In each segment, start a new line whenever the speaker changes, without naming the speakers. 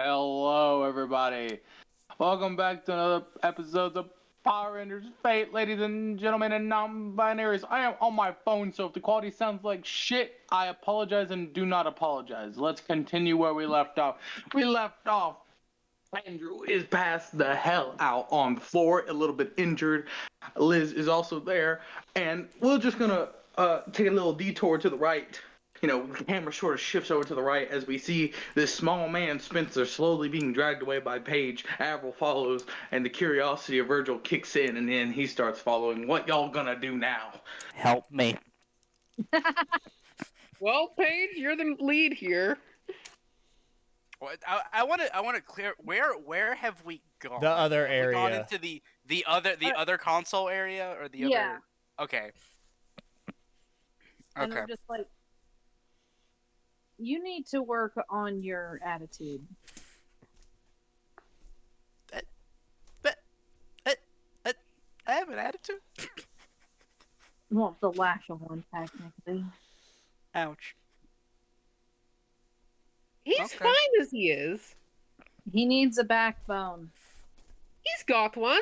Hello, everybody. Welcome back to another episode of Power Rangers Fate, ladies and gentlemen, and non-binaries. I am on my phone, so if the quality sounds like shit, I apologize and do not apologize. Let's continue where we left off. Andrew is passed the hell out on the floor, a little bit injured. Liz is also there, and we're just gonna take a little detour to the right. The camera sort of shifts over to the right as we see this small man, Spencer, slowly being dragged away by Paige. Avril follows, and the curiosity of Vergil kicks in, and then he starts following. What y'all gonna do now?
Help me.
Well, Paige, you're the lead here.
I want to clear where have we gone?
The other
have we gone
area.
into the other console area or the
Yeah.
other? Okay.
And
Okay.
I'm just like, you need to work on your attitude.
I have an attitude.
Well, the lash one, technically.
Ouch.
He's
Okay.
fine as he is.
He needs a backbone.
He's got one.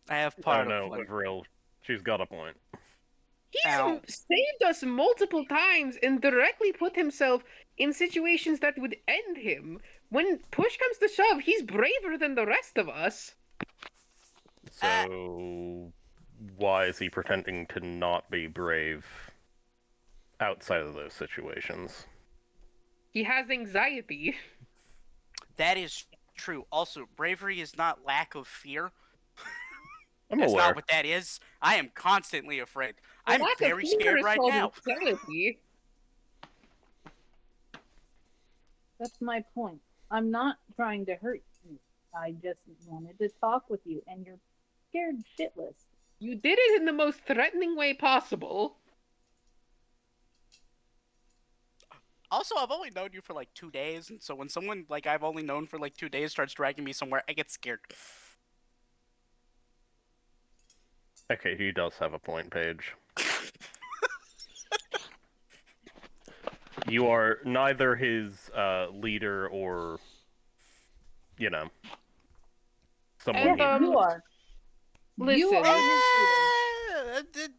I have
Oh
part of
no,
one.
Avril. She's got a point.
He's
Ow.
saved us multiple times and directly put himself in situations that would end him. When push comes to shove, he's braver than the rest of us.
So, why is he pretending to not be brave outside of those situations?
He has anxiety.
That is true. Also, bravery is not lack of fear.
I'm
That's
aware.
not what that is. I am constantly afraid.
A
I'm
lack of
very
fear
scared
is
right
called
now.
insanity.
That's my point. I'm not trying to hurt you. I just wanted to talk with you, and you're scared shitless.
You did it in the most threatening way possible.
Also, I've only known you for like 2 days, and so when someone like I've only known for like 2 days starts dragging me somewhere, I get scared.
Okay, he does have a point, Paige. You are neither his leader or, someone
And,
he...
You are. You
Listen.
are his leader.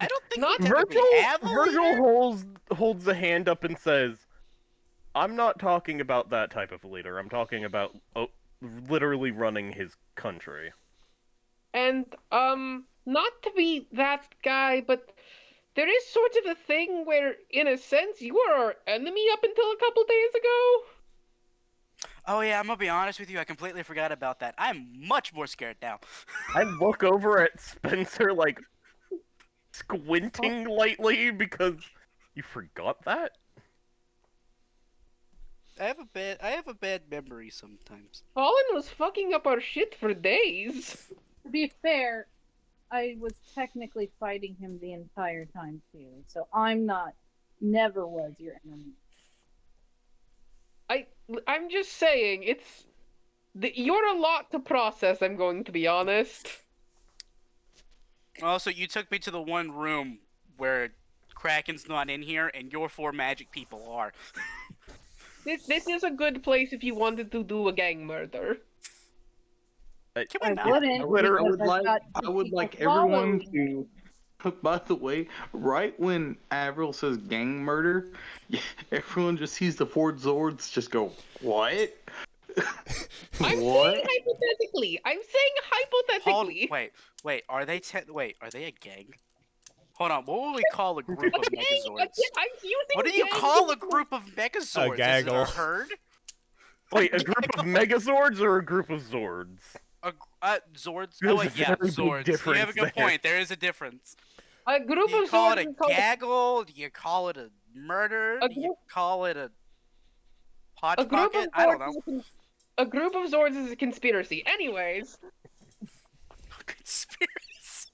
I don't think
Not
we technically have a
Vergil
leader.
holds a hand up and says, I'm not talking about that type of leader. I'm talking about literally running his country.
And, not to be that guy, but there is sort of a thing where, in a sense, you were our enemy up until a couple days ago.
Oh yeah, I'm gonna be honest with you. I completely forgot about that. I'm much more scared now.
I look over at Spencer, like, squinting lightly because you forgot that?
I have a bad memory sometimes.
Colin was fucking up our shit for days.
To be fair, I was technically fighting him the entire time too, so never was your enemy.
I'm just saying, you're a lot to process, I'm going to be honest.
Also, you took me to the one room where Kraken's not in here, and your 4 magic people are.
This is a good place if you wanted to do a gang murder.
Can we
I
not?
wouldn't.
I
because
would
I've got
I would
people
like everyone
following.
to. By the way, right when Avril says gang murder, everyone just sees the Ford Zords just go, what?
I'm
What?
saying hypothetically. I'm saying hypothetically.
Wait. Are they a gang? Hold on. What would we call a group of Megazords?
I'm using
What do you
gang
call a
as-
group of Megazords? Is it a
gaggle.
herd?
Wait, a group of Megazords or a group of Zords?
Zords.
There's
Oh wait,
a
yeah,
very big
Zords. You have a
difference
good
there.
point. There is a difference.
A group
Do you
of
call
swords
it a
is called
gaggle? Do you call it a murder?
A
Do you
group-
call it a
a group
hodgepodge?
of
I don't
swords
know.
a group of Zords is a conspiracy. Anyways,
Conspiracy.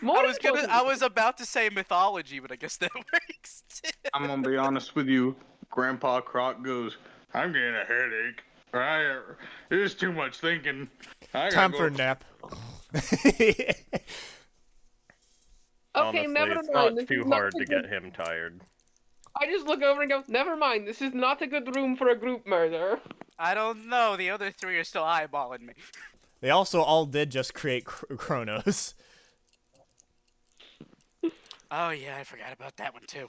more
I was about to say mythology, but I guess that works too.
I'm gonna be honest with you. Grandpa Croc goes, I'm getting a headache. There's too much thinking. I gotta
Time
go.
for a nap.
Okay,
Honestly,
never
it's
mind.
not too hard to get him tired.
I just look over and go, never mind, this is not a good room for a group murder.
I don't know. The other three are still eyeballing me.
They also all did just create Chronos.
Oh yeah, I forgot about that one too.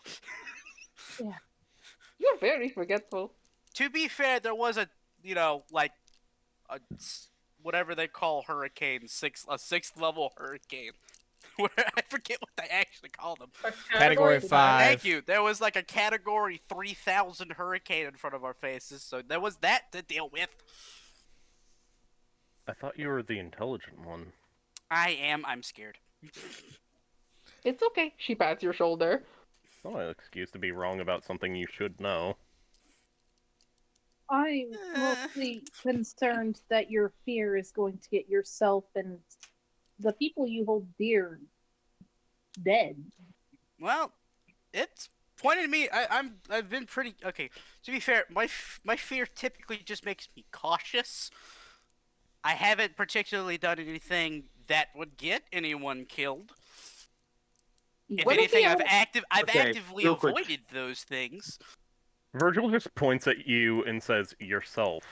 You're very forgetful.
To be fair, there was a, like whatever they call hurricanes, a sixth level hurricane. Where I forget what they actually call them.
Category 5.
Thank you. There was like a category 3000 hurricane in front of our faces, so there was that to deal with.
I thought you were the intelligent one.
I'm scared.
It's okay. She pats your shoulder.
It's not an excuse to be wrong about something you should know.
I'm mostly concerned that your fear is going to get yourself and the people you hold dear dead.
Well, it's pointed me. I've been pretty okay. To be fair, my fear typically just makes me cautious. I haven't particularly done anything that would get anyone killed. If anything, I've actively
real quick.
avoided those things.
Vergil just points at you and says, yourself.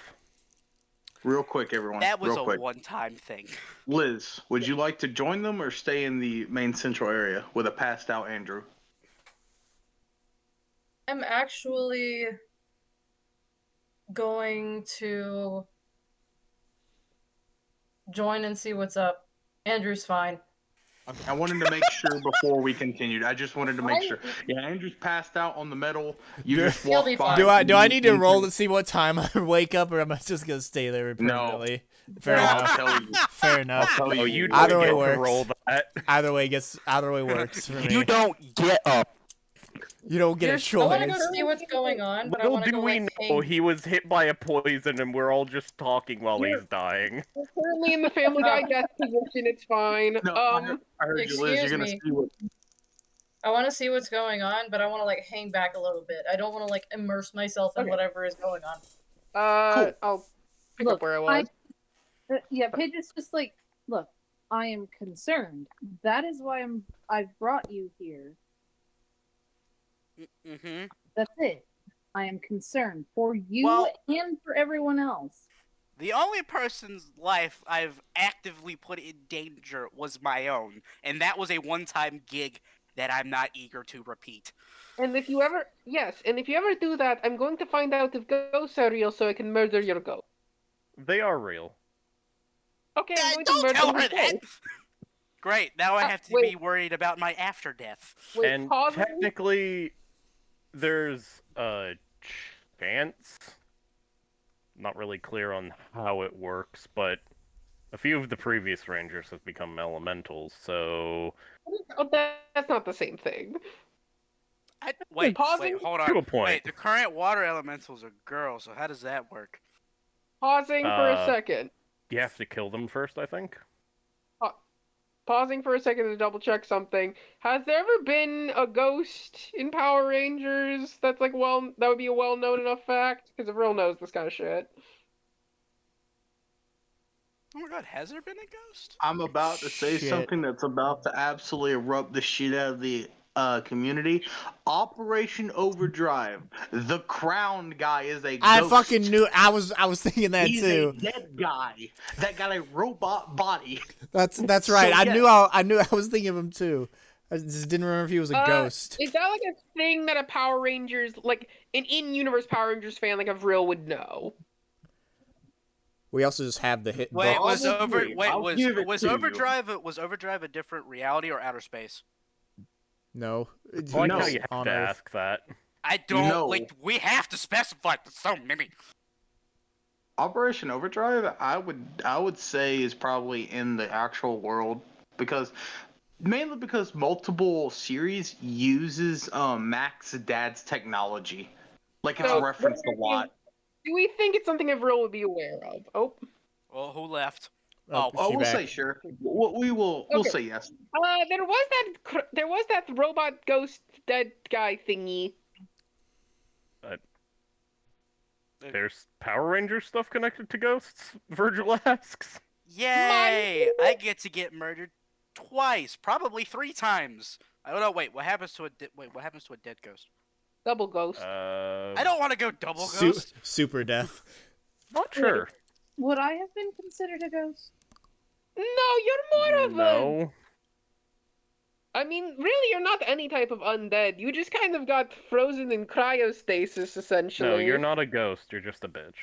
Real quick, everyone.
That was
real
a
quick.
one-time thing.
Liz, would you like to join them or stay in the main central area with a passed out Andrew?
I'm actually going to join and see what's up. Andrew's fine.
Okay, I wanted to make sure before we continued. I just wanted to make sure. Yeah, Andrew's passed out on the metal. You
Do-
just walked
He'll be
by.
fine.
Do I need to roll to see what time I wake up, or am I just gonna stay there
No.
permanently? Fair
No.
I'll
enough.
tell you.
Fair enough.
tell
Oh,
you.
you
Either
don't
way
get to
works.
roll that.
Either way works for me.
You don't get up.
You don't get a
I want to
choice.
go see what's going on, but I
Little
want to
do
go
we
like
know
hang.
he was hit by a poison and we're all just talking while he's dying.
We're currently in the Family Guy death position. It's fine.
No, I heard you, Liz.
excuse
You're gonna
me.
see what.
I want to see what's going on, but I want to like hang back a little bit. I don't want to like immerse myself in
Okay.
whatever is going on.
Cool.
I'll pick
Look,
up where I was.
Yeah, Paige is just like, look, I am concerned. That is why I've brought you here.
Mm-hmm.
That's it. I am concerned for you
Well-
and for everyone else.
The only person's life I've actively put in danger was my own, and that was a one-time gig that I'm not eager to repeat.
And if you ever do that, I'm going to find out if ghosts are real so I can murder your ghost.
They are real.
Okay, I'm going to
Don't
murder
tell
your
her that!
ghost.
Great, now I have to
wait.
be worried about my after death.
Wait,
And
pause.
technically, there's a chance. Not really clear on how it works, but a few of the previous rangers have become elementals, so
Oh, that's not the same thing.
Wait,
pausing?
hold on.
to a point.
Wait, the current water elementals are girls, so how does that work?
Pausing for a
Uh,
second.
You have to kill them first, I think.
Pausing for a second to double check something. Has there ever been a ghost in Power Rangers that's like that would be a well known enough fact? Because Avril knows this kind of shit.
Oh my god, has there been a ghost?
I'm about to say
Shit.
something that's about to absolutely erupt the shit out of the community. Operation Overdrive. The Crown guy is a ghost.
I fucking knew. I was thinking that
He's
too.
a dead guy that got a robot body.
That's
So,
right. I
yes.
knew. I was thinking of him too. I just didn't remember if he was a ghost.
Is that like a thing that a Power Rangers, like an in-universe Power Rangers fan like Avril would know?
We also just have the hit.
Wait,
I'll
was
agree. I'll give it
was
to you.
Overdrive a different reality or outer space?
No.
I like
No.
how you have
On
to
Earth.
ask that.
I don't
No.
we have to specify. There's so many.
Operation Overdrive, I would say is probably in the actual world mainly because multiple series uses Mac's dad's technology. Like it's
So,
referenced a lot.
Do we think it's something Avril would be aware of? Oh,
Well, who left?
Oh,
Oh,
she
we'll
back.
say sure. We'll
Okay.
say yes.
there was that robot ghost dead guy thingy.
There's Power Ranger stuff connected to ghosts? Vergil asks.
Yay! I get to get murdered twice, probably 3 times. I don't know. Wait, what happens to a dead ghost?
Double ghost.
I don't want to go double
Su-
ghost.
super death.
Not sure.
Would I have been considered a ghost?
No, you're more of a.
No.
I mean, really, you're not any type of undead. You just kind of got frozen in cryostasis, essentially.
No, you're not a ghost. You're just a bitch.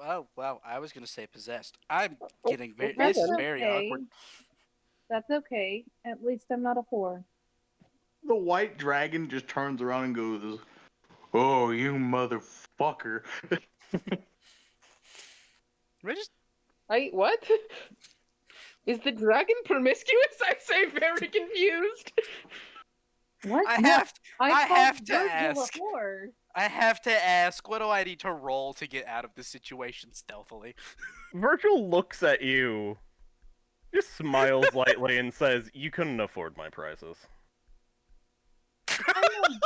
Oh, wow, I was gonna say possessed. I'm getting very.
okay
This is
then.
very
Okay.
awkward.
That's okay. At least I'm not a whore.
The white dragon just turns around and goes, "Oh, you motherfucker!"
We're just
What? Is the dragon promiscuous? I say very confused.
What?
I
No,
have
I
have
called
to
Vergil
ask.
a whore.
I have to ask, what do I need to roll to get out of this situation stealthily?
Vergil looks at you, just smiles lightly, and says, "You couldn't afford my prices."
I'm a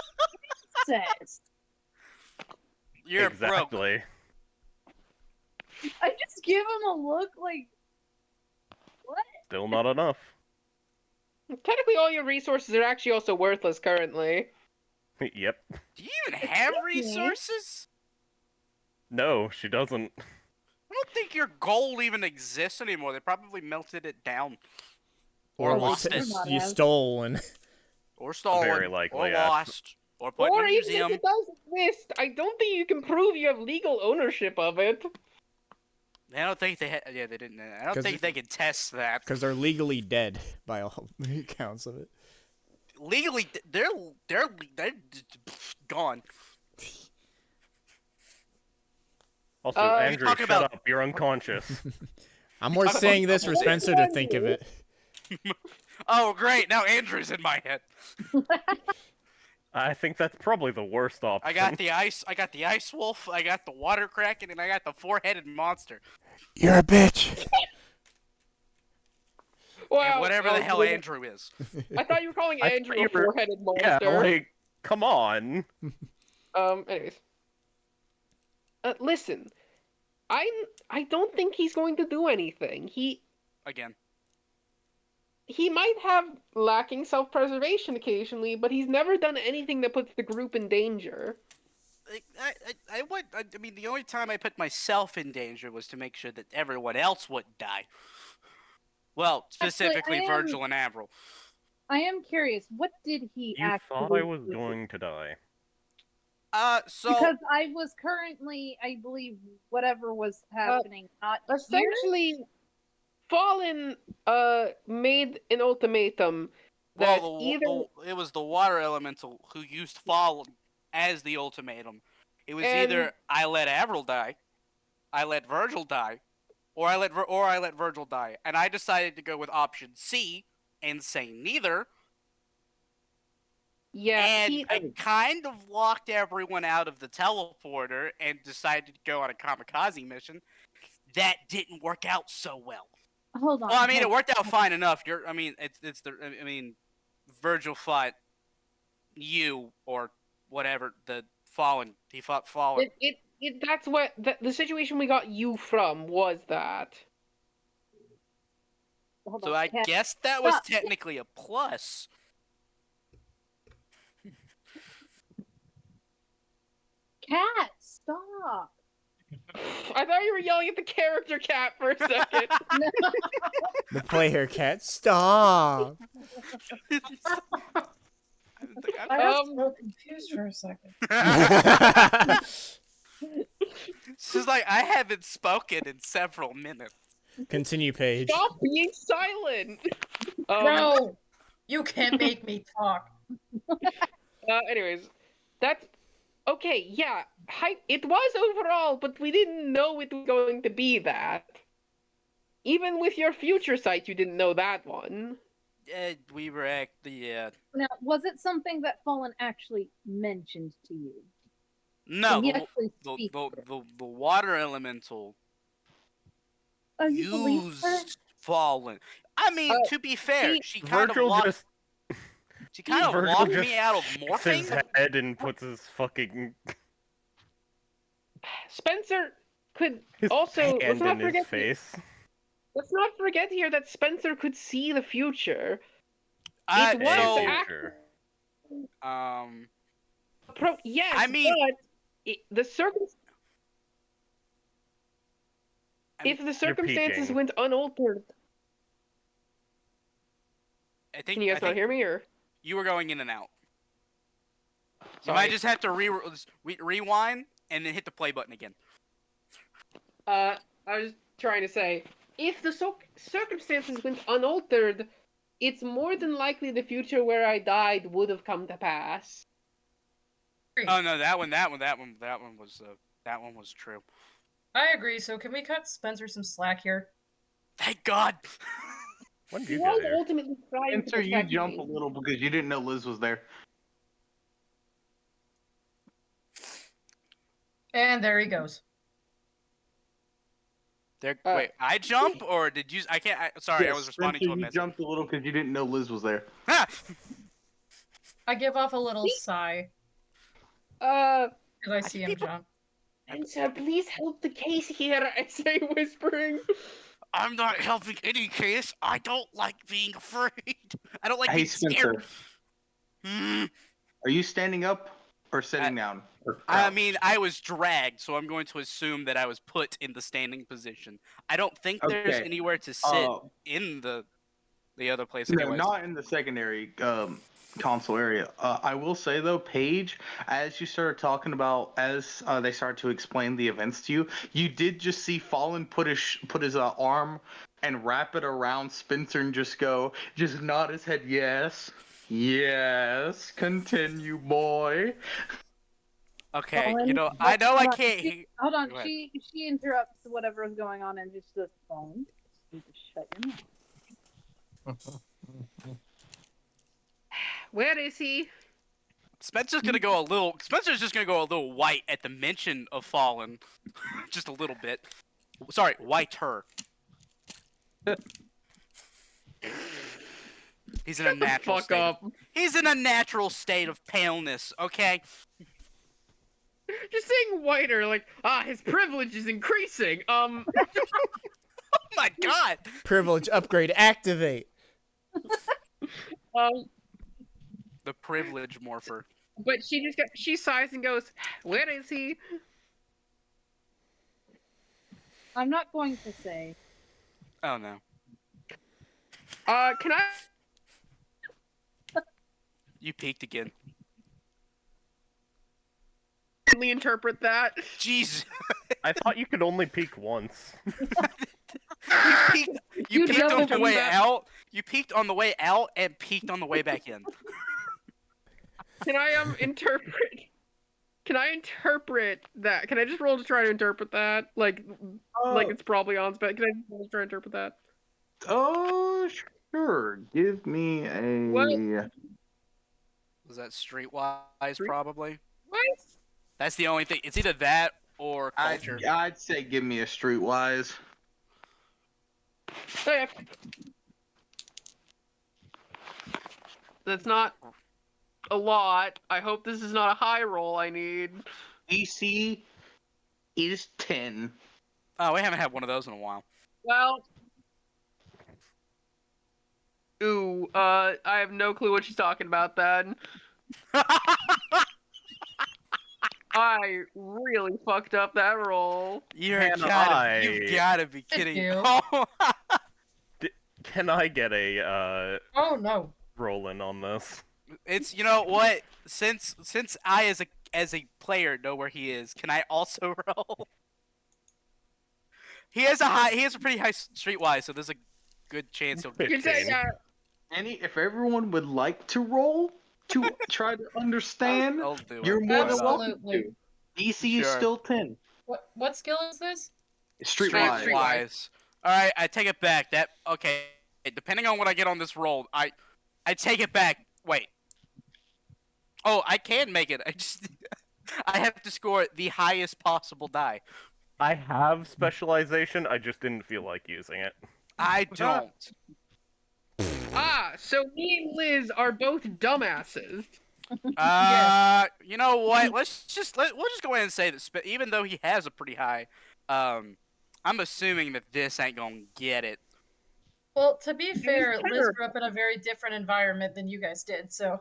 princess.
You're broke.
Exactly.
I just give him a look like, what?
Still not enough.
Technically, all your resources are actually also worthless currently.
Yep.
Do you even have
Excuse me?
resources?
No, she doesn't.
I don't think your gold even exists anymore. They probably melted it down.
Or
Or
was
lost
it-
it.
Not
you
have.
stole one.
Or stolen.
Very likely,
or
yes.
lost. Or put in
Or
a
even
museum.
if it does exist, I don't think you can prove you have legal ownership of it.
I don't think they yeah, they didn't. I don't
'Cause
think
it-
they can test that.
Because they're legally dead by all accounts of it.
Legally, they're gone.
Also,
You're
Andrew,
talking
shut
about-
up. You're unconscious.
I'm more
talking
saying
about
this for
double
Spencer to think of it.
Oh, great! Now Andrew's in my head.
I think that's probably the worst option.
I got the ice. I got the ice wolf. I got the water kraken, and I got the four-headed monster.
You're a bitch.
Wow,
And whatever the hell
wait,
Andrew is.
I thought you were calling
I
Andrew
thought
a
you were-
four-headed
Yeah,
monster.
like, come on.
Anyways. Listen. I don't think he's going to do anything.
Again.
He might have lacking self-preservation occasionally, but he's never done anything that puts the group in danger.
I mean, the only time I put myself in danger was to make sure that everyone else wouldn't die. Well, specifically
Actually, I am-
Vergil and Avril.
I am curious, what did he
You
actually
thought I was
do?
going to die.
So
Because I was currently, I believe, whatever was happening, not here.
Essentially, Fallen made an ultimatum that
well,
either
it was the water elemental who used Fall as the ultimatum. It was
And-
either I let Avril die, I let Vergil die, or I let Vergil die, and I decided to go with option C and say neither. And I kind of locked everyone out of the teleporter and decided to go on a kamikaze mission. That didn't work out so well.
Hold on.
Well, I mean, it
hold
worked out fine enough. Vergil fought you or whatever the Fallen. He fought Fallen.
that's what the situation we got you from was that.
hold
So
on.
I
Cat,
guess that was
stop.
technically a plus.
Cat, stop.
I thought you were yelling at the character cat for a second.
The player cat. Stop.
I was
Um,
so confused for a second.
It's just like I haven't spoken in several minutes.
Continue, Paige.
Stop being silent.
No, you can't make me talk.
Anyways, that's okay. Yeah, it was overall, but we didn't know it was going to be that. Even with your future sight, you didn't know that one.
We were actually
Now, was it something that Fallen actually mentioned to you?
no
Can you
the,
actually
the,
speak
the,
to it?
the water elemental
Oh, you believe her?
used Fallen. I mean, to be fair,
see,
she kind of
Virgil
locked.
just
She kind of
Virgil
locked
just
me out of
shakes his
morphing.
head and puts his fucking
Spencer could
his
also
hand in his face.
let's not forget here that Spencer could see the future.
I,
It was
so,
act-
Future.
Yes,
I mean-
but the
I
if
mean,
the circumstances
peeking.
went unaltered,
I think
can you guys
I
not
think
hear me or?
you were going in and out. You
Sorry.
might just have to rewind and then hit the play button again.
I was trying to say, if the circumstances went unaltered, it's more than likely the future where I died would have come to pass.
Oh no, that one was true.
I agree. So can we cut Spencer some slack here?
Thank God.
When did
He
you
was
get here?
ultimately trying to
Spencer, you
protect
jump
me.
a little because you didn't know Liz was there.
And there he goes.
Wait, I jump or did you? I can't. Sorry, I
Yes,
was responding
Spencer,
to a
you
message.
jumped a little because you didn't know Liz was there.
Ha!
I give off a little sigh
Uh,
because I see him jump.
Spencer, please help the case here, I say, whispering.
I'm not helping any case. I don't like being afraid. I don't like
Hey,
being scared.
Spencer,
Hmm.
are you standing up or sitting down? Or
I
crouched?
mean, I was dragged, so I'm going to assume that I was put in the standing position. I don't think there's
Okay.
anywhere to sit
Uh,
in the other place,
No,
anyways.
not in the secondary console area. I will say though, Paige, as you started talking about, as they started to explain the events to you, you did just see Fallen put his arm and wrap it around Spencer and just nod his head, yes, yes, continue, boy.
Okay,
Fallen,
I know I
hold on,
can't.
Hold on,
Go ahead.
she interrupts whatever is going on and just says, "Phone, you just shut your mouth."
Where is he?
Spencer's just gonna go a little white at the mention of Fallen, just a little bit. Sorry, whiter. He's in a
Shut the
natural
fuck
state.
up.
He's in a natural state of paleness. Okay.
Just saying whiter, like, his privilege is increasing.
Oh my God.
Privilege upgrade activate.
Um,
The privilege morpher.
but she sighs and goes, where is he?
I'm not going to say.
Oh no.
Can I
You peeked again.
interpret that?
Jeez.
I thought you could only peek once.
You
You
peeked on
jumped
the
in
way
that.
out. You peeked on the way out and peeked on the way back in.
Can I interpret? Can I interpret that? Can I just roll to try to interpret that? Like it's probably on spec. Can I just roll to try to interpret that?
Oh, sure. Give me a.
What?
Was that streetwise probably?
What?
That's the only thing. It's either that or culture.
I'd say give me a streetwise.
Okay. That's not a lot. I hope this is not a high roll I need.
DC is 10.
Oh, we haven't had one of those in a while.
Well. Ooh, I have no clue what she's talking about then. I really fucked up that roll.
You've
Can
gotta be kidding.
you?
Can I get a
Oh no.
roll-in on this?
It's you know what? Since I as a player know where he is, can I also roll? He has a pretty high streetwise, so there's a good chance he'll get.
You say,
15.
If everyone would like to roll to try to understand,
I'll do
you're
it.
more than
Why not?
welcome
Absolutely.
to. DC is
Sure.
still 10.
What skill is this?
Streetwise.
Streetwise. All right, I take it back. That okay. Depending on what I get on this roll, I take it back. Wait. Oh, I can make it. I just I have to score the highest possible die.
I have specialization, I just didn't feel like using it.
I don't.
so me and Liz are both dumbasses.
You know what? We'll just go ahead and say that even though he has a pretty high, I'm assuming that this ain't gonna get it.
Well, to be fair, Liz
better.
grew up in a very different environment than you guys did, so.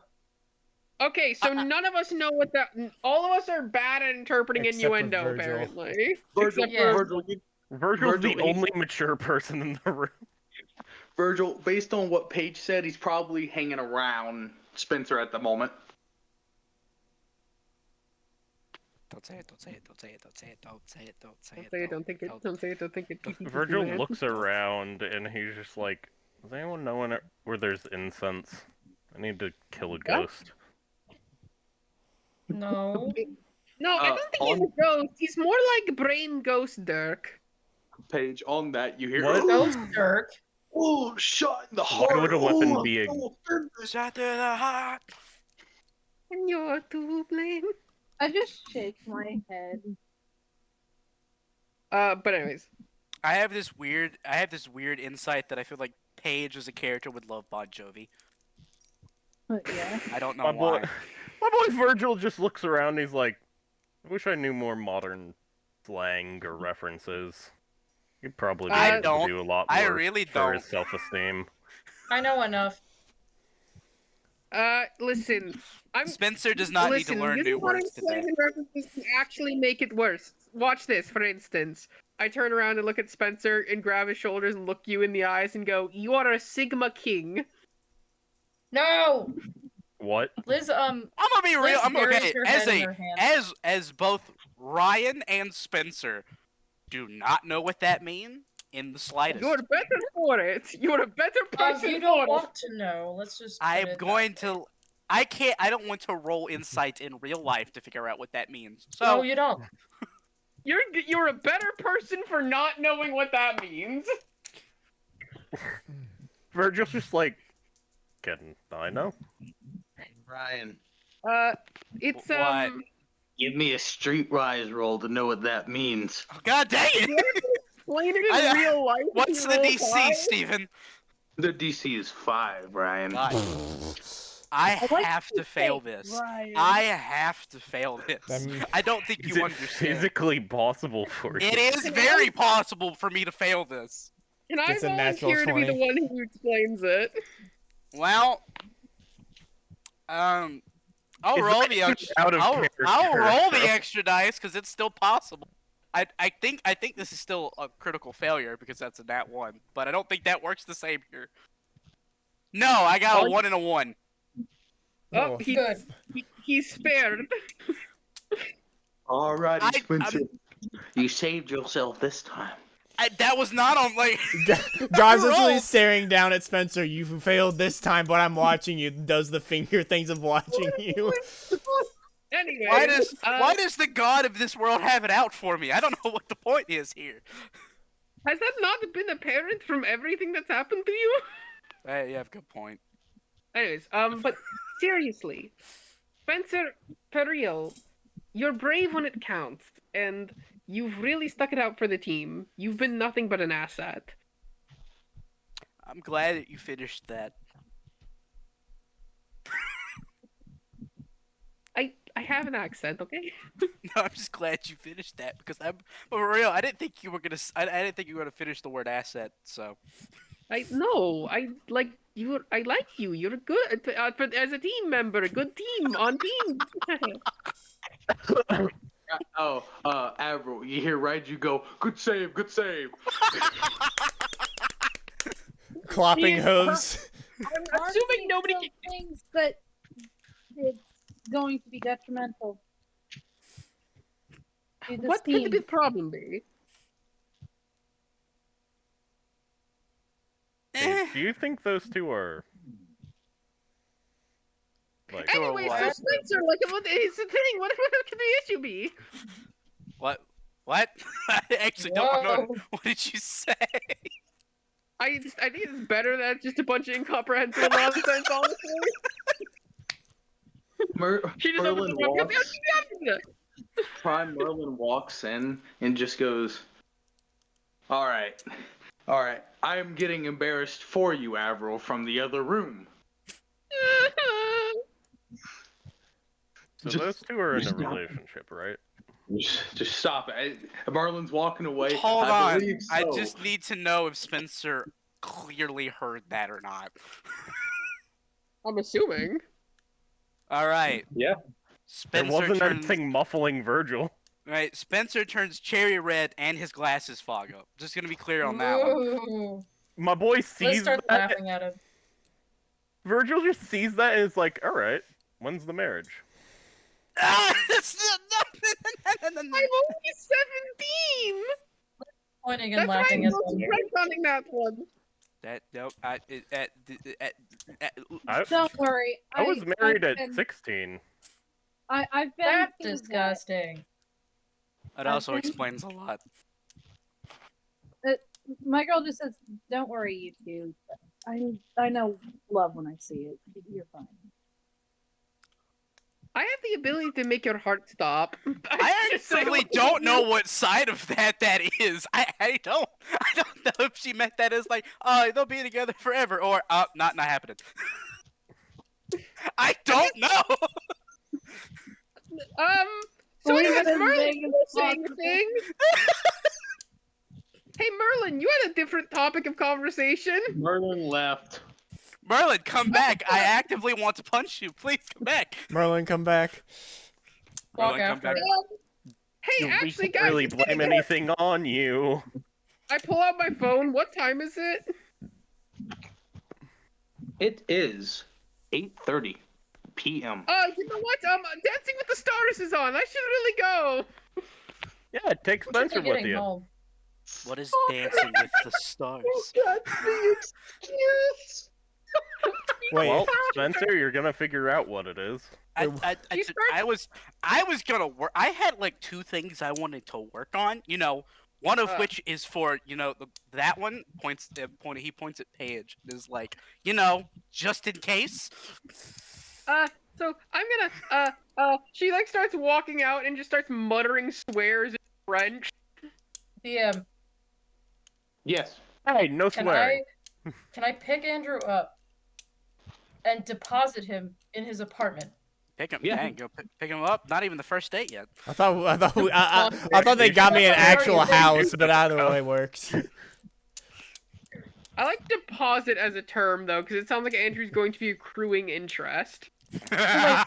Okay, so none of us know what that. All of us are bad at interpreting
Except for
innuendo,
Vergil.
apparently.
Virgil,
Except
Yeah.
for
Virgil's the
Virgil, he's-
only mature person in the room.
Virgil, based on what Paige said, he's probably hanging around Spencer at the moment.
Don't say it, don't say it, don't say it, don't say it, don't say it, don't say
don't
it.
say it, don't think it, don't say it, don't think it.
Virgil looks around and he's just like, does anyone know where there's incense? I need to kill a ghost.
No.
No, I don't think he's a ghost. He's more like brain ghost Dirk.
Paige, on that, you hear,
What?
Ghost Dirk.
oh, shot in the
Why
heart.
would a weapon
oh,
be a-
I'm so offended.
Shot to the heart.
And you're to blame.
I just shake my head.
But anyways.
I have this weird insight that I feel like Paige as a character would love Bon Jovi.
But yeah.
I don't know
My
why.
boy Virgil just looks around and he's like, I wish I knew more modern slang or references. You'd probably be
I
able
don't.
to do a lot
I
more
really
for his
don't.
self-esteem.
I know enough.
Listen.
Spencer does not need to learn new words today.
Slang and references can actually make it worse. Watch this, for instance. I turn around and look at Spencer and grab his shoulders and look you in the eyes and go, "You are a Sigma King."
No!
What?
Liz,
I'm gonna be real.
Liz
I'm
buries
okay.
her head in her hands.
As both Ryan and Spencer do not know what that means in the slightest.
You're better for it. You're a better person
You
for
don't
it.
want to know. Let's just. put
I'm
it
going
that way.
to. I can't. I don't want to roll insight in real life to figure out what that means. So
No, you don't.
You're a better person for not knowing what that means.
Virgil's just like, can I know?
Ryan,
It's
What?
give me a streetwise roll to know what that means.
oh, God dang it!
explain it in
I-
real life.
What's
if
the
you roll
DC,
high.
Steven?
The DC is 5, Ryan.
God, I
I like
have
to
to fail
say,
this.
Ryan.
I have to fail this.
I'm-
I don't think
Is
you
it
understand.
physically possible for you?
It is very possible for me to fail this.
Can I
It's a natural
volunteer to be the
20.
one who explains it?
Well, I'll
Is
roll
that
the extra.
out of
I'll
character,
roll the
bro?
extra dice because it's still possible. I think this is still a critical failure because that's a nat 1, but I don't think that works the same here. No, I got a 1 and a 1.
Oh,
Oh.
Good.
he's spared.
Alrighty, Spencer. You saved yourself this time.
That was not on like.
God's literally
Roll.
staring down at Spencer. You failed this time, but I'm watching you. Does the finger things of watching you?
Anyway,
Why does the god of this world have it out for me? I don't know what the point is here.
has that not been apparent from everything that's happened to you?
Hey, you have a good point.
Anyways, but seriously, Spencer, for real, you're brave when it counts, and you've really stuck it out for the team. You've been nothing but an asset.
I'm glad that you finished that.
I have an accent, okay?
No, I'm just glad you finished that because but for real, I didn't think you were gonna. I didn't think you were gonna finish the word asset. So
I like you. I like you. You're good but as a team member. A good team on team.
Avril, you hear Raiju go, good save, good save.
Clopping
He's-
hooves.
I'm
Aren't
assuming
these
nobody.
still things that it's going to be detrimental to the
What could
team.
the problem be?
Hey, do you think those two are like?
Sure,
Anyway, so
what?
Spencer, like, what is the thing? What could the issue be?
what? What? I actually don't know.
Whoa.
What did you say?
I think it's better that it's just a bunch of incomprehensible nonsense. Honestly, she just
Merlin
opens the
walks. Prime Merlin walks in and just goes, all right. I am getting embarrassed for you, Avril, from the other room.
So
Just-
those two are in a
just stop.
relationship, right?
Just stop it. Merlin's walking away.
Hold
I
on.
believe
I
so.
just need to know if Spencer clearly heard that or not.
I'm assuming.
All right.
Yeah.
There
Spencer
wasn't
turns
anything muffling Vergil.
right. Spencer turns cherry red, and his glasses fog up. Just gonna be clear on that one.
Ooh.
My boy
Liz
sees
starts
that.
laughing at him.
Vergil just sees that and is like, all right, when's the marriage?
That's
I'm only 17.
Pointing and
That's why
laughing
I'm
at
so
them.
retconning that one.
That nope.
Don't worry.
I was married
I've
at
been,
16.
I've been
That's
through
disgusting.
That also explains a lot.
My girl just says, "Don't worry, you two. I know love when I see it. You're fine."
I have the ability to make your heart stop.
I actually don't know what side of that is. I don't know if she meant that as like, oh, they'll be together forever, or not happening. I don't know.
So
Leave
anyways,
it as
Merlin,
vague
you
as
were saying
possible.
things. Hey Merlin, you had a different topic of conversation.
Merlin left.
Merlin, come back. I actively want to punch you. Please come back.
Merlin, come back.
Walk
Merlin, come
after
back.
it.
Hey,
We
actually,
can't
guys,
really
it's getting
blame
late.
anything on you.
I pull out my phone. What time is it?
It is 8:30 p.m.
You know what? Dancing with the Stars is on. I should really go.
Yeah, take
We should
Spencer
be
with
getting
you.
home.
What is Dancing with the Stars?
That's the excuse.
Wait,
Well, Spencer, you're gonna figure out what it is.
I was gonna work. I had like 2 things I wanted to work on. You know, one of which is for that one he points at Paige. Is like just in case.
So I'm gonna she like starts walking out and just starts muttering swears in French.
DM,
Yes.
Hey, no
can
swearing.
I pick Andrew up and deposit him in his apartment?
Pick him,
Yeah.
dang, go pick him up. Not even the first date yet.
I thought they got me an actual house, but either way works.
I like deposit as a term though, because it sounds like Andrew's going to be accruing interest.
Yeah,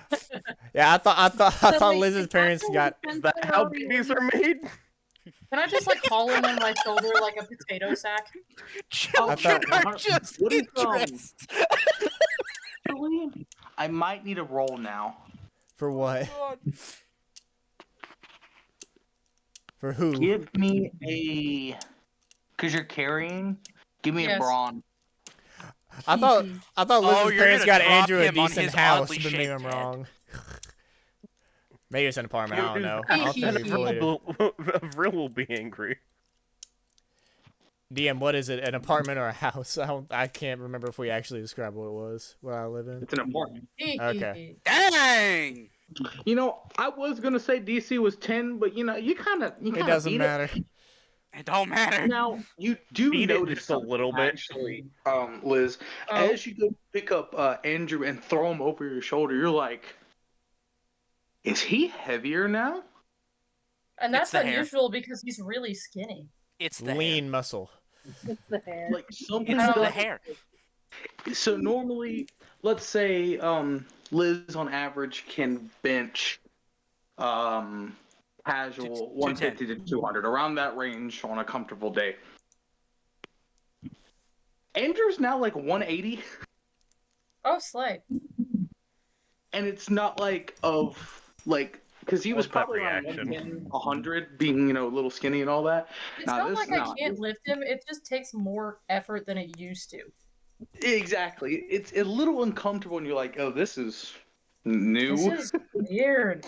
I thought Liz's parents got.
Is that how babies are made?
Can I just like haul him on my shoulder like a potato sack?
Children
thought-
are just
What is,
interest.
Actually, I might need a roll now.
For what? For who?
Give me a, because you're carrying. Give me a
Yes.
brawn.
I thought Liz's
you're
parents
gonna
got
drop
Andrew a
him on
decent
his
house,
oddly
but maybe
shaped
I'm
head.
wrong. Maybe it's an apartment. I don't know.
Hee
I'll
hee.
have to read it.
Avril will be angry.
DM, what is it? An apartment or a house? I can't remember if we actually described what it was. What I live in.
It's an apartment.
Okay.
Dang.
I was gonna say DC was 10, but you kind of
It doesn't matter.
It don't matter.
Now you do
Beat it
notice
just a little bit.
actually, Liz,
Oh.
as you go pick up Andrew and throw him over your shoulder, you're like, is he heavier now?
And that's
It's the hair.
unusual because he's really skinny.
It's the
Lean muscle.
It's the hair.
Like something.
hair. It's the
that-
hair.
So normally, let's say Liz on average can bench casual 150 to 200, around that range on a comfortable day. Andrew's now like 180,
Oh, slay.
and it's not because he was
What's that
probably around
reaction?
110, 100, being a little skinny and all that.
It's
Nah,
not
this-
like
nah,
I can't lift him, it just takes more effort than it used to.
Exactly. It's a little uncomfortable, and you're like, oh, this is new.
This is weird.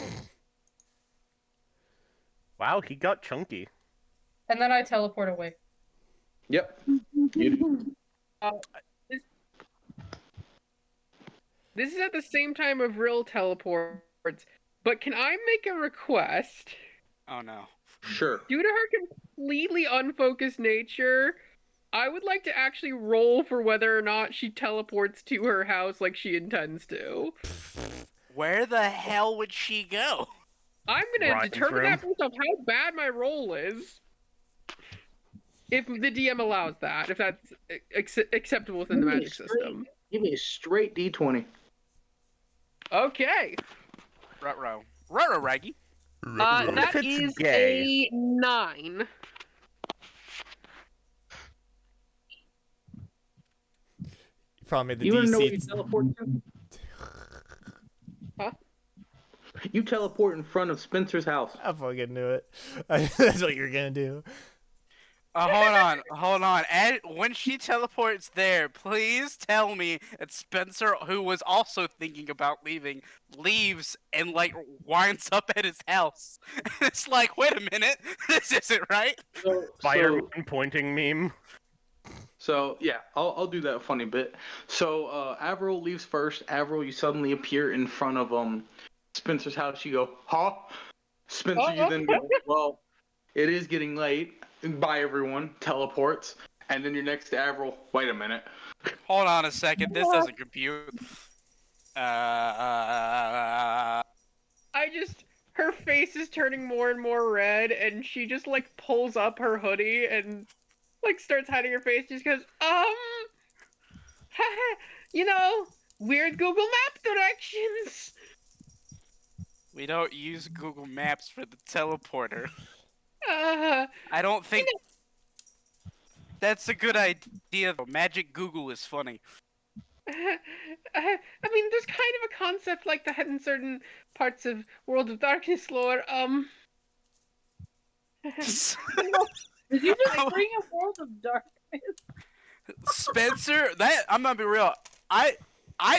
Wow, he got chunky.
And then I teleport away.
Yep.
This is at the same time Avril teleports, but can I make a request?
Oh no.
Sure.
Due to her completely unfocused nature, I would like to actually roll for whether or not she teleports to her house like she intends to.
Where the hell would she go?
I'm gonna
Ryan's
determine
room.
that based on how bad my roll is. If the DM allows that, if that's acceptable within the magic system.
Give me a straight D20.
Okay.
Ruh-roh. Ruh-roh, Raggy.
What if
That
it's
is
gay?
a 9.
You probably made the
You wanna know where you
DC.
teleport to?
Huh?
You teleport in front of Spencer's house.
I fucking knew it. That's what you're gonna do.
Hold on. When she teleports there, please tell me that Spencer, who was also thinking about leaving, leaves and like winds up at his house. It's like, wait a minute, this isn't right.
Spider-Man pointing meme.
So yeah, I'll do that funny bit. So Avril leaves first. Avril, you suddenly appear in front of Spencer's house. You go, huh? Spencer, you then go, well, it is getting late. Bye everyone. Teleports, and then you're next to Avril. Wait a minute.
Hold on a second, this doesn't compute.
Her face is turning more and more red, and she just like pulls up her hoodie and like starts hiding her face. Just goes, you know, weird Google Map directions.
We don't use Google Maps for the teleporter.
Uh,
I don't think that's a good idea though. Magic Google is funny.
I mean, there's kind of a concept like that in certain parts of World of Darkness lore.
Did you just bring a World of Darkness?
Spencer, that I'm gonna be real. I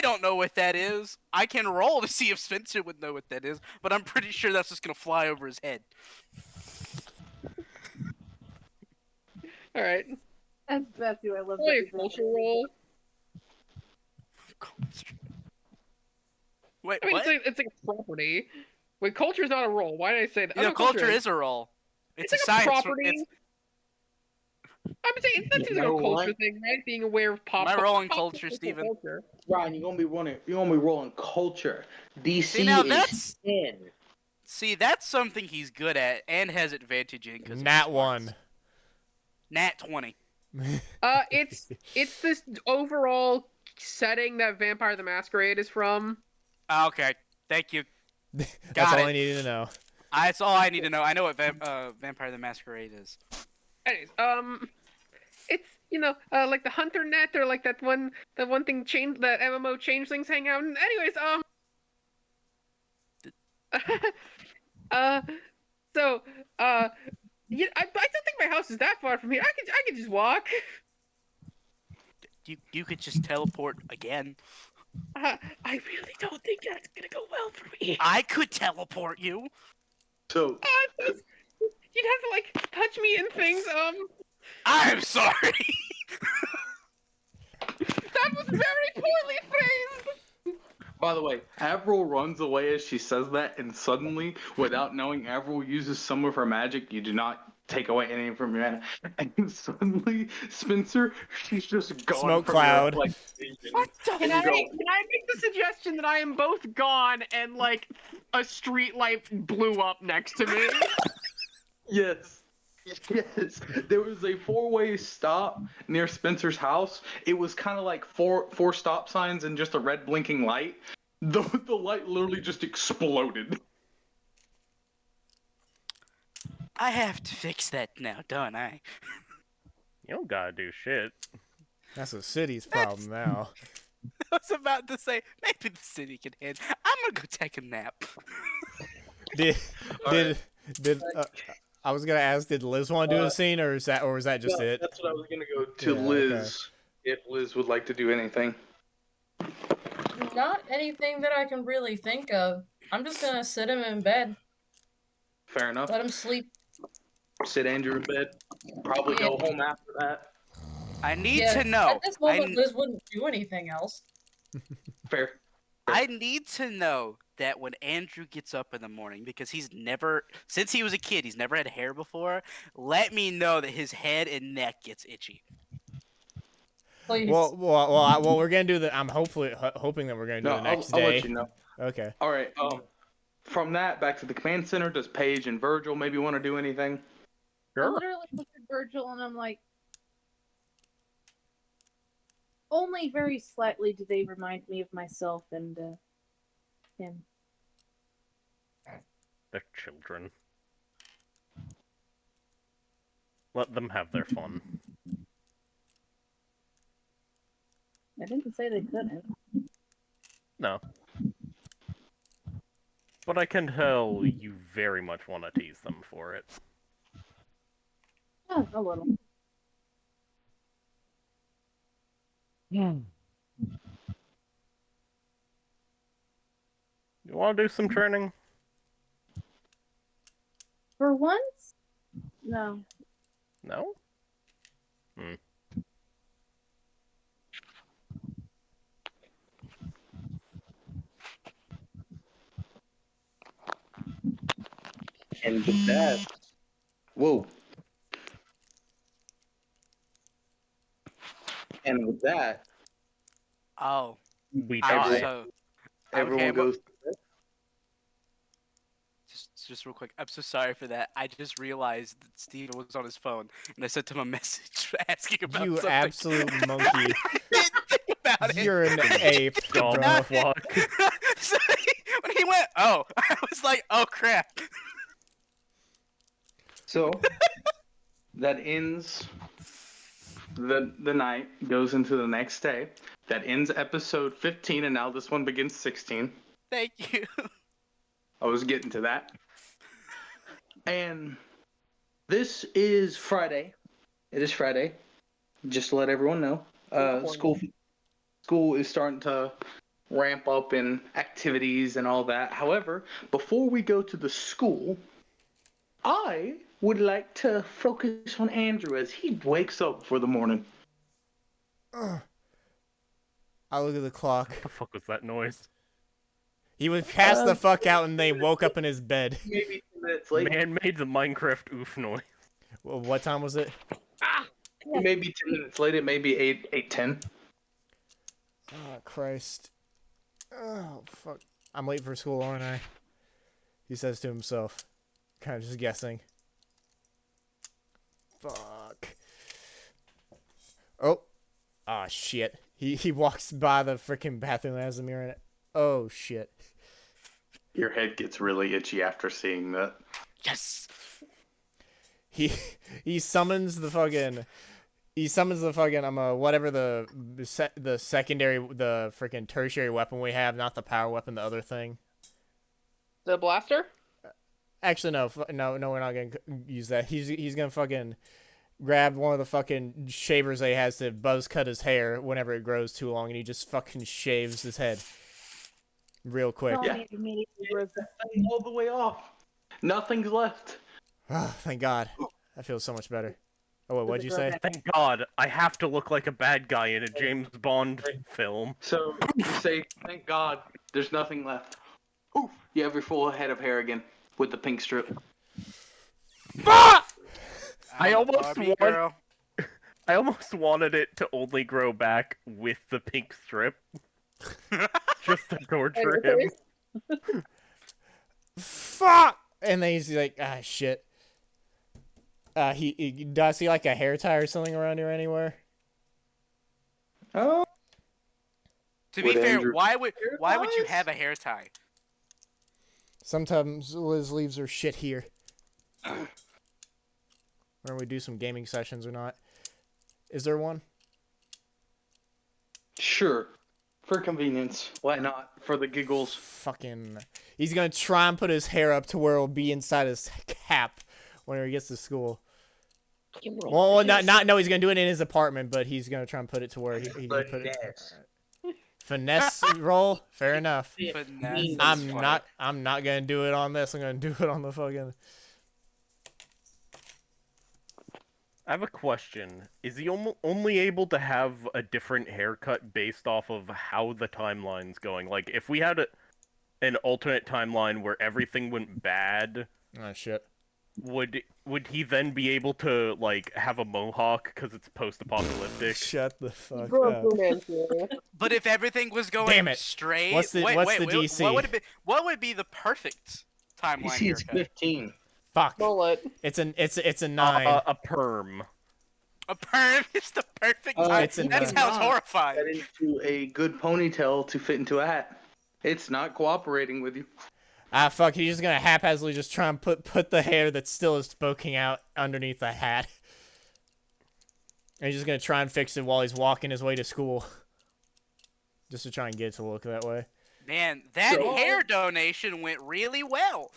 don't know what that is. I can roll to see if Spencer would know what that is, but I'm pretty sure that's just gonna fly over his head.
All right.
That's Betsy. I love
Play
that.
a culture roll.
Wait,
I mean,
what?
it's like a property. Wait, culture's not a roll. Why did I say that?
You know, culture is a roll.
It's
a
like
science.
a property.
It's,
I'm saying it's not just like a culture thing, right? Being aware of pop.
Am I rolling
pop
culture, Steven?
Culture.
Ryan, you're gonna be rolling culture. DC
See, now
is
that's
10.
See, that's something he's good at and has advantage in because
Nat 1.
Nat 20.
It's this overall setting that Vampire the Masquerade is from.
Okay, thank you.
That's all I needed to know.
That's all I need to know. I know what Vampire the Masquerade is.
Anyways, it's like the Hunter Net or like that one thing that MMO changelings hang out in. Anyways, so yeah, I don't think my house is that far from here. I could just walk.
You could just teleport again.
I really don't think that's gonna go well for me.
I could teleport you.
So
You'd have to like touch me in things.
I'm sorry.
That was very poorly phrased.
by the way, Avril runs away as she says that, and suddenly, without knowing Avril uses some of her magic, you do not take away anything from your mana. And suddenly, Spencer, she's just gone
Smoke
from
cloud.
your vision.
Can I make the suggestion that I am both gone and like a street light blew up next to me?
Yes. Yes, there was a four-way stop near Spencer's house. It was kind of like four stop signs and just a red blinking light. The light literally just exploded.
I have to fix that now, don't I?
You don't gotta do shit.
That's the city's problem now.
I was about to say maybe the city can end. I'm gonna go take a nap.
Did I was gonna ask, did Liz want to do a scene, or was that just it?
That's what I was gonna go to
Yeah,
Liz,
okay.
if Liz would like to do anything.
Not anything that I can really think of. I'm just gonna sit him in bed,
Fair enough.
let him sleep.
Sit Andrew in bed. Probably go home after that.
I need
Yeah,
to know.
at this moment, Liz wouldn't do anything else.
Fair.
I need to know that when Andrew gets up in the morning, because since he was a kid, he's never had hair before. Let me know that his head and neck gets itchy.
Please.
Well, we're gonna do that. I'm hoping that we're gonna do
No,
the next
I'll
day.
let you know.
Okay.
All right. From that back to the command center. Does Paige and Vergil maybe want to do anything?
I literally look at Vergil and I'm like, only very slightly do they remind me of myself, and him.
They're children. Let them have their fun.
I didn't say they couldn't.
No. But I can tell you very much want to tease them for it.
Yeah, a little.
You want to do some training?
For once? No.
No?
And with that, whoa. And with that,
Oh,
We
I'm
die.
so.
everyone
Okay,
goes.
just real quick. I'm so sorry for that. I just realized that Steven was on his phone, and I sent him a message asking about
You
something.
absolute monkey.
I didn't think about it.
You're an ape,
Dumb
bro.
fuck.
So when he went, oh, I was like, oh crap.
So that ends the night, goes into the next day. That ends episode 15, and now this one begins 16.
Thank you.
I was getting to that. And this is Friday. It is Friday. Just to let everyone know. School is starting to ramp up in activities and all that. However, before we go to the school, I would like to focus on Andrew as he wakes up for the morning.
I look at the clock.
What the fuck was that noise?
He was passed the fuck out and they woke up in his bed.
Maybe 2 minutes later.
Man made the Minecraft oof noise.
Well, what time was it?
Maybe 10 minutes later, maybe 8:10.
Oh, Christ. Oh, fuck. I'm late for school, aren't I? He says to himself. Kind of just guessing. Fuck. Oh. Ah, shit. He walks by the freaking bathroom that has a mirror in it. Oh, shit.
Your head gets really itchy after seeing that.
Yes.
He summons the fucking... He summons the fucking, whatever the secondary, the freaking tertiary weapon we have, not the power weapon, the other thing.
The blaster?
Actually, no, we're not gonna use that. He's gonna fucking grab one of the fucking shavers that he has to buzz cut his hair whenever it grows too long, and he just fucking shaves his head real quick.
Tell
Yeah.
me immediately where's the
All the way off. Nothing's left.
Oh, thank God. That feels so much better. Oh, wait, what'd you say?
Thank God, I have to look like a bad guy in a James Bond film.
So you say, thank God, there's nothing left. Oof, you have your full head of hair again with the pink strip.
Fuck!
I almost
Barbie
want-
girl.
I almost wanted it to only grow back with the pink strip. Just to torture him.
Fuck! And then he's like, ah, shit. He does he like a hair tie or something around here anywhere?
Oh.
To be
Would
fair,
Andrew-
why would you
ties?
have a hair tie?
Sometimes Liz leaves her shit here. Whenever we do some gaming sessions or not. Is there one?
Sure. For convenience. Why not? For the giggles.
Fucking... He's gonna try and put his hair up to where it'll be inside his cap whenever he gets to school. Well, no, he's gonna do it in his apartment, but he's gonna try and put it to where he can put it. Finesse roll? Fair enough.
Finesse is
I'm
funny.
not gonna do it on this. I'm gonna do it on the fucking...
I have a question. Is he only able to have a different haircut based off of how the timeline's going? Like, if we had an alternate timeline where everything went bad,
Oh, shit.
would he then be able to, like, have a mohawk because it's post-apocalyptic?
Shut the fuck
Bro,
up.
man, here.
But if everything was going
Damn it.
straight,
What's the DC?
What would be the perfect timeline
DC is
haircut?
15.
Fuck.
Bullet.
It's a 9.
A perm.
A perm is the perfect
Uh,
time.
it's a
That
nine.
sounds
That
horrifying.
into a good ponytail to fit into a hat. It's not cooperating with you.
Ah, fuck, he's just gonna haphazardly just try and put the hair that still is poking out underneath the hat. And he's just gonna try and fix it while he's walking his way to school. Just to try and get it to look that way.
Man, that hair donation went really well.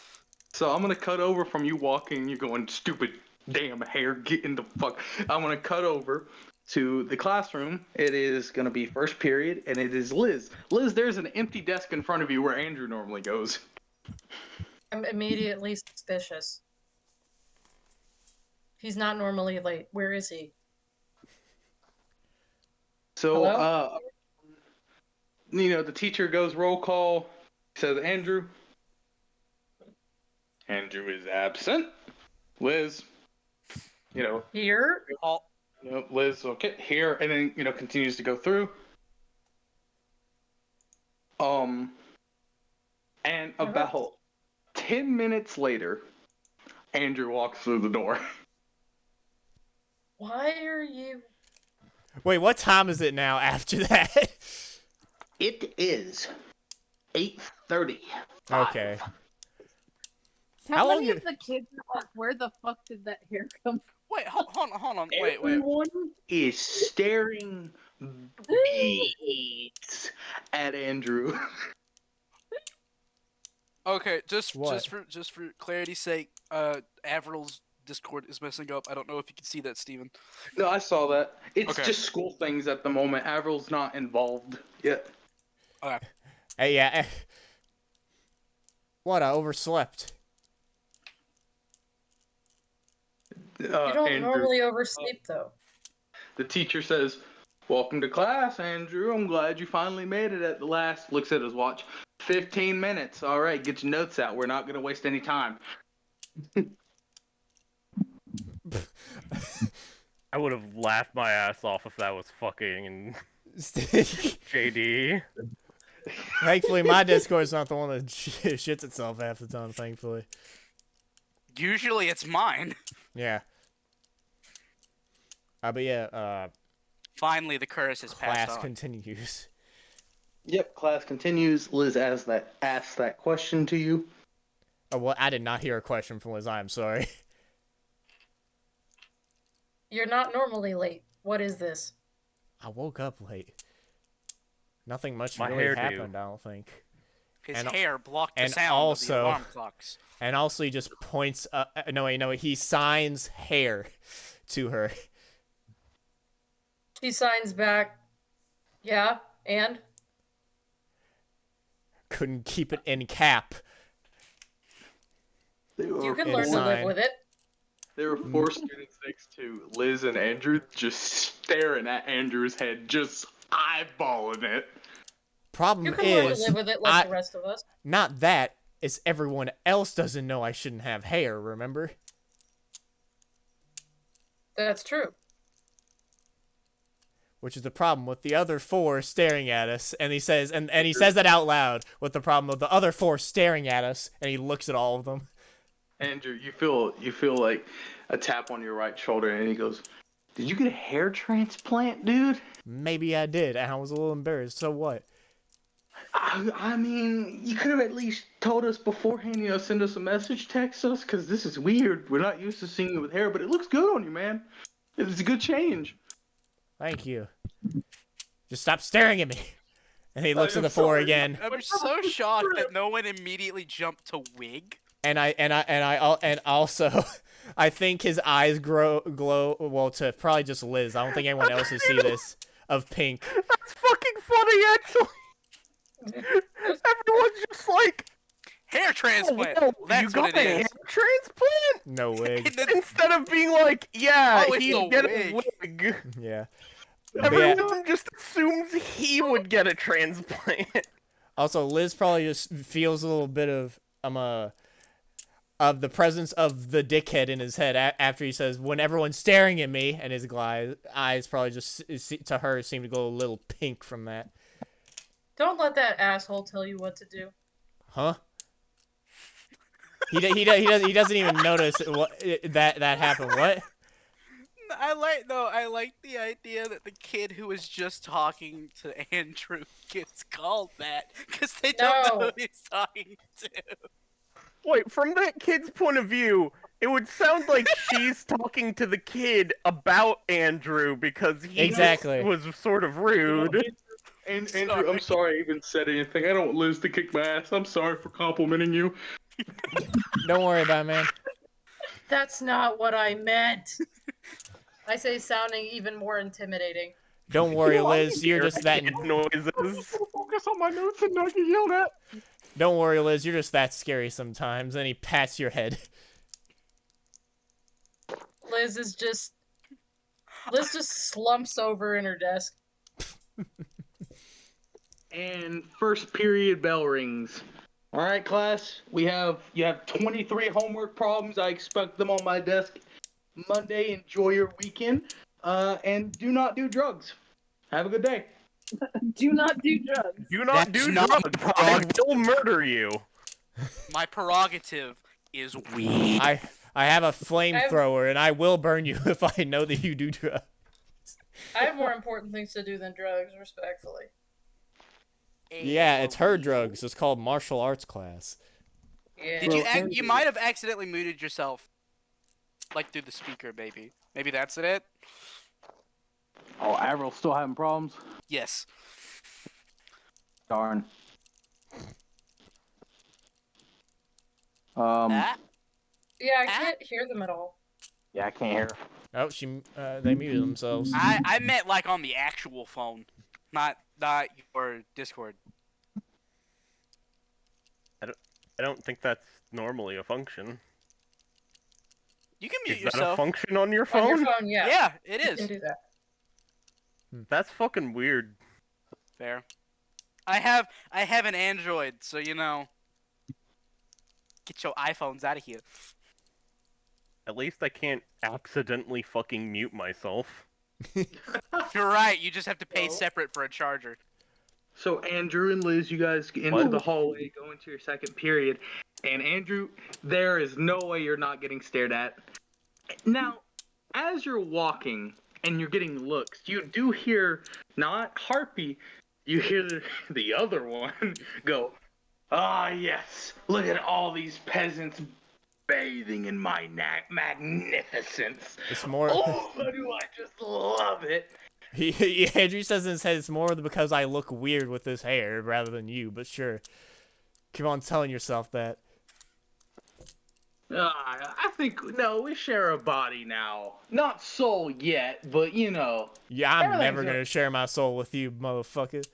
So I'm gonna cut over from you walking, you're going, stupid damn hair, get in the fuck. I'm gonna cut over to the classroom. It is gonna be first period, and it is Liz. Liz, there's an empty desk in front of you where Andrew normally goes.
I'm immediately suspicious. He's not normally late. Where is he?
So,
Hello?
The teacher goes roll call, says Andrew. Andrew is absent. Liz,
Here?
Liz, okay, here, and then, continues to go through. And about 10 minutes later, Andrew walks through the door.
Why are you...
Wait, what time is it now after that?
It is 8:30.
Okay.
How
How long
many
you-
of the kids are like, where the fuck did that hair come from?
Wait, hold on. Wait.
Everyone is staring beads at Andrew.
Okay, just
What?
for clarity's sake, Avril's Discord is messing up. I don't know if you can see that, Steven.
No, I saw that. It's
Okay.
just school things at the moment. Avril's not involved yet.
Hey, yeah. What? I overslept.
You don't
Andrew,
normally oversleep, though.
the teacher says, "Welcome to class, Andrew. I'm glad you finally made it at the last." Looks at his watch. 15 minutes. All right, get your notes out. We're not going to waste any time.
I would have laughed my ass off if that was fucking JD.
Thankfully, my Discord's not the one that shits itself half the time, thankfully.
Usually it's mine.
Yeah. But yeah,
Finally, the curse has passed
class
on.
continues.
Yep, class continues. Liz asks that question to you.
Oh, well, I did not hear a question from Liz. I'm sorry.
You're not normally late. What is this?
I woke up late. Nothing much
My
really
hairdo.
happened, I don't think.
His
and-
hair blocked the
and
sound
also-
of the alarm clocks.
And also he just points no, he signs hair to her.
She signs back. Yeah, and?
Couldn't keep it in cap.
You can learn to live with it.
There were 4 students next to Liz and Andrew just staring at Andrew's head, just eyeballing it.
Problem
You can learn to
is,
live with it like the rest of us.
not that, is everyone else doesn't know I shouldn't have hair, remember?
That's true.
Which is the problem with the other 4 staring at us, and he says, and he says that out loud, with the problem of the other 4 staring at us, and he looks at all of them.
Andrew, you feel like a tap on your right shoulder, and he goes, "Did you get a hair transplant, dude?"
Maybe I did, and I was a little embarrassed, so what?
I mean, you could have at least told us beforehand, send us a message, text us, because this is weird. We're not used to seeing you with hair, but it looks good on you, man. It's a good change.
Thank you. Just stop staring at me. And he looks at the
I'm
4
sorry.
again.
I'm so shocked that no one immediately jumped to wig.
And also, I think his eyes glow. Well, to probably just Liz. I don't think anyone else will see this. Of pink.
That's fucking funny, actually. Everyone's just like,
Hair transplant.
"Oh,
That's
you got
what
a
it
hair
is.
transplant?"
No wig.
Instead of being like, "Yeah,
Oh, it's
he'd
a
get
wig.
a wig."
Yeah. But yeah.
Everyone just assumes he would get a transplant.
Also, Liz probably just feels a little bit of the presence of the dickhead in his head after he says, "When everyone's staring at me," and his eyes probably just to her seem to go a little pink from that.
Don't let that asshole tell you what to do.
Huh? He doesn't even notice that happened. What?
I like the idea that the kid who was just talking to Andrew gets called that because they don't know
No.
who he's talking to.
Wait, from that kid's point of view, it would sound like she's talking to the kid about Andrew because he
Exactly.
was sort of rude.
And Andrew, I'm sorry I even said anything. I don't want Liz to kick my ass. I'm sorry for complimenting you.
Don't worry about it, man.
That's not what I meant. I say sounding even more intimidating.
Don't worry, Liz. You're just that.
Kid noises.
Focus on my notes and not get yelled at.
Don't worry, Liz. You're just that scary sometimes. And he pats your head.
Liz just slumps over in her desk.
And first period bell rings. All right, class. You have 23 homework problems. I expect them on my desk Monday. Enjoy your weekend. And do not do drugs. Have a good day.
Do not do drugs.
Do not
That's
do
not
drugs. I will murder you.
My prerogative is weed.
I have a flamethrower, and I will burn you if I know that you do drugs.
I have more important things to do than drugs, respectfully.
Yeah, it's her drugs. It's called martial arts class.
Yeah.
Did you might have accidentally muted yourself, like through the speaker, maybe. Maybe that's it.
Oh, Avril still having problems?
Yes.
Darn.
Ah,
Yeah, I can't hear them at all.
Yeah, I can't hear.
Oh, they muted themselves.
I meant like on the actual phone, not your Discord.
I don't think that's normally a function.
You can mute
Is that a
yourself.
function on your
On
phone?
your phone, yeah.
Yeah, it
You can
is.
do that.
That's fucking weird.
Fair. I have an Android, so you know. Get your iPhones out of here.
At least I can't accidentally fucking mute myself.
You're right. You just have to pay separate for a charger.
So Andrew and Liz, you guys get into the hallway, go into your second period, and Andrew, there is no way you're not getting stared at. Now, as you're walking and you're getting looks, you do hear not Harpy, you hear the other one go, "Ah, yes, look at all these peasants bathing in my magnificence.
It's more.
Oh, do I just love it."
Andrew says in his head it's more because I look weird with this hair rather than you, but sure. Keep on telling yourself that.
I think, no, we share a body now. Not soul yet, but you know.
Yeah, I'm
Everything's
never gonna share my soul with you, motherfucker.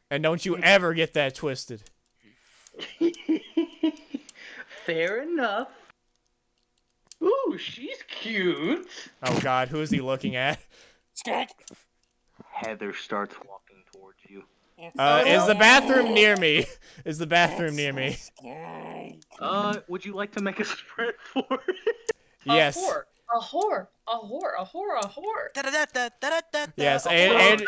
And don't you ever get that twisted.
Fair enough. Ooh, she's cute.
Oh god, who is he looking at?
Skank.
Heather starts walking towards you.
Is the bathroom near me? Is the bathroom near me?
Would you like to make a spread for it?
Yes.
A whore.
Yes, and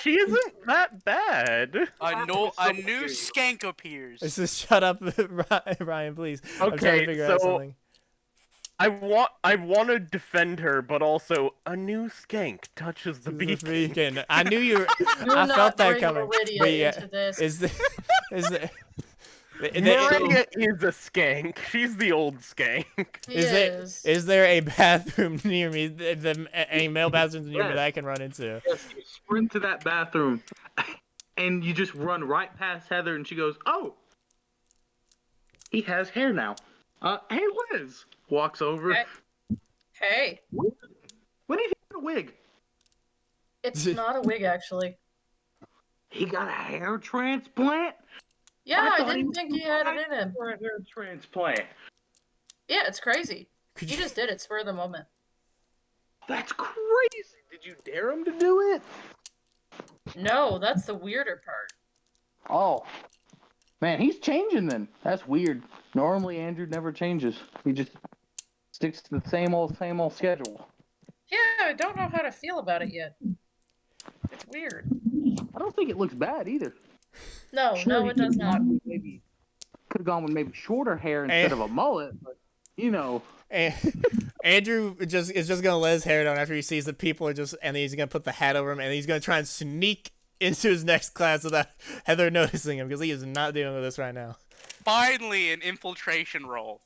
She isn't that bad.
A new skank appears.
this is shut up, Ryan, please. I'm trying to
Okay,
figure out
so
something.
I want to defend her, but also a new skank touches the beacon.
I knew you were. I felt that coming. But yeah,
into this.
is the
Maria is a skank. She's the old skank.
is there a bathroom near me? Any male bathrooms near me that I can run into?
Yes, you sprint to that bathroom, and you just run right past Heather, and she goes, "Oh, he has hair now." Hey, Liz. Walks over.
Hey.
When did he get a wig?
It's not a wig, actually.
He got a hair transplant?
Yeah, I didn't think he had it in him.
For a hair transplant.
Yeah, it's crazy.
Could
He
you
just did it spur of the moment.
That's crazy. Did you dare him to do it?
No, that's the weirder part.
Oh. Man, he's changing then. That's weird. Normally, Andrew never changes. He just sticks to the same old schedule.
Yeah, I don't know how to feel about it yet. It's weird.
I don't think it looks bad either.
No,
Sure,
no, it does not.
Maybe could have gone with maybe shorter hair instead of a mullet. But you know.
And Andrew is just gonna let his hair down after he sees the people are just, and then he's gonna put the hat over him, and he's gonna try and sneak into his next class without Heather noticing him, because he is not dealing with this right now.
Finally, an infiltration roll.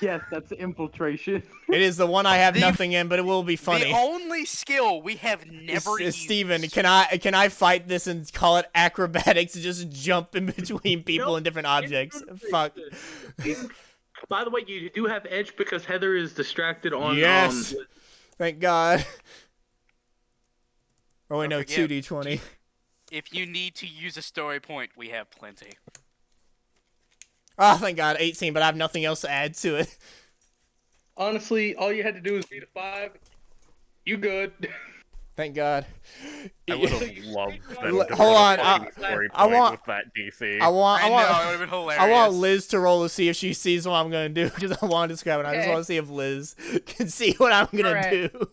Yes, that's infiltration.
It is the one I have nothing in, but it will be funny.
The only skill we have never used.
Steven, can I fight this and call it acrobatics to just jump in between people and different objects? Fuck.
By the way, you do have edge because Heather is distracted on.
Yes. Thank God. Oh wait, no,
forget,
2d20.
If you need to use a story point, we have plenty.
Oh, thank God, 18, but I have nothing else to add to it.
Honestly, all you had to do was beat a 5. You good.
Thank God.
I would have loved them to
Hold on,
I want with that DC.
I want
it would have been hilarious.
I want Liz to roll to see if she sees what I'm gonna do, because I want to describe it. I just want to see if Liz can see what I'm gonna do.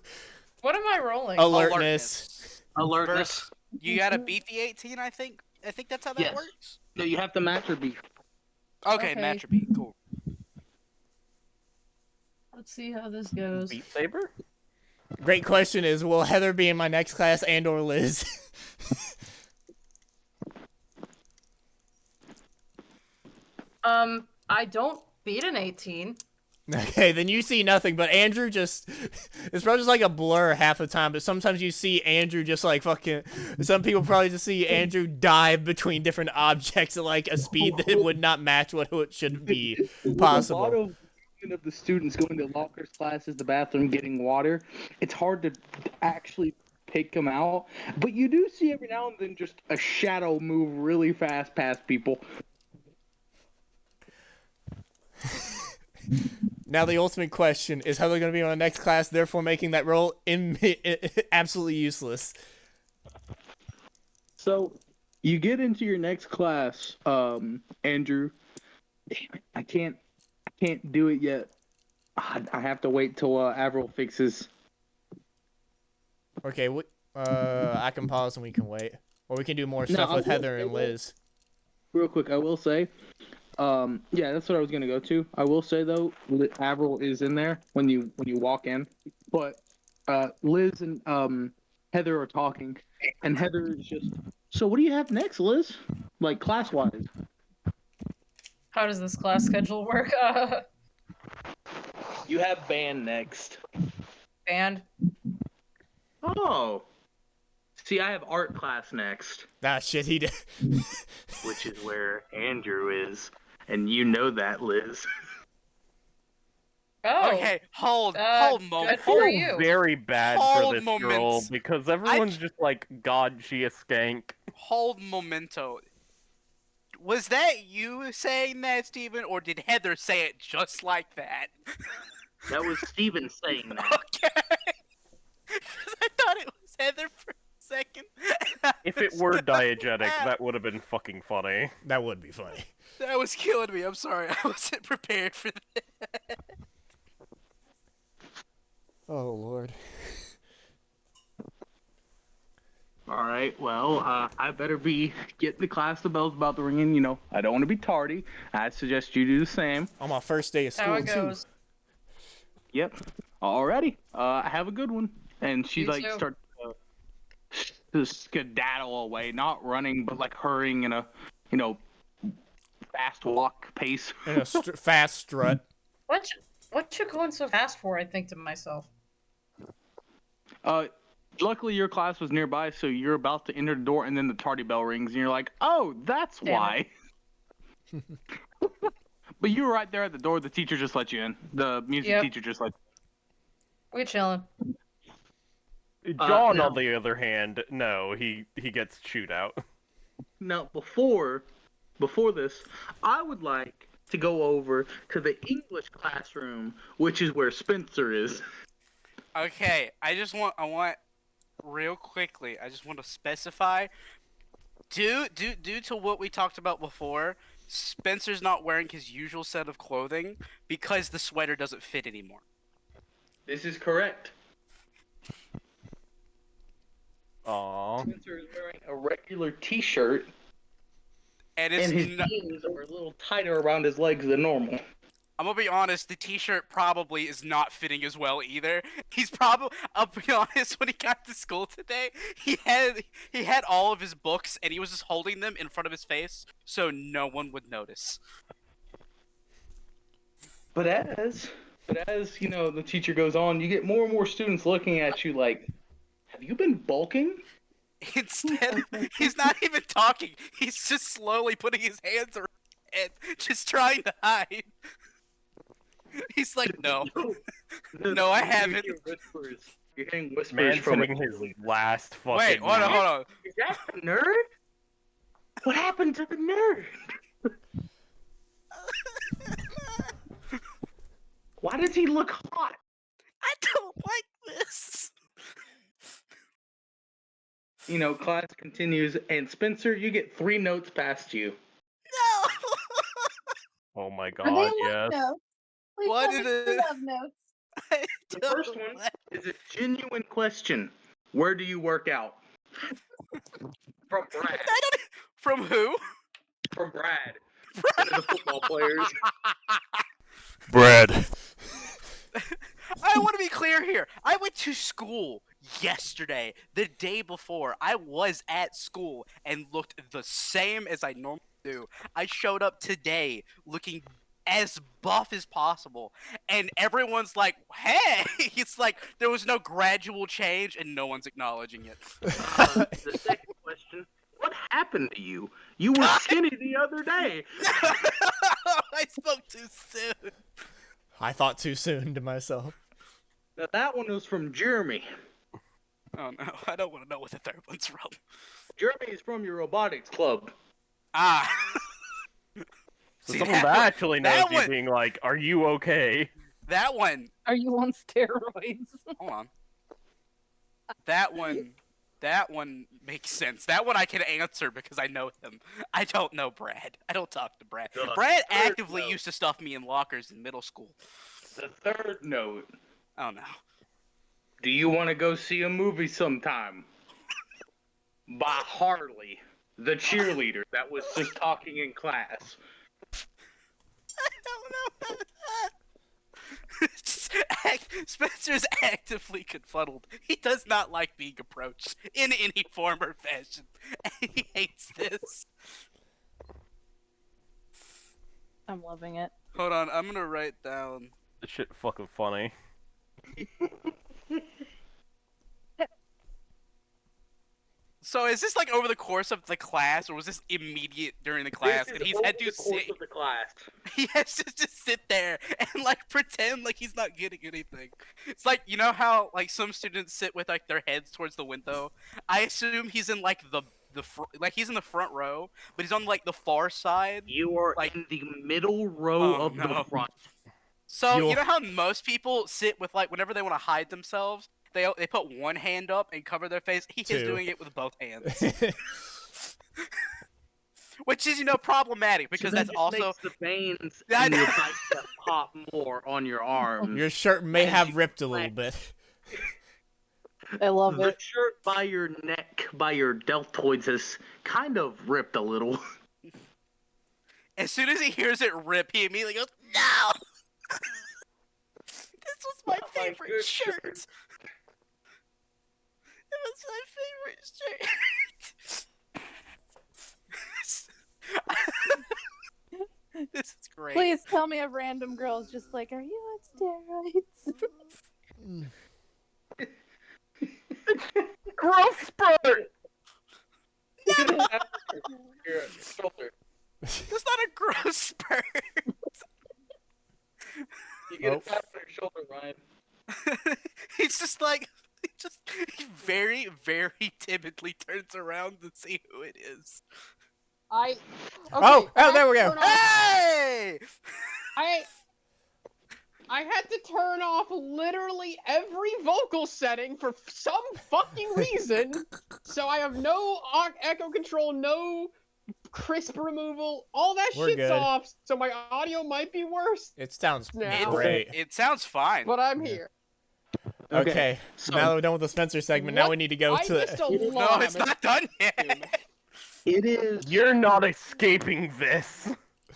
What am I rolling?
Alertness.
Alertness.
You gotta beat the 18, I think. I think that's how that works.
No, you have to match or beat.
Okay, match or beat. Cool.
Let's see how this goes.
Beat Saber?
Great question is, will Heather be in my next class and or Liz?
I don't beat an 18.
Okay, then you see nothing, but Andrew just... It's probably just like a blur half the time, but sometimes you see Andrew just like fucking... Some people probably just see Andrew dive between different objects at like a speed that would not match what it should be possible.
A lot of the students going to lockers, classes, the bathroom, getting water. It's hard to actually pick them out, but you do see every now and then just a shadow move really fast past people.
Now the ultimate question, is Heather going to be in my next class, therefore making that role absolutely useless?
So, you get into your next class, Andrew. Damn it, I can't do it yet. I have to wait till Avril fixes.
Okay, I can pause and we can wait. Or we can do more stuff with Heather and Liz.
Real quick, I will say, yeah, that's what I was gonna go to. I will say though, Avril is in there when you walk in, but Liz and Heather are talking, and Heather is just. So what do you have next, Liz? Like class wise.
How does this class schedule work?
You have band next.
Band?
Oh. See, I have art class next.
Ah, shit, he did.
Which is where Andrew is. And you know that, Liz.
Oh.
Okay, hold moment.
Good for you.
Very bad
Hold
for this
moments.
girl because everyone's just like, God, she a skank.
Hold memento. Was that you saying that, Steven, or did Heather say it just like that?
That was Steven saying that.
Okay. I thought it was Heather for a second.
If it were diegetic, that would have been fucking funny.
That would be funny.
That was killing me. I'm sorry. I wasn't prepared for that.
Oh, Lord.
Alright, well, I better be getting to class. The bell's about to ring in, you know. I don't want to be tardy. I suggest you do the same.
On my first day of
How
school,
it goes.
too.
Yep. Alrighty. Have a good one. And she,
You
like,
too.
starts to skedaddle away. Not running, but, like, hurrying in a, you know, fast walk pace.
In a fast strut.
What you going so fast for? I think to myself.
Luckily your class was nearby, so you're about to enter the door, and then the tardy bell rings, and you're like, oh, that's
Damn
why. But you were right there at the door. The teacher just let you in. The music teacher just let you
We chilling.
John,
no.
on the other hand, no, he gets chewed out.
Now, before this, I would like to go over to the English classroom, which is where Spencer is.
Okay, I want real quickly. I just want to specify. Due to what we talked about before, Spencer's not wearing his usual set of clothing because the sweater doesn't fit anymore.
This is correct.
Aww.
Spencer is wearing a regular T-shirt,
And
and his
it's not.
jeans are a little tighter around his legs than normal.
I'm gonna be honest, the t-shirt probably is not fitting as well either. He's probably, I'll be honest, when he got to school today, he had all of his books and he was just holding them in front of his face so no one would notice.
But as you know, the teacher goes on, you get more and more students looking at you like, have you been bulking?
Instead, he's not even talking. He's just slowly putting his hands around his head, just trying to hide. He's like, no. No, I haven't.
You're hearing whispers
Man
from
hitting his last fucking.
Wait, hold on.
Is that the nerd? What happened to the nerd? Why does he look hot?
I don't like this.
You know, class continues, and Spencer, you get 3 notes past you.
No.
Oh my
Are they
god,
love
yes.
notes? Please
What
tell
is
me they're
it?
love notes.
The first one is a genuine question. Where do you work out? From Brad.
From who?
From Brad. One of the football players.
Brad.
I want to be clear here. I went to school yesterday, the day before. I was at school and looked the same as I normally do. I showed up today looking as buff as possible, and everyone's like, hey! It's like there was no gradual change and no one's acknowledging it.
The second question, what happened to you? You were skinny the other day.
I spoke too soon.
I thought too soon to myself.
Now that one was from Jeremy.
Oh no, I don't want to know what the third one's from.
Jeremy is from your robotics club.
Ah.
So
See,
someone
that
actually knows
that
you
one-
being like, are you okay?
That one.
Are you on steroids?
Hold on. That one makes sense. That one I can answer because I know him. I don't know Brad. I don't talk to Brad.
The
Brad
third
actively
note.
used to stuff me in lockers in middle school.
The third note.
Oh no.
Do you want to go see a movie sometime? By Harley, the cheerleader that was just talking in class.
I don't know. Spencer's actively confuddled. He does not like being approached in any form or fashion. And he hates this.
I'm loving it.
Hold on, I'm gonna write down.
This shit fucking funny.
So is this like over the course of the class, or was this immediate during the class?
This
And
is
he's
over
had to
the course
sit.
of the class.
He has to just sit there and like pretend like he's not getting anything. It's like, you know how like some students sit with like their heads towards the window. I assume he's in like like he's in the front row, but he's on like the far side.
You are
Like-
in the middle row
Oh,
of
no.
the front.
So
You'll-
you know how most people sit with like whenever they want to hide themselves, they put one hand up and cover their face. He is
Two.
doing it with both hands, which is problematic because
So that
that's
just
also
makes the veins
I
in your
know.
bicep pop more on your arms.
Your shirt may
As
have
you
ripped a little
flex.
bit.
I love
The
it.
shirt by your neck, by your deltoids, is kind of ripped a little.
as soon as he hears it rip, he immediately goes, "No! This was my
Not my
favorite
good
shirt.
shirt."
It was my favorite shirt." This is great.
Please tell me a random girl's just like, are you on steroids?
Growth spurt!
You get it after your shoulder.
That's not a gross spurt.
You get
Oh.
it after your shoulder, Ryan.
He's just like, he very, very timidly turns around to see who it is.
I.
Oh,
I
there we
had
go.
to turn off-
Hey!
I had to turn off literally every vocal setting for some fucking reason. So I have no echo control, no crisp removal. All that
We're
shit's
good.
off. So my audio might be worse,
It sounds
Now-
great.
It sounds fine.
but I'm here.
Okay,
So
now that we're done with the Spencer segment, now
What?
we need to go
I
to
missed a
It is-
lot.
No, it's not done yet.
it is
You're not escaping this.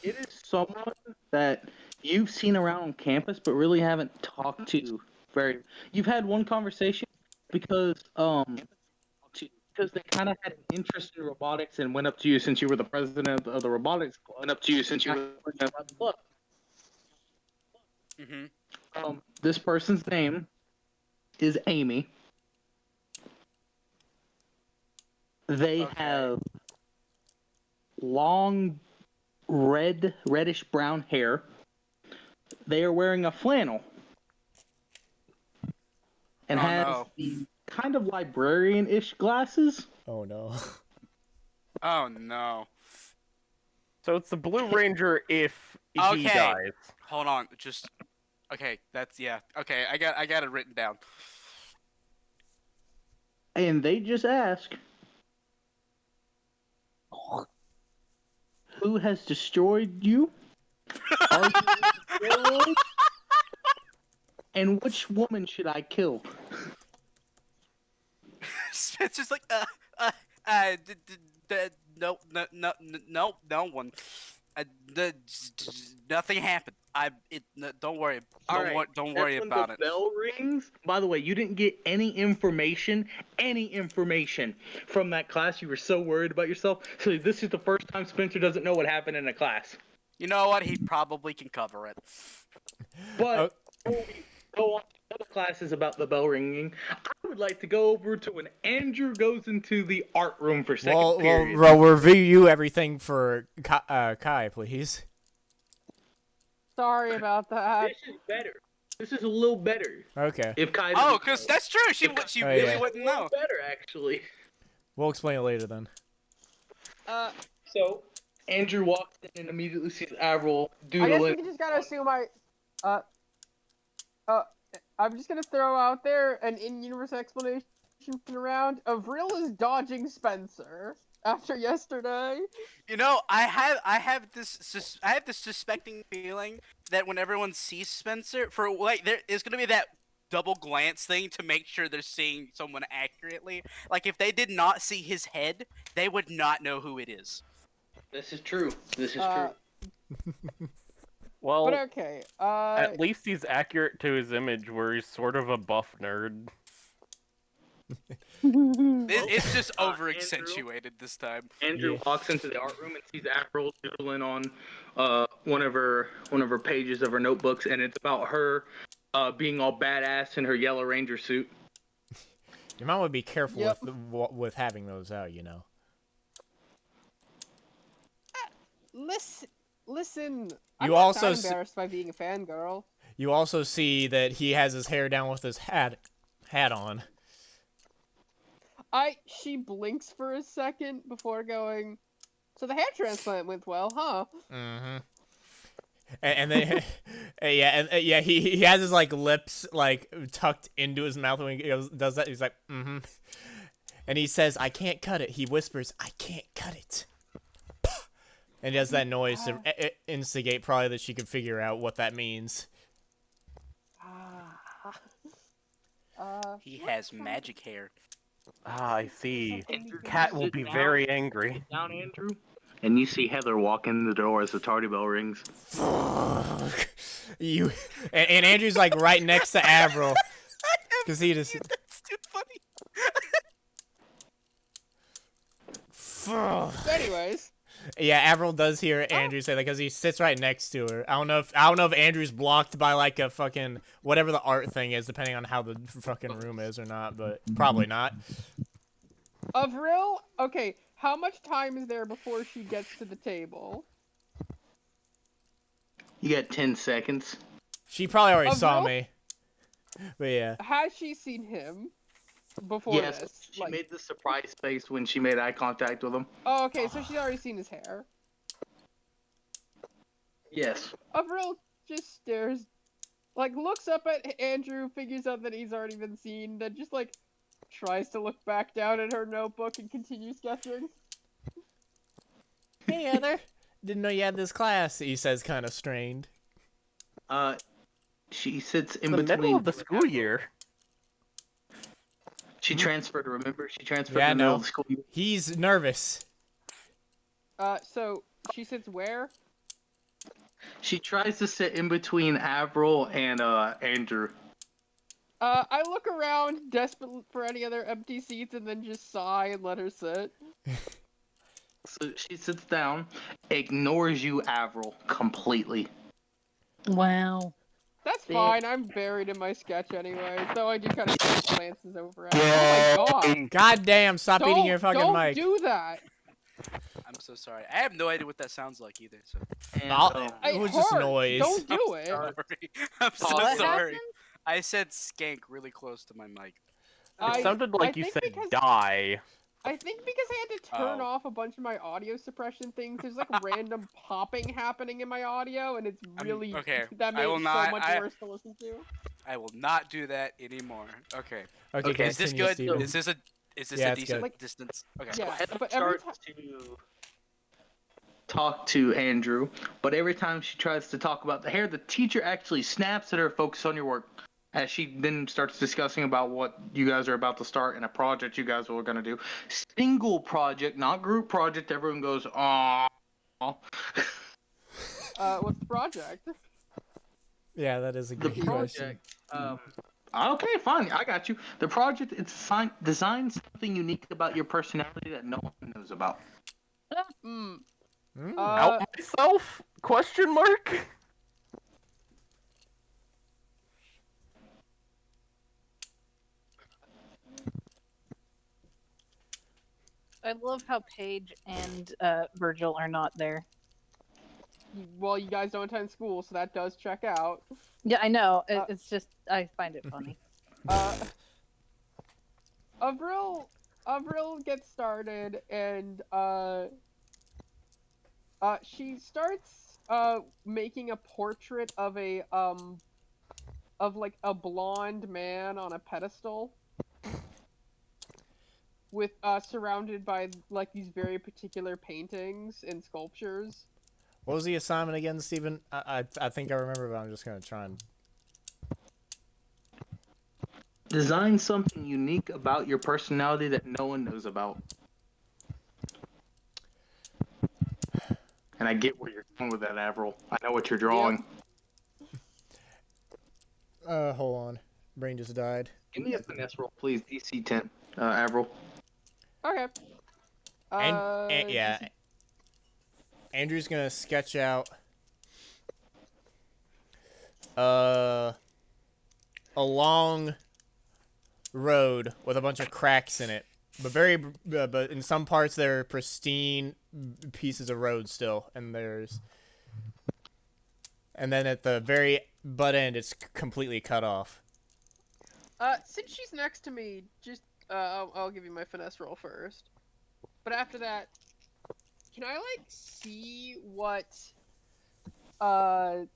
it is someone that you've seen around on campus, but really haven't talked to very. You've had one conversation because they kind of had an interest in robotics and went up to you since you were the president of the robotics club. Went up to you since you were the president of the club. This person's name is Amy. They have long, reddish brown hair. They are wearing a flannel and has the kind of librarian-ish glasses.
Oh no.
Oh no.
So it's the Blue Ranger if he dies.
Hold on, just that's okay, I got it written down.
And they just ask, who has destroyed you? Are you steroids? And which woman should I kill?
It's just like no one. Nothing happened. Don't worry. Don't worry about it.
The bell rings. By the way, you didn't get any information from that class. You were so worried about yourself. So this is the first time Spencer doesn't know what happened in a class.
You know what? He probably can cover it.
But before we go on to other classes about the bell ringing, I would like to go over to when Andrew goes into the art room for second period.
Well, review everything for Kai, please.
Sorry about that.
This is better. This is a little better.
Okay.
If Kai
because that's true. She really wouldn't know.
Better, actually.
We'll explain it later then.
So Andrew walks in and immediately sees Avril
I guess
doodling.
we just gotta assume I'm just gonna throw out there an in-universe explanation around. Avril is dodging Spencer after yesterday.
You know, I have this suspecting feeling that when everyone sees Spencer, there is gonna be that double glance thing to make sure they're seeing someone accurately. Like if they did not see his head, they would not know who it is.
This is true. This is true.
Well,
But okay.
at least he's accurate to his image, where he's sort of a buff nerd.
It's just over accentuated this time.
Andrew walks into the art room and sees Avril doodling on one of her pages of her notebooks, and it's about her being all badass in her Yellow Ranger suit.
Your mom would be careful with having those out, you know.
Listen.
You
I'm not
also
that embarrassed by being a fangirl.
You also see that he has his hair down with his hat on.
She blinks for a second before going, so the hair transplant went well, huh?
Mm-hmm. And then, he has his, like, lips, like, tucked into his mouth when he does that. He's like, mm-hmm. And he says, I can't cut it. He whispers, I can't cut it. And he does that noise to instigate probably that she could figure out what that means.
He has magic hair.
Ah, I see. Cat will be very angry.
Down, Andrew. And you see Heather walk in the door as the tardy bell rings.
Fuck. You. And Andrew's like right next to Avril. Because he just.
That's too funny.
Fuck.
Anyways.
Yeah, Avril does hear Andrew say that because he sits right next to her. I don't know if Andrew's blocked by like a fucking whatever the art thing is, depending on how the fucking room is or not, but probably not.
Avril, okay, how much time is there before she gets to the table?
You got 10 seconds.
She probably already saw me. But yeah.
Has she seen him before
yes,
this?
She made the surprise face when she made eye contact with him.
Oh, okay, so she's already seen his hair.
Yes.
Avril just stares, like looks up at Andrew, figures out that he's already been seen, then just like tries to look back down at her notebook and continues sketching.
Hey, Heather. Didn't know you had this class, he says, kind of strained.
She sits in
the
between
middle of the school year.
She transferred, remember? She transferred
in
the middle of the school year.
He's nervous.
So she sits where?
She tries to sit in between Avril and Andrew.
I look around, desperate for any other empty seats, and then just sigh and let her sit.
So she sits down, ignores you, Avril, completely.
Wow.
That's fine. I'm buried in my sketch anyway, so I do kind of glances over at. Oh my god!
God damn! Stop eating your fucking
Don't
mic.
do that.
I'm so sorry. I have no idea what that sounds like either. So
And,
It was
It
just
hurts.
noise.
Don't do it.
sorry. I'm so
What
sorry.
happened?
I said skank really close to my mic.
It sounded like you
think
said
because-
die.
I think because I had to turn
Oh.
off a bunch of my audio suppression things, there's like random popping happening in my audio, and it's really
okay.
that
I
made
will
it
not-
so much
I-
worse to listen to.
I will not do that anymore. Okay.
Okay,
Is this
continue,
good?
Steven.
Is this
Yeah,
a
it's
decent
good.
distance? Okay.
Yeah,
Heather
but every
starts to talk to Andrew, but every time she tries to talk about the hair, the teacher actually snaps at her, focus on your work. As she then starts discussing about what you guys are about to start and a project you guys are going to do. Single project, not group project. Everyone goes, aww.
What's the project?
Yeah, that is a
The
good question.
project, okay, fine, I got you. The project, it's design something unique about your personality that no one knows about.
Hmm.
Out myself? Question mark?
I love how Paige and Vergil are not there.
Well, you guys don't attend school, so that does check out.
Yeah, I know. It's just I find it funny.
Avril gets started, and she starts making a portrait of like a blonde man on a pedestal, with surrounded by like these very particular paintings and sculptures.
What was the assignment again, Steven? I think I remember, but I'm just gonna try and.
Design something unique about your personality that no one knows about. And I get where you're going with that, Avril. I know what you're drawing.
Hold on. Brain just died.
Give me a finesse roll, please. DC 10, Avril.
Okay.
And yeah, Andrew's gonna sketch out a long road with a bunch of cracks in it, but in some parts they're pristine pieces of road still, and then at the very butt end it's completely cut off.
Since she's next to me, just I'll give you my finesse roll first. But after that, can I like see what your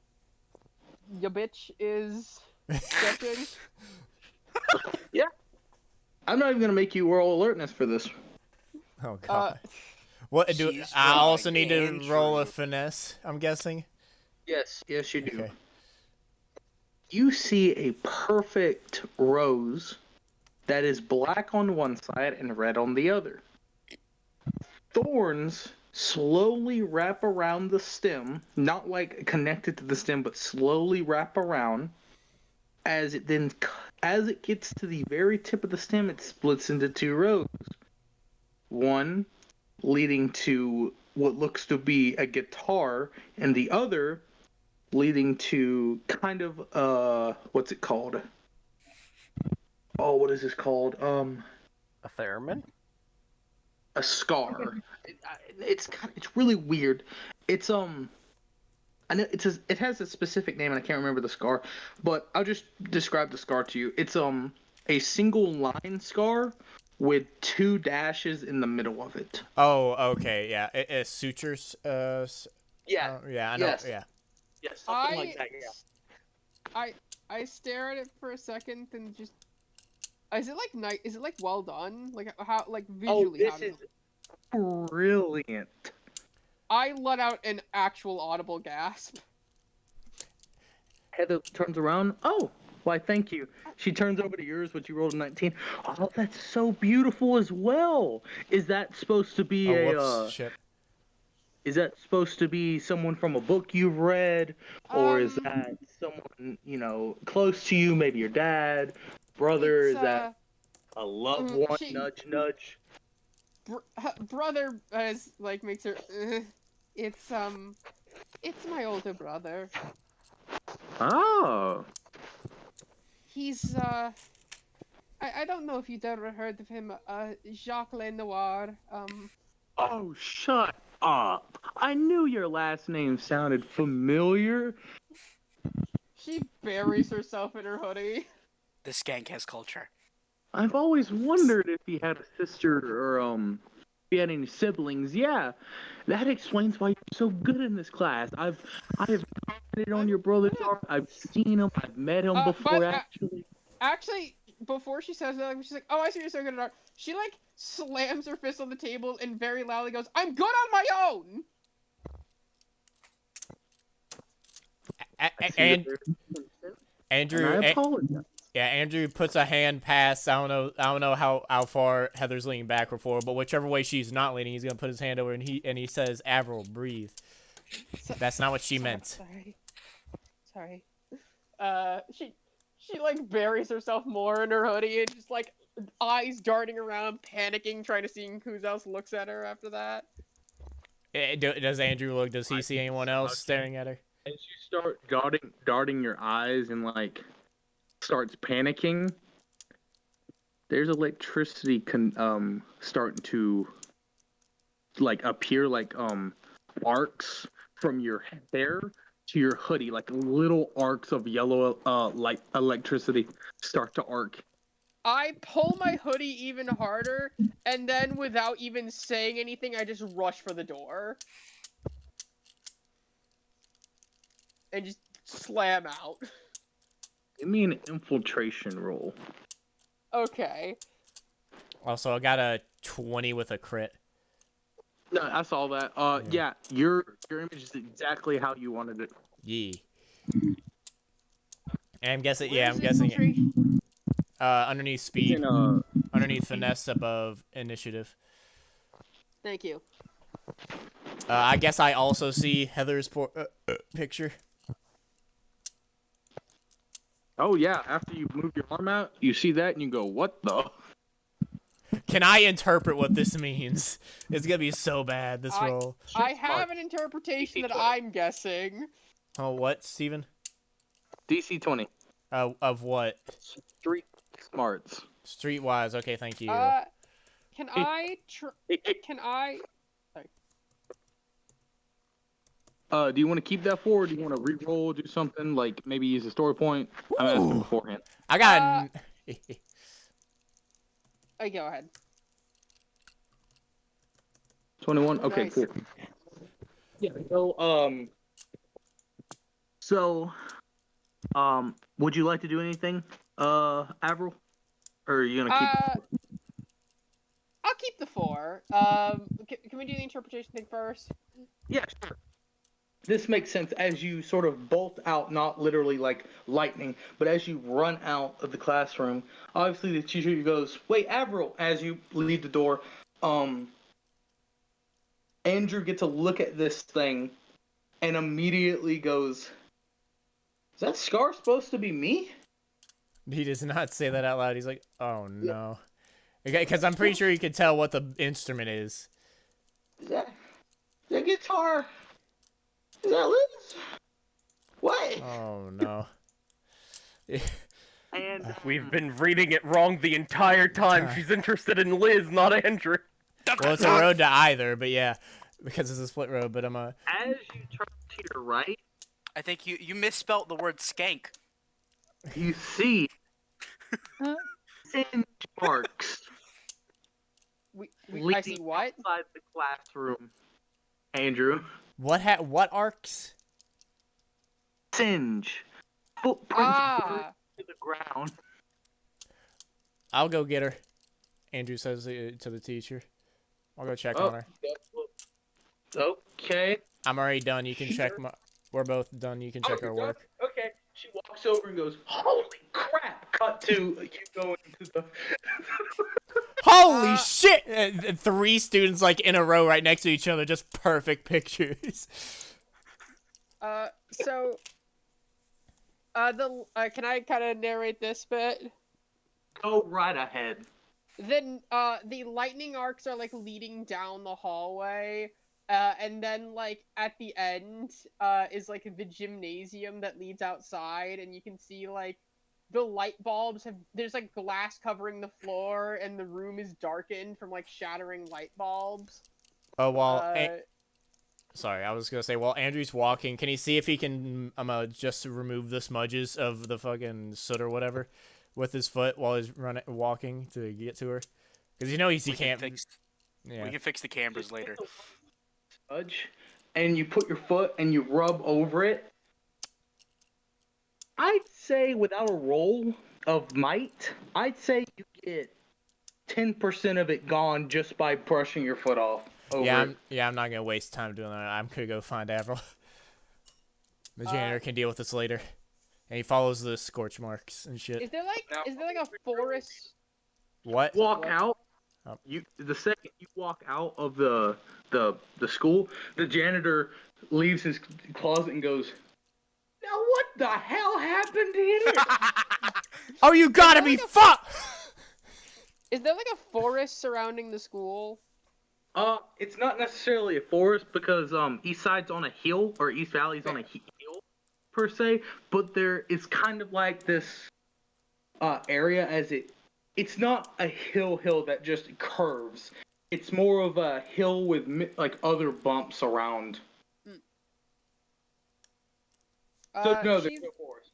bitch is sketching?
Yeah. I'm not even gonna make you roll alertness for this.
Oh god. What do
She's
I also
drawing
need to
Andrew.
roll a finesse? I'm guessing.
Yes, you do.
Okay.
You see a perfect rose that is black on one side and red on the other. Thorns slowly wrap around the stem, not like connected to the stem, but slowly wrap around. As it gets to the very tip of the stem, it splits into two rows. One leading to what looks to be a guitar, and the other leading to kind of what's it called? Oh, what is this called?
A theremin?
A scar. It's really weird. It's I know it has a specific name and I can't remember the scar, but I'll just describe the scar to you. It's a single line scar with two dashes in the middle of it.
Oh, okay, yeah. It sutures.
Yeah.
Yeah, I know.
Yes.
Yeah.
Yes, something like that. Yeah.
I stare at it for a second and just. Is it like well done? Like how like visually?
Oh, this is brilliant.
I let out an actual audible gasp.
Heather turns around. Oh, why, thank you. She turns over to yours, which you rolled a 19. Oh, that's so beautiful as well. Is that supposed to be
Oh, whoops. Shit.
is that supposed to be someone from a book you've read, or is
Um,
that someone close to you? Maybe your dad, brother.
it's
Is that a loved one?
she
Nudge, nudge.
brother as like makes her. It's it's my older brother.
Oh.
He's I don't know if you've ever heard of him. Jacques Lenoir.
Oh, shut up! I knew your last name sounded familiar.
She buries herself in her hoodie.
The skank has culture.
I've always wondered if he had a sister or if he had any siblings. Yeah, that explains why you're so good in this class. I have commented on your brother's art. I've seen him. I've met him before.
But
Actually,
actually, before she says that, she's like, "Oh, I see you're so good at art." She like slams her fist on the table and very loudly goes, "I'm good on my own."
And
I
Andrew,
apologize.
yeah, Andrew puts a hand past. I don't know how far Heather's leaning backward for, but whichever way she's not leaning, he's gonna put his hand over and he says, "Avril, breathe." That's not what she meant.
Sorry. She like buries herself more in her hoodie and just like eyes darting around, panicking, trying to see who else looks at her after that.
Does Andrew look? Does he see anyone else staring at her?
As you start darting your eyes and like starts panicking, there's electricity starting to like appear like arcs from your hair to your hoodie, like little arcs of yellow like electricity start to arc.
I pull my hoodie even harder, and then without even saying anything, I just rush for the door. And just slam out.
Give me an infiltration roll.
Okay.
Also, I got a 20 with a crit.
No, I saw that. Yeah, your image is exactly how you wanted it.
Yeah. And I'm guessing.
Where's
Yeah, I'm guessing.
infiltration?
Underneath speed.
In,
Underneath finesse above initiative.
Thank you.
I guess I also see Heather's picture.
Oh yeah, after you move your arm out, you see that and you go, "What the?"
Can I interpret what this means? It's gonna be so bad, this roll.
I have an interpretation that I'm guessing.
Oh, what, Steven?
DC 20.
Of what?
Street smarts.
Streetwise. Okay, thank you.
Can I?
Do you want to keep that forward? Do you want to re-roll, do something like maybe use a story point? I'm asking beforehand.
I got.
Oh, go ahead.
21. Okay,
Nice.
cool. Yeah. So, would you like to do anything, Avril? Or are you gonna keep?
I'll keep the 4. Can we do the interpretation thing first?
Yeah, sure. This makes sense as you sort of bolt out, not literally like lightning, but as you run out of the classroom. Obviously, the teacher goes, "Wait, Avril!" As you leave the door, Andrew gets a look at this thing, and immediately goes, "Is that scar supposed to be me?"
He does not say that out loud. He's like, "Oh no," because I'm pretty sure he could tell what the instrument is.
Is that guitar? Is that Liz? What?
Oh no.
And
We've been reading it wrong the entire time. She's interested in Liz, not Andrew.
Well, it's a road to either, but yeah, because it's a split road. But
as you turn to your right,
I think you misspelt the word skank.
you see singe marks.
I see what?
Outside the classroom, Andrew.
what arcs?
Singe. Footprints to the ground.
I'll go get her. Andrew says to the teacher. I'll go check on her.
Okay.
I'm already done. You can check my. We're both done. You can check our work.
Okay. She walks over and goes, "Holy crap!" Cut to you going to the.
Holy shit! 3 students like in a row right next to each other, just perfect pictures.
So, can I kind of narrate this bit?
Go right ahead.
Then, the lightning arcs are, like, leading down the hallway, and then, like, at the end, is, like, the gymnasium that leads outside, and you can see, like, the light bulbs there's, like, glass covering the floor, and the room is darkened from, like, shattering light bulbs.
Oh, well, sorry, I was gonna say, while Andrew's walking, can he see if he can, just remove the smudges of the fucking soot or whatever with his foot while he's walking to get to her? Because he can't. Yeah.
We can fix the cameras later.
Smudge, and you put your foot and you rub over it. I'd say without a roll of might, I'd say you get 10% of it gone just by brushing your foot off over it.
I'm not gonna waste time doing that. I'm gonna go find Avril. The janitor can deal with this later. And he follows the scorch marks and shit.
Is there like a forest?
What?
Walk out.
Oh.
The second you walk out of the school, the janitor leaves his closet and goes, "Now what the hell happened here?"
Oh, you gotta be fucked!
Is there like a forest surrounding the school?
It's not necessarily a forest because East Side's on a hill, or East Valley's on a hill per se, but there is kind of like this area as it's not a hill that just curves. It's more of a hill with like other bumps around. So no, there's no forest.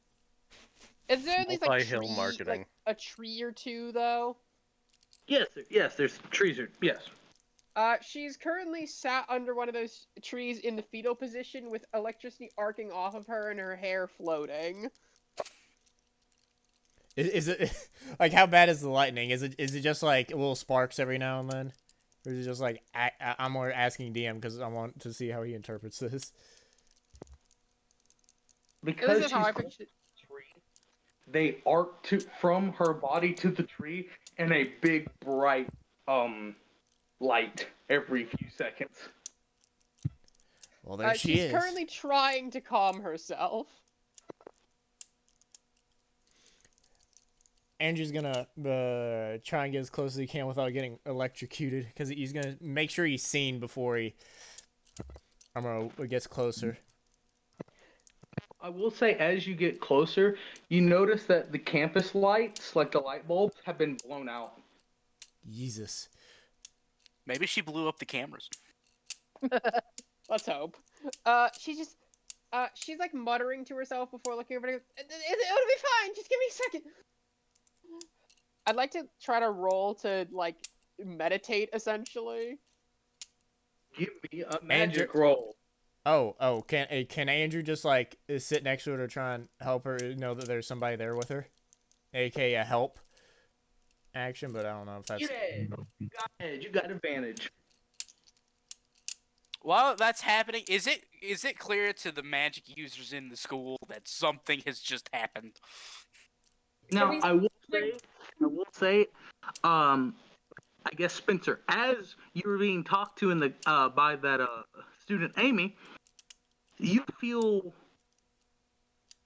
Is there at least like
marketing.
a tree or two though?
Yes, there's trees. Yes.
She's currently sat under one of those trees in the fetal position with electricity arcing off of her and her hair floating.
Is it like, how bad is the lightning? Is it just like little sparks every now and then, or is it just like I'm more asking DM because I want to see how he interprets this.
Because
this is how I pictured it.
They arc from her body to the tree in a big bright light every few seconds.
Well, there she is.
She's currently trying to calm herself.
Andrew's gonna try and get as close as he can without getting electrocuted, because he's gonna make sure he's seen before he gets closer.
I will say, as you get closer, you notice that the campus lights, like the light bulbs, have been blown out.
Jesus.
Maybe she blew up the cameras.
Let's hope. She's like muttering to herself before looking over. It'll be fine. Just give me a second. I'd like to try to roll to like meditate, essentially.
Give me a magic roll.
Oh, can Andrew just like sit next to her to try and help her know that there's somebody there with her, aka a help action? But I don't know if that's.
Yeah, you got advantage.
While that's happening, is it clear to the magic users in the school that something has just happened?
Now, I will say, I guess, Spencer, as you were being talked to in the by that student Amy, you feel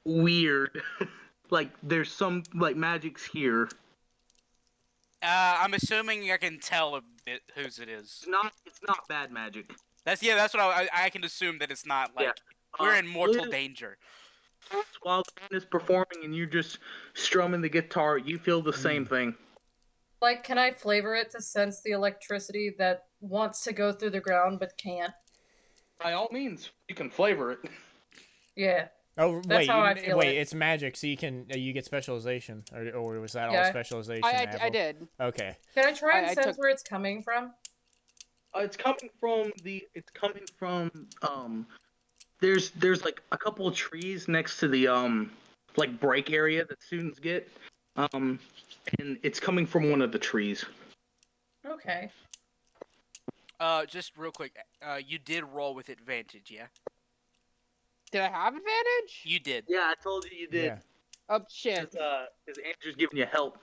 weird. Like there's some like magics here.
I'm assuming I can tell whose it is.
It's not bad magic.
That's what I can assume that it's not like we're in mortal danger.
While the is performing and you're just strumming the guitar, you feel the same thing.
Like, can I flavor it to sense the electricity that wants to go through the ground but can't?
By all means, you can flavor it.
Yeah.
Oh,
That's how I feel it.
It's magic, so you get specialization, or was that all specialization?
I did.
Okay.
Can I try and sense where it's coming from?
It's coming from there's like a couple of trees next to the like break area that students get. And it's coming from one of the trees.
Okay.
Just real quick, you did roll with advantage, yeah?
Did I have advantage?
You did.
Yeah, I told you did.
Yeah.
Oh shit.
Because Andrew's giving you help.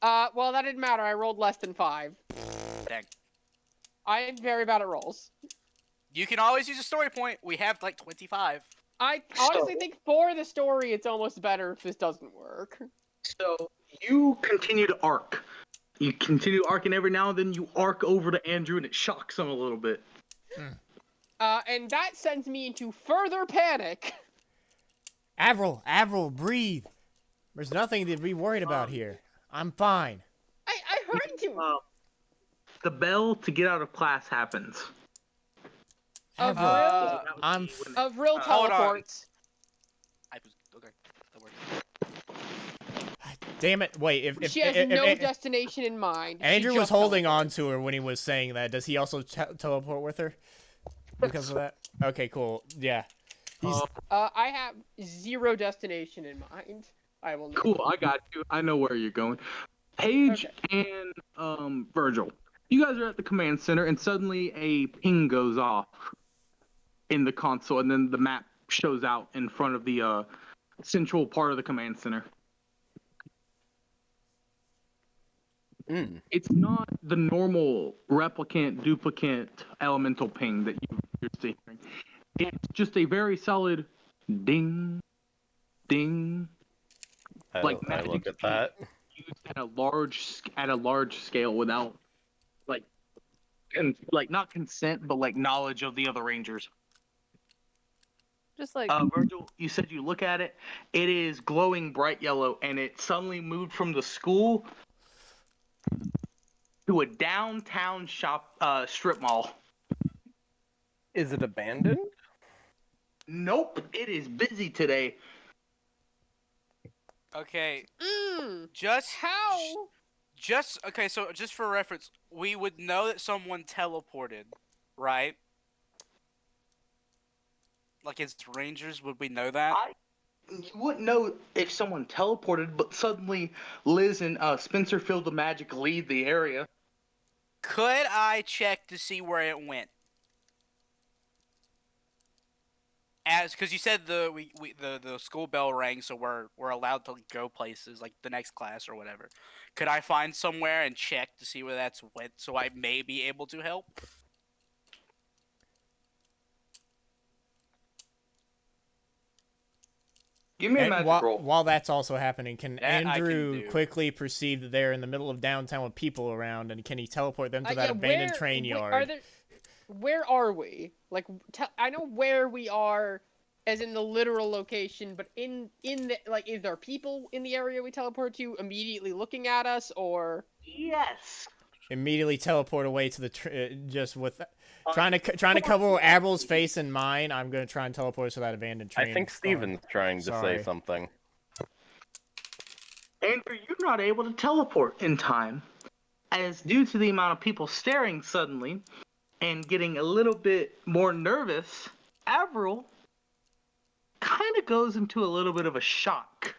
Well, that didn't matter. I rolled less than 5.
Dang.
I am very bad at rolls.
You can always use a story point. We have like 25.
I honestly think for the story, it's almost better if this doesn't work.
So you continue to arc. You continue arcing every now and then. You arc over to Andrew, and it shocks him a little bit.
And that sends me into further panic.
Avril, breathe. There's nothing to be worried about here. I'm fine.
I heard you.
The bell to get out of class happens.
Avril,
Avril
hold on.
teleports.
Okay, that works.
damn it! Wait, if
She has no destination in mind.
Andrew
She
was
just
holding on
teleports.
to her when he was saying that, does he also teleport with her? Because of that? Okay, cool. Yeah.
I have 0 destination in mind. I will.
Cool, I got you. I know where you're going. Paige and Vergil, you guys are at the command center, and suddenly a ping goes off in the console, and then the map shows out in front of the central part of the command center. It's not the normal replicant, duplicate, elemental ping that you're seeing. It's just a very solid ding, ding.
I
Like
look at that.
Used at a large scale without not consent, but like knowledge of the other rangers.
Just like
Vergil, you said you look at it. It is glowing bright yellow, and it suddenly moved from the school to a downtown strip mall.
Is it abandoned?
Nope, it is busy today.
Okay.
How?
Okay, so just for reference, we would know that someone teleported, right? Like it's rangers, would we know that?
You wouldn't know if someone teleported, but suddenly Liz and Spencer Field the Magic lead the area.
Could I check to see where it went? Because you said the school bell rang, so we're allowed to go places like the next class or whatever. Could I find somewhere and check to see where that's went, so I may be able to help?
Give me a magic roll.
While that's also happening, can
That I can
Andrew
do.
quickly perceive that they're in the middle of downtown with people around, and can he teleport them to that abandoned train yard?
Where are we? Like, I know where we are, as in the literal location, but in the is there people in the area we teleport to immediately looking at us, or?
Yes.
Immediately teleport away to the just with trying to cover Avril's face and mine. I'm gonna try and teleport to that abandoned train.
I think Steven's trying to say something.
Andrew, you're not able to teleport in time, as due to the amount of people staring suddenly and getting a little bit more nervous, Avril kind of goes into a little bit of a shock.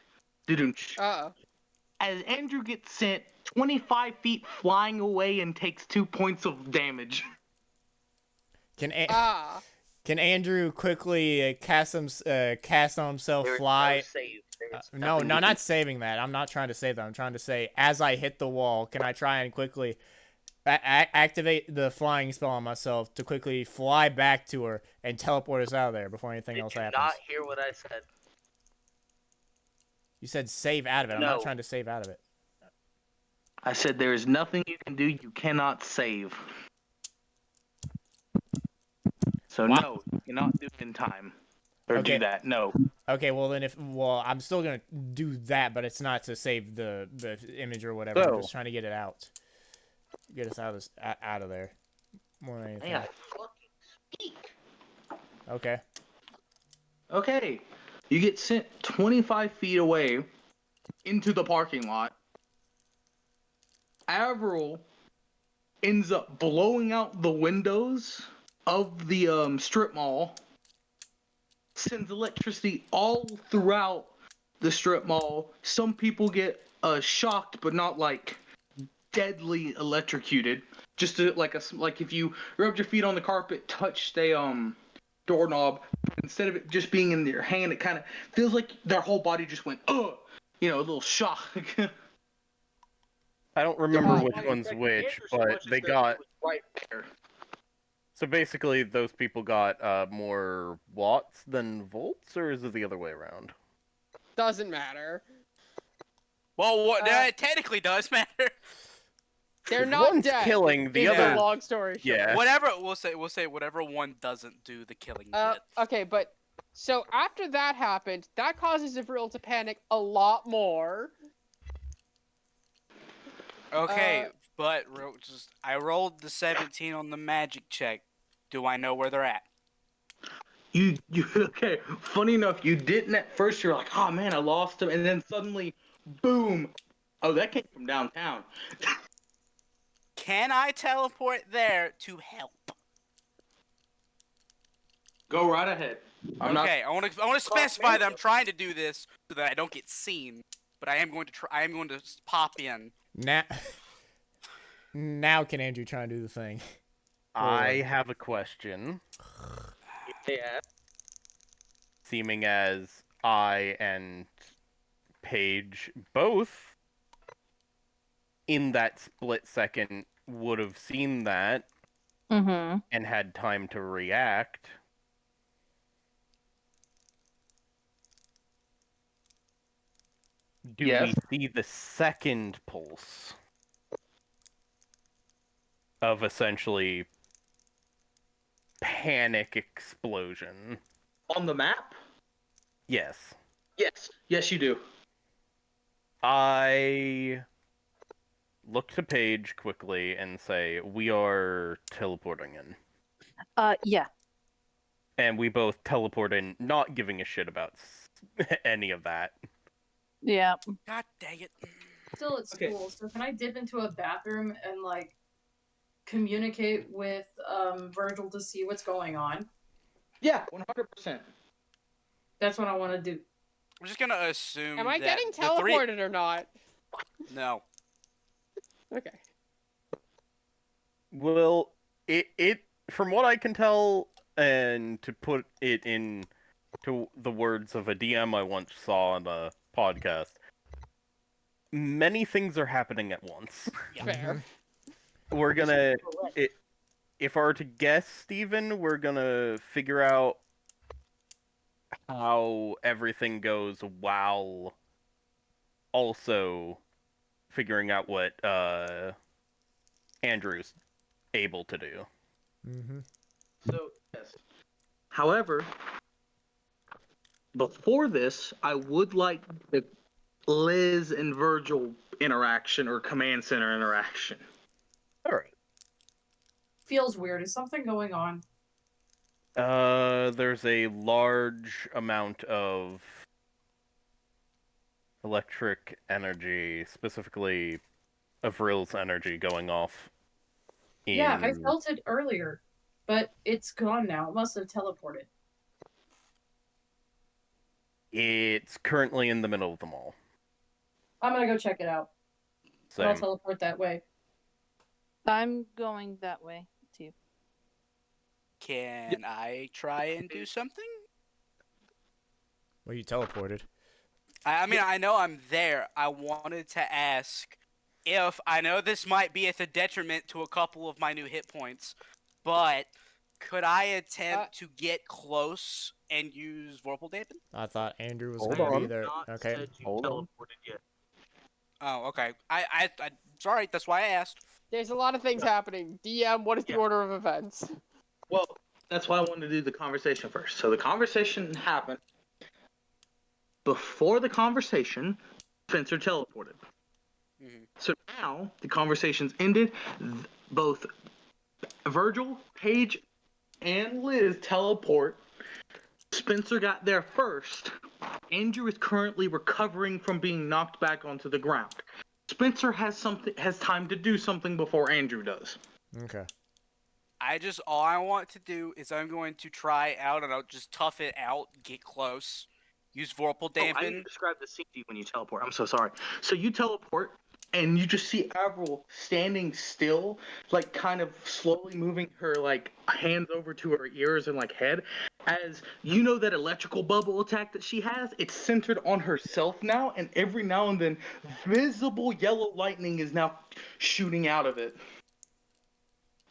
As Andrew gets sent 25 feet flying away and takes 2 points of damage.
Can Andrew quickly cast on himself fly? No, not saving that. I'm not trying to save that. I'm trying to say, as I hit the wall, can I try and quickly activate the flying spell on myself to quickly fly back to her and teleport us out of there before anything else happens?
Did not hear what I said.
You said save out of it.
No.
I'm not trying to save out of it.
I said there is nothing you can do. You cannot save. So no, you cannot do it in time. Or do that. No.
Okay, well then I'm still gonna do that, but it's not to save the image or whatever. I'm just trying to get it out. Get us out of there. More than anything.
May I fucking speak?
Okay.
Okay. You get sent 25 feet away into the parking lot. Avril ends up blowing out the windows of the strip mall. Sends electricity all throughout the strip mall. Some people get shocked, but not like deadly electrocuted. Just like if you rubbed your feet on the carpet, touched a doorknob, instead of it just being in their hand, it kind of feels like their whole body just went, a little shock.
I don't remember
Right.
which one's which, but they got...
right there.
So basically, those people got more watts than volts, or is it the other way around?
Doesn't matter.
Well, it technically does matter.
They're
If
not
one's
dead.
killing, the
is
other...
the long story short.
Yeah.
Whatever we'll say whatever one doesn't do the killing bit.
Okay, but so after that happened, that causes Avril to panic a lot more.
Okay, but I rolled the 17 on the magic check. Do I know where they're at?
You okay? Funny enough, you didn't at first. You're like, oh man, I lost him, and then suddenly, boom! Oh, that came from downtown.
Can I teleport there to help?
Go right ahead.
Okay, I want to specify that I'm trying to do this so that I don't get seen, but I am going to try. I am going to pop in.
Now can Andrew try and do the thing?
I have a question.
Yeah.
Seeming as I and Paige both, in that split second, would have seen that
Mm-hmm.
and had time to react. Do we see the second pulse of essentially panic explosion?
On the map?
Yes.
Yes, you do.
I look to Paige quickly and say, we are teleporting in.
Yeah.
And we both teleport in, not giving a shit about any of that.
Yeah.
God dang it.
Still at school, so can I dip into a bathroom and, like, communicate with Vergil to see what's going on?
Yeah, 100%.
That's what I want to do.
I'm just gonna assume.
Am I
that
getting
the
teleported or not?
No.
Okay.
Well, it from what I can tell, and to put it in to the words of a DM I once saw on a podcast, many things are happening at once.
Fair.
We're gonna, if I were to guess, Steven, we're gonna figure out how everything goes while also figuring out what Andrew's able to do.
Mm-hmm.
So, yes. However, before this, I would like the Liz and Vergil interaction or command center interaction.
All right.
Feels weird. Is something going on?
There's a large amount of electric energy, specifically Avril's energy, going off.
Yeah, I felt it earlier, but it's gone now. It must have teleported.
It's currently in the middle of the mall.
I'm gonna go check it out.
Same.
I'll teleport that way.
I'm going that way too.
Can I try and do something?
Well, you teleported.
I mean, I know I'm there. I wanted to ask if I know this might be at the detriment to a couple of my new hit points, but could I attempt to get close and use Vorpal Dampen?
I thought Andrew was
Hold
going to
on.
be there. Okay.
Hold on.
Oh, okay. I sorry, that's why I asked.
There's a lot of things happening. DM, what is the order of events?
Well, that's why I wanted to do the conversation first. So the conversation happened. Before the conversation, Spencer teleported.
Mm-hmm.
So now the conversation's ended. Both Vergil, Paige, and Liz teleport. Spencer got there first. Andrew is currently recovering from being knocked back onto the ground. Spencer has time to do something before Andrew does.
Okay.
All I want to do is I'm going to try out and I'll just tough it out, get close, use Vorpal
I
Dampen.
didn't describe the scene to you when you teleport. I'm so sorry. So you teleport, and you just see Avril standing still, like kind of slowly moving her like hands over to her ears and like head, as you know that electrical bubble attack that she has, it's centered on herself now, and every now and then visible yellow lightning is now shooting out of it.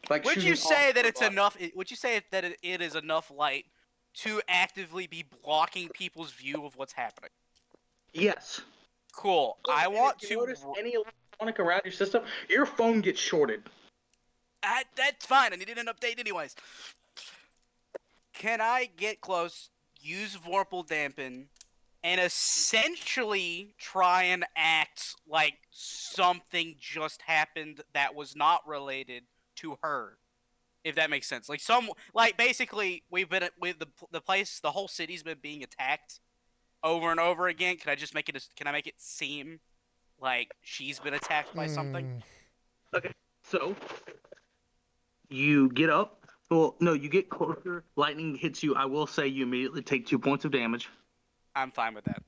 Like
Would
shooting
you say
off
that
her
it's
body.
enough? Would you say that it is enough light to actively be blocking people's view of what's happening?
Yes.
Cool.
Oh,
I
and
want
if you
to.
notice any electronic around your system, your phone gets shorted.
That's fine. I needed an update anyways. Can I get close, use Vorpal Dampen, and essentially try and act like something just happened that was not related to her? If that makes sense. Like basically we've been with the place, the whole city's been being attacked over and over again. Can I make it seem like she's been attacked by something?
Okay, so you get up. Well, no, you get closer. Lightning hits you. I will say you immediately take 2 points of damage.
I'm fine with that.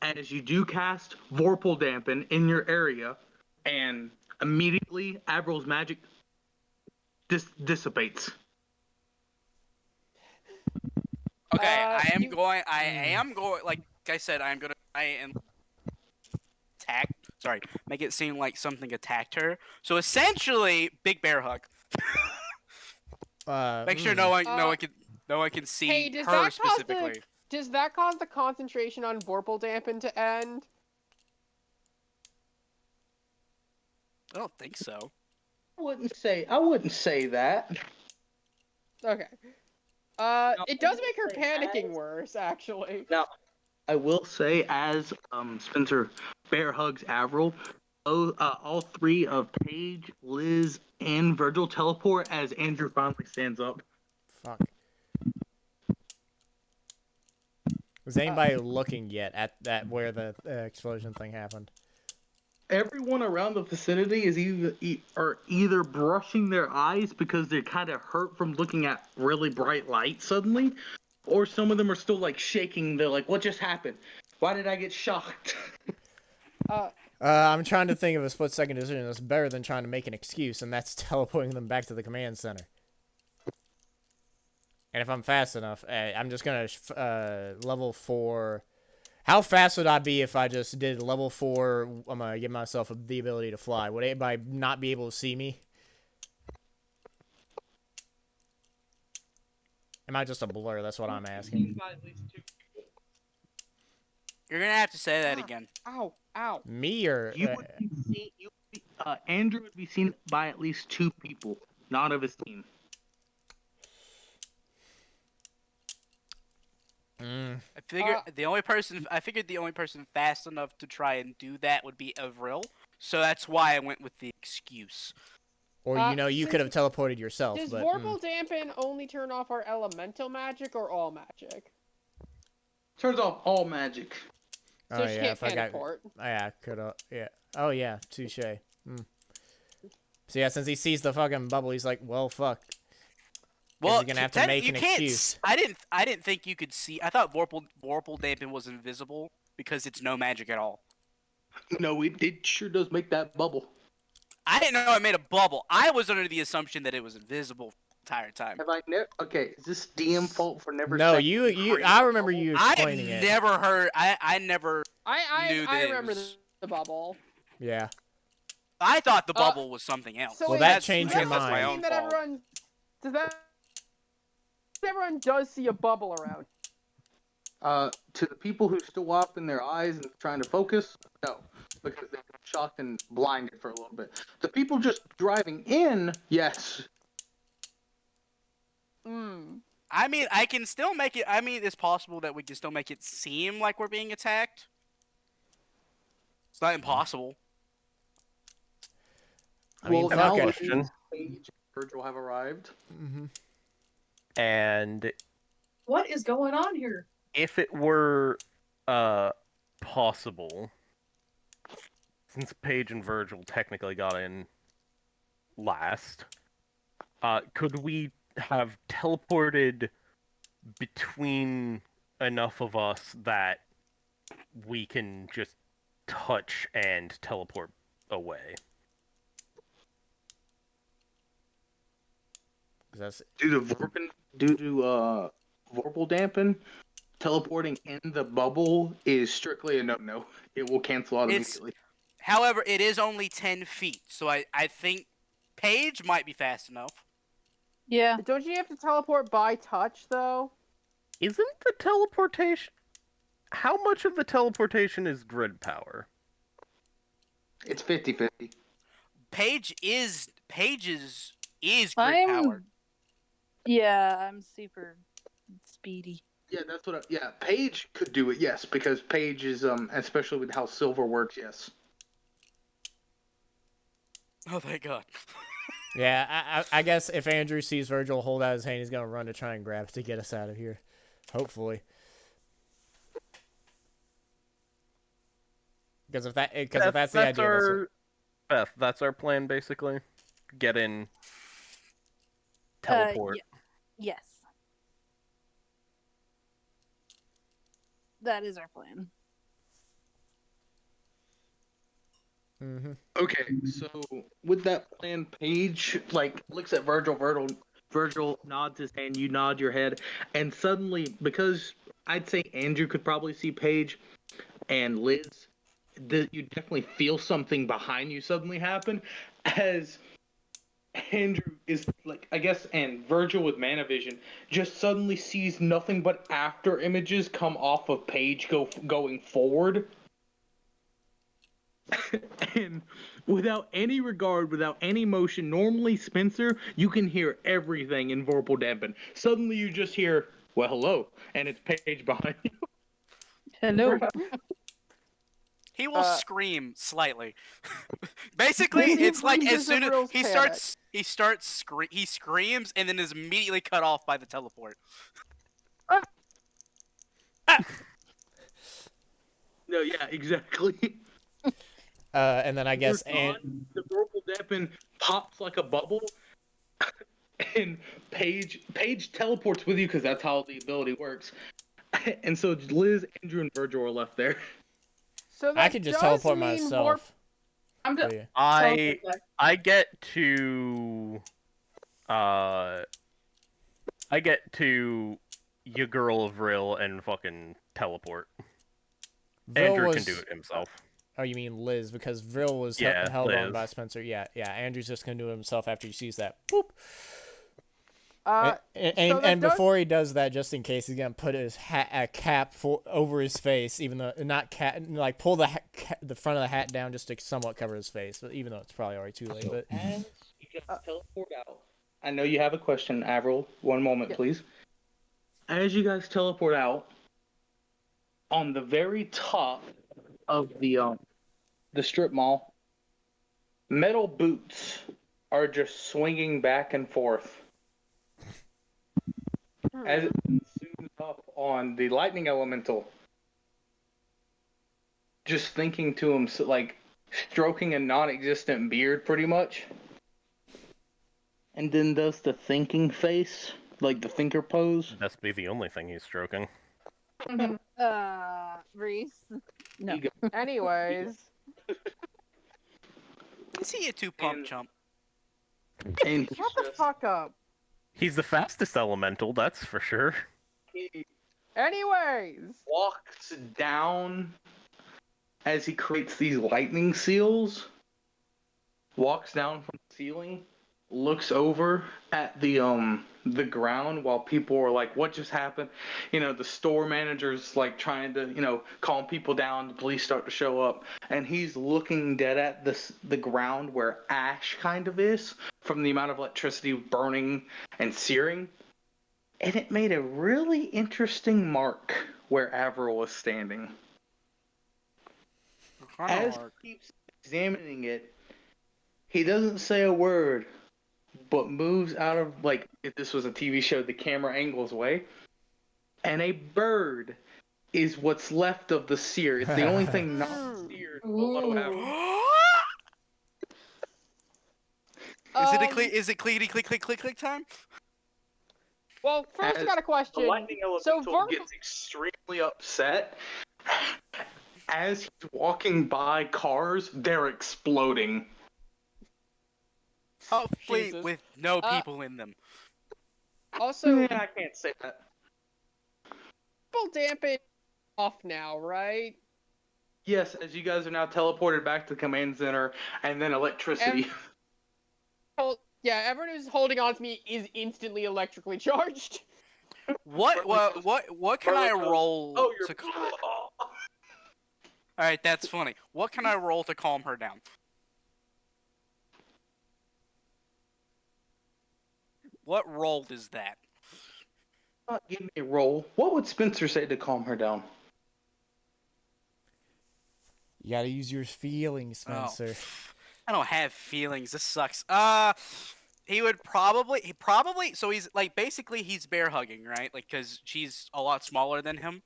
As you do cast Vorpal Dampen in your area, and immediately Avril's magic dissipates.
Okay, I am going. Like I said, I am gonna try and attack. Sorry, make it seem like something attacked her. So essentially, big bear hug. Make sure no one can see
Hey, does
her
that cause
specifically.
Does that cause the concentration on Vorpal Dampen to end?
I don't think so.
I wouldn't say that.
Okay. It does make her panicking worse, actually.
Now, I will say, as Spencer bear hugs Avril, all three of Paige, Liz, and Vergil teleport as Andrew finally stands up.
Fuck. Was anybody looking yet at where the explosion thing happened?
Everyone around the vicinity is either brushing their eyes because they're kind of hurt from looking at really bright light suddenly, or some of them are still like shaking. They're like, "What just happened? Why did I get shocked?"
I'm trying to think of a split-second decision that's better than trying to make an excuse, and that's teleporting them back to the command center. And if I'm fast enough, I'm just gonna level 4. How fast would I be if I just did level 4? I'm gonna give myself the ability to fly. Would anybody not be able to see me? Am I just a blur? That's what I'm asking.
You're gonna have to say that again.
Ow! Ow!
Me or
You would be seen. Andrew would be seen by at least 2 people, not of his team.
I figured the only person fast enough to try and do that would be Avril. So that's why I went with the excuse.
Or you could have teleported yourself.
Does
but,
Vorpal Dampen only turn off our elemental magic or all magic?
Turns off all magic.
So she can't teleport.
Yeah, could yeah. Oh yeah, touche. So yeah, since he sees the fucking bubble, he's like, well, fuck.
Well,
he's gonna have to make an excuse.
I didn't think you could see. I thought Vorpal Dampen was invisible because it's no magic at all.
No, it sure does make that bubble.
I didn't know it made a bubble. I was under the assumption that it was invisible the entire time.
Have I never? Okay, is this DM fault for never?
No, I remember you explaining it.
I've never heard. I never.
I remember the bubble.
Yeah.
I thought the bubble was something else.
So well, that changed your mind.
My own fault.
Everyone does see a bubble around.
To the people who still open their eyes and trying to focus, no, because they're shocked and blinded for a little bit. The people just driving in, yes.
I mean, I can still make it. I mean, it's possible that we can still make it seem like we're being attacked. It's not impossible.
I mean,
well, now question.
Paige and Vergil have arrived.
And
what is going on here?
If it were possible, since Paige and Vergil technically got in last, could we have teleported between enough of us that we can just touch and teleport away.
Due to Vorpal dampen, teleporting in the bubble is strictly a no-no. It will cancel out immediately.
However, it is only 10 feet, so I think Paige might be fast enough.
Yeah.
Don't you have to teleport by touch, though?
Isn't the teleportation... How much of the teleportation is grid power?
It's 50-50.
Paige's grid powered.
Yeah, I'm super speedy.
Yeah, that's what. Paige could do it. Yes, because Paige is especially with how silver works. Yes.
Oh, thank God.
Yeah, I guess if Andrew sees Vergil hold out his hand, he's gonna run to try and grab it to get us out of here. Hopefully. Because if that's the idea,
Beth, that's our plan basically. Get in, teleport.
Yes. That is our plan.
Mm-hmm.
Okay, so with that plan, Paige looks at Vergil. Vergil nods his hand. You nod your head, and suddenly, because I'd say Andrew could probably see Paige, and Liz, you definitely feel something behind you suddenly happen, as Andrew is I guess, and Vergil with Manavision just suddenly sees nothing but after images come off of Paige going forward. And without any regard, without any motion, normally Spencer, you can hear everything in Vorpal dampen. Suddenly you just hear, well, hello, and it's Paige behind you.
Hello.
He will scream slightly. Basically, it's like as soon as he screams and then is immediately cut off by the teleport.
No, yeah, exactly.
And then I guess
the Vorpal dampen pops like a bubble, and Paige teleports with you because that's how the ability works. And so Liz, Andrew, and Vergil are left there.
So
I could just teleport myself.
I'm just.
Yeah.
I get to your girl Avril and fucking teleport. Andrew can do it himself.
Oh, you mean Liz? Because Vril was held on by Spencer. Yeah. Andrew's just gonna do it himself after he sees that. Boop. And before he does that, just in case, he's gonna put his cap over his face, even though pull the front of the hat down just to somewhat cover his face. But even though it's probably already too late. But
as you guys teleport out, I know you have a question, Avril. One moment, please. As you guys teleport out, on the very top of the strip mall, metal boots are just swinging back and forth. As it zooms up on the lightning elemental, just thinking to him, stroking a non-existent beard, pretty much, and then does the thinking face, like the thinker pose.
That's be the only thing he's stroking.
Rees. No.
Anyways.
Is he a two-pump chump?
And
shut the fuck up.
He's the fastest elemental, that's for sure.
Anyways.
Walks down as he creates these lightning seals. Walks down from the ceiling, looks over at the ground while people are like, what just happened? The store manager's trying to, calm people down, the police start to show up, and he's looking dead at the ground where ash kind of is from the amount of electricity burning and searing. And it made a really interesting mark where Avril was standing. As he keeps examining it, he doesn't say a word, but moves out of, if this was a TV show, the camera angles away. And a bird is what's left of the sear. It's the only thing not seared below Avril.
Is it clickety click click click click time?
Well, first I got a question.
The lightning elemental gets extremely upset as he's walking by cars, they're exploding.
Hopefully
Jesus.
with no people in them.
Also,
Yeah, I can't say that.
full dampen off now, right?
Yes, as you guys are now teleported back to the command center, and then electricity.
Yeah, everyone who's holding on to me is instantly electrically charged.
What can I roll
Oh, you're.
to? All right, that's funny. What can I roll to calm her down? What roll is that?
Give me a roll. What would Spencer say to calm her down?
You gotta use your feelings, Spencer.
Oh, I don't have feelings. This sucks. He probably. So he's like basically he's bear hugging, right? Like because she's a lot smaller than him.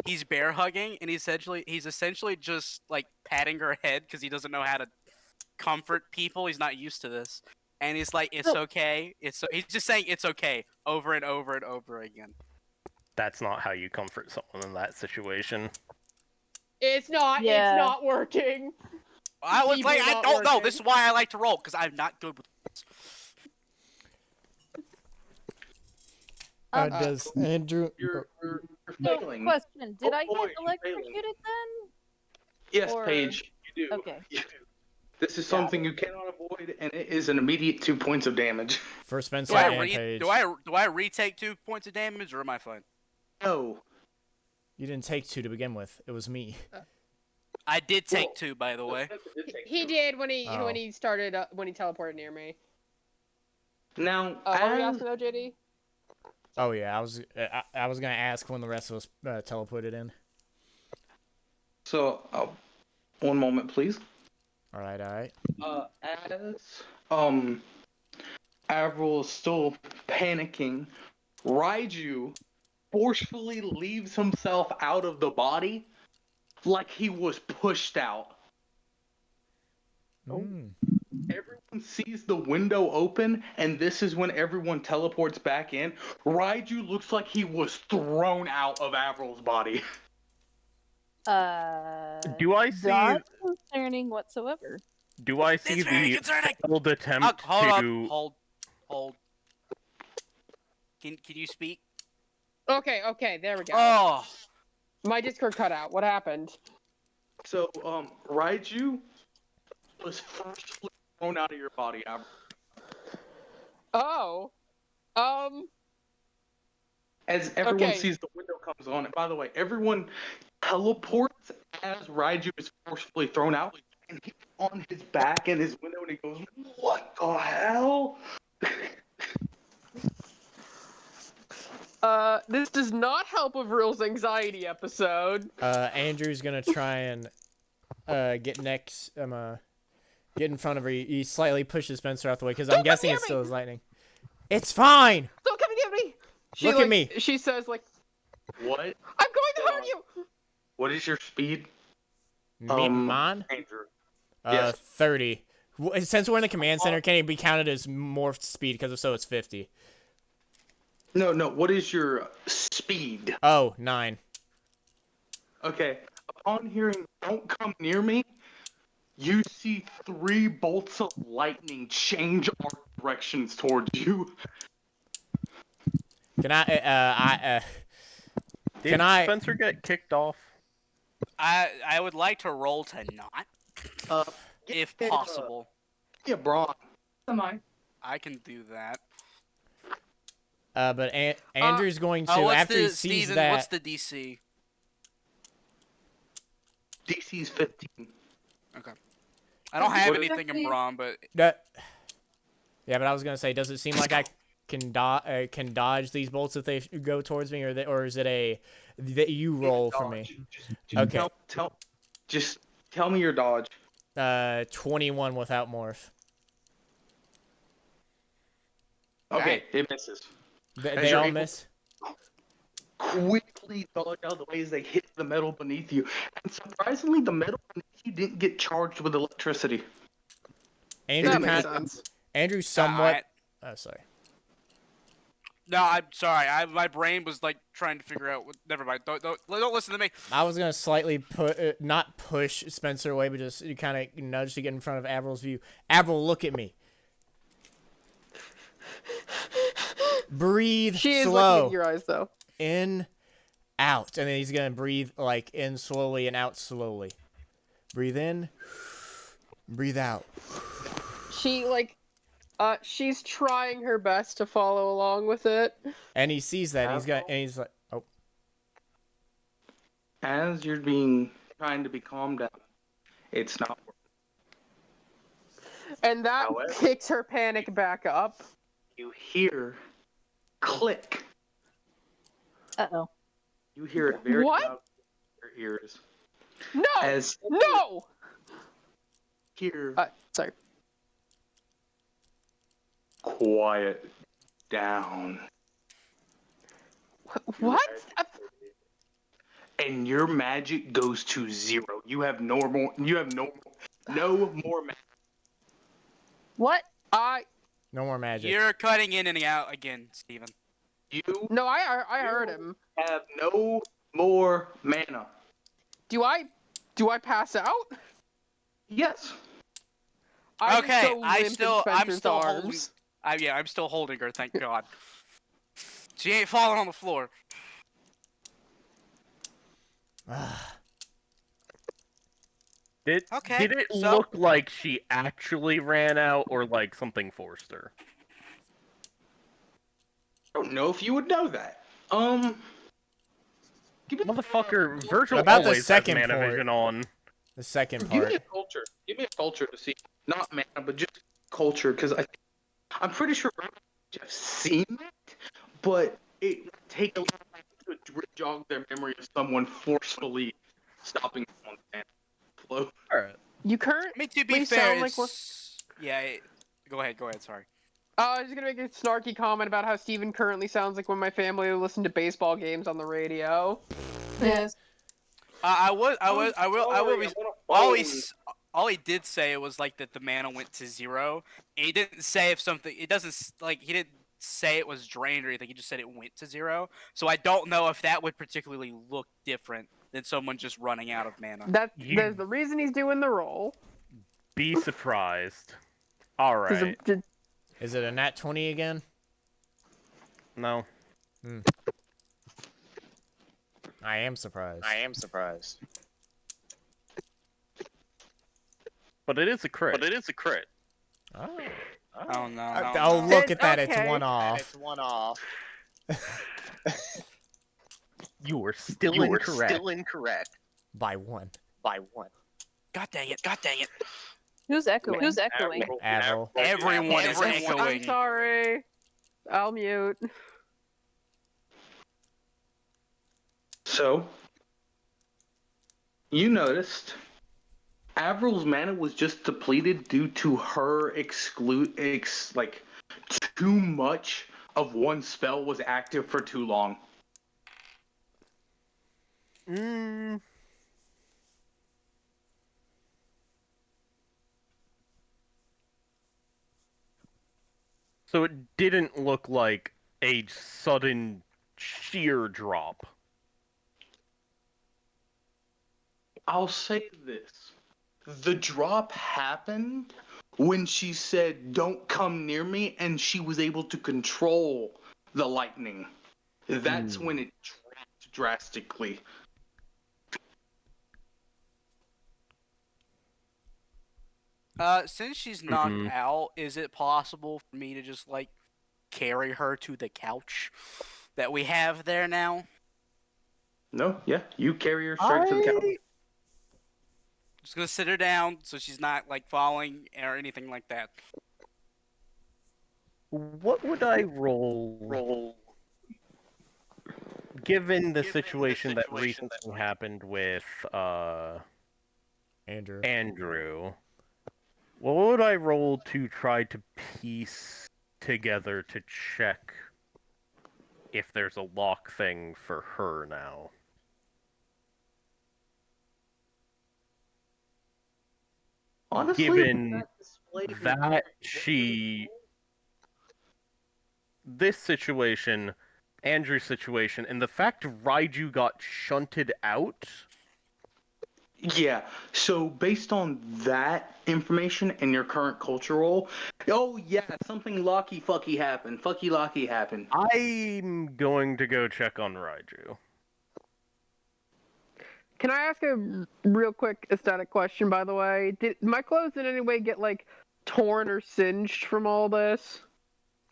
He's bear hugging, and he's essentially just like patting her head because he doesn't know how to comfort people. He's not used to this, and he's like, "It's okay." He's just saying "it's okay" over and over and over again.
That's not how you comfort someone in that situation.
It's not.
Yeah.
It's not working.
I was like,
Deeply
I
not
don't know.
working.
This is why I like to roll because I'm not good with.
Does Andrew?
You're
So,
failing.
question: did I
boy,
get
you're
electrocuted
failing.
then?
Yes,
or-
Paige, you do.
Okay.
You do. This is
Got
something you cannot avoid, and it is an immediate 2 points of damage.
For Spencer
Do I
and Paige.
do I retake 2 points of damage or am I fine?
No.
You didn't take 2 to begin with. It was me.
I did take 2, by the way.
He did when he
Oh.
when he started when he teleported near me.
Now,
What were you
as
asking though, JD?
Oh yeah, I was gonna ask when the rest of us teleported in.
so, one moment, please.
All right.
As Avril is still panicking, Raiju forcefully leaves himself out of the body like he was pushed out.
Mm.
Everyone sees the window open, and this is when everyone teleports back in. Raiju looks like he was thrown out of Avril's body.
Do I see?
Not concerning whatsoever.
Do I see
It's very
the
concerning.
failed attempt to?
Hold. Can you speak?
Okay, there we go.
Oh,
My Discord cut out. What happened?
So, Raiju was forcefully thrown out of your body, Avril.
Oh.
As everyone
Okay.
sees the window comes on, and by the way, everyone teleports as Raiju is forcefully thrown out, and he's on his back in his window, and he goes, "What the hell?"
This does not help Avril's anxiety episode.
Andrew's gonna try and get next. Get in front of her. He slightly pushes Spencer out the way because I'm
Don't come
guessing
near
it's
me!
still his lightning. It's fine.
Don't come near me!
Look at me.
She says like,
What?
I'm going to hurt you!
What is your speed?
Mine?
Andrew. Yes.
30. Since we're in the command center, can it be counted as morphed speed? Because if so, it's 50.
No. What is your speed?
Oh, 9.
Okay. Upon hearing "Don't come near me," you see 3 bolts of lightning change our directions towards you.
Can I?
Did
Can I?
Spencer get kicked off?
I would like to roll to not, if possible.
Yeah, Braun.
Am I?
I can do that.
But Andrew's going to
What's
after
the,
he sees
Steven,
that.
what's the DC?
DC's 15.
Okay. I don't have
What is-
anything in Braun, but
Yeah, but I was gonna say, does it seem like I can dodge these bolts if they go towards me, or is it a that you roll for me?
Just
Okay.
Just tell me your dodge.
21 without morph.
Okay, it misses.
They
you're
all
able-
miss.
Quickly dodge out of the way as they hit the metal beneath you. And surprisingly, the metal beneath you didn't get charged with electricity.
Andrew
That makes
kind.
sense.
Andrew somewhat. Oh, sorry.
No, I'm sorry. My brain was like trying to figure out. Never mind. Don't listen to me.
I was gonna slightly not push Spencer away, but just kind of nudge to get in front of Avril's view. Avril, look at me. Breathe
She is
slow.
looking at your eyes, though.
In, out, and then he's gonna breathe like in slowly and out slowly. Breathe in. Breathe out.
She she's trying her best to follow along with it.
And he sees that. And he's like, oh.
As you're trying to be calmed down, it's not working.
And that
However,
kicks her panic back up.
You hear click.
Uh-oh.
You hear it very
What?
loud in your ears.
No!
As
No!
Hear
Sorry.
quiet down.
What?
And your magic goes to 0. You have no more magic.
What?
No more magic.
You're cutting in and out again, Steven.
No, I heard him.
Have no more mana.
Do I pass out?
Yes.
I'm
Okay,
so
I'm
limp in
still
Spencer's
holding.
arms.
I'm still holding her. Thank God. She ain't falling on the floor.
Did it look like she actually ran out, or like something forced her?
I don't know if you would know that.
Motherfucker, Vergil
About the
always
second
has mana
part.
vision on.
The second
Give
part.
me a culture. Give me a culture to see, not mana, but just culture, because I'm pretty sure I've seen it, but it would take a little time to jog their memory of someone forcefully stopping them on the mana flow.
Alright.
You currently
I mean, to be fair,
sound like
Go ahead. Sorry.
I was just gonna make a snarky comment about how Steven currently sounds like when my family would listen to baseball games on the radio.
Yes.
I will be.
Always.
All he did say was like that the mana went to 0. And he didn't say if something. It doesn't like he didn't say it was drained or anything. He just said it went to 0. So I don't know if that would particularly look different than someone just running out of mana.
There's the reason he's doing the roll.
Be surprised. Alright.
Is it a nat 20 again?
No.
I am surprised.
But it is a crit.
Oh.
Oh no.
Oh, look at that.
Okay.
It's one off.
You were still incorrect.
By one.
God dang it.
Who's echoing?
Avril.
Everyone is
I'm
echoing.
sorry. I'll mute.
So, you noticed Avril's mana was just depleted due to her too much of one spell was active for too long.
So it didn't look like a sudden sheer drop.
I'll say this. The drop happened when she said, "Don't come near me," and she was able to control the lightning. That's when it dropped drastically.
Since she's knocked out, is it possible for me to just like carry her to the couch that we have there now?
No, yeah, you carry her straight to the couch.
Just gonna sit her down so she's not like falling or anything like that.
What would I roll? Given the situation that recently happened with Andrew, what would I roll to try to piece together to check if there's a lock thing for her now?
Honestly,
Given that this situation, Andrew's situation, and the fact Raiju got shunted out.
Yeah, so based on that information and your current cultural, oh yeah, something lucky fucky happened. Fucky lucky happened.
I'm going to go check on Raiju.
Can I ask a real quick aesthetic question, by the way? Did my clothes in any way get, like, torn or singed from all this?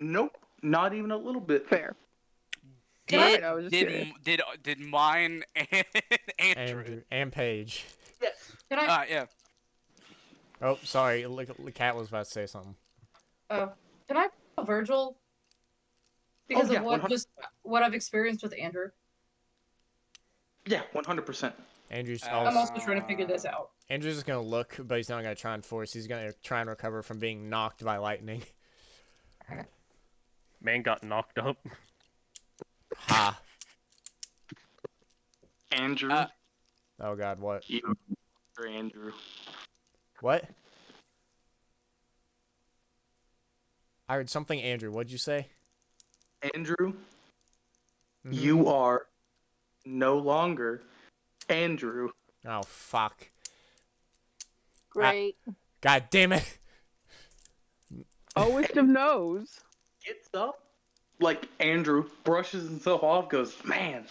Nope, not even a little bit.
Fair.
Did
I was just curious.
did mine and Andrew?
And Paige.
Yes.
Can I?
Yeah.
Oh, sorry. The cat was about to say something.
Can I Vergil? Because
yeah,
of
100%.
what I've experienced with Andrew.
Yeah, 100%.
Andrew's
I'm also trying to figure this out.
Andrew's just gonna look, but he's not gonna try and force. He's gonna try and recover from being knocked by lightning.
Man got knocked up.
Ha.
Andrew.
Oh God, what?
You're Andrew.
What? I heard something, Andrew. What'd you say?
Andrew, you are no longer Andrew.
Oh, fuck.
Great.
God damn it.
Lowest of nose.
Gets up, like Andrew brushes himself off, goes, man,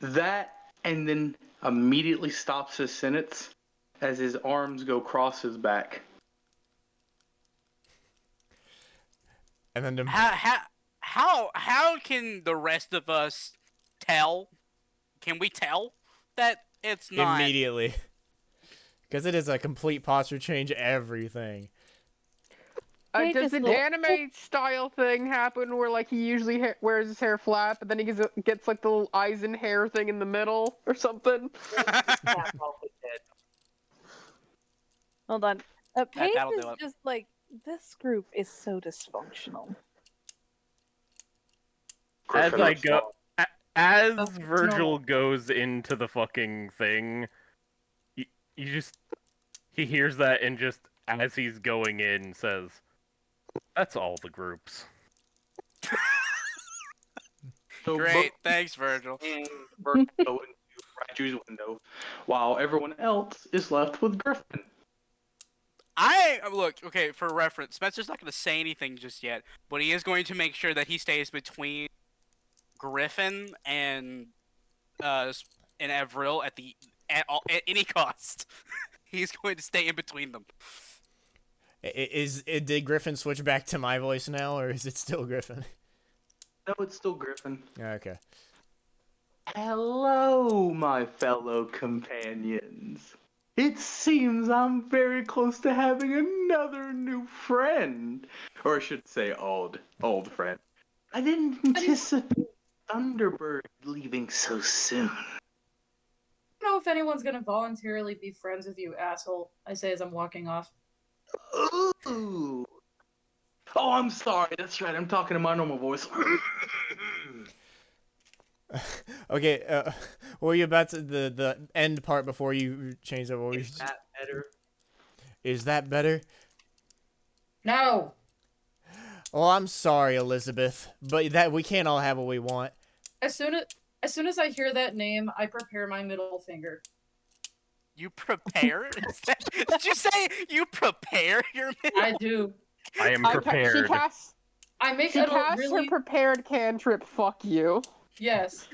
that, and then immediately stops his sentence as his arms go across his back.
And then
How can the rest of us tell? Can we tell that it's not
immediately. Because it is a complete posture change, everything.
Does an anime style thing happen where, like, he usually wears his hair flat, but then he gets like the little eyes and hair thing in the middle or something?
Hold on. Paige
that'll
is
do it.
just like, this group is so dysfunctional.
As I go, as
Oh,
Vergil goes into the fucking thing, you just he hears that and just as he's going in says, "That's all the groups."
So
Great, thanks, Vergil.
And Bert go into Raiju's window, while everyone else is left with Griffin.
Look, okay, for reference, Spencer's not going to say anything just yet, but he is going to make sure that he stays between Griffin and Avril at any cost. He's going to stay in between them.
Did Griffin switch back to my voice now, or is it still Griffin?
No, it's still Griffin.
Okay.
Hello, my fellow companions. It seems I'm very close to having another new friend. Or I should say old friend. I didn't anticipate Thunderbird leaving so soon.
I don't know if anyone's gonna voluntarily be friends with you, asshole. I say as I'm walking off.
Ooh. Oh, I'm sorry. That's right. I'm talking in my normal voice.
Okay, what were you about to the end part before you changed over?
Is that better?
Is that better?
No.
Well, I'm sorry, Elizabeth, but that we can't all have what we want.
As soon as I hear that name, I prepare my middle finger.
You prepare? Did you say you prepare your middle?
I do.
I am prepared.
She casts
her prepared cantrip. Fuck you.
Yes.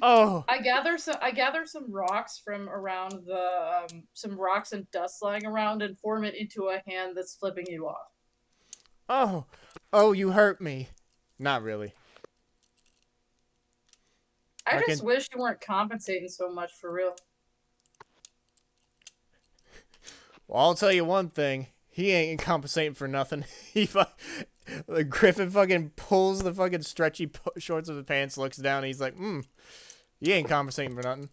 Oh.
I gather some rocks from around the some rocks and dust lying around and form it into a hand that's flipping you off.
Oh, you hurt me. Not really.
I just wish you weren't compensating so much for real.
Well, I'll tell you one thing. He ain't compensating for nothing. Griffin fucking pulls the fucking stretchy shorts of the pants, looks down, and he's like, he ain't compensating for nothing.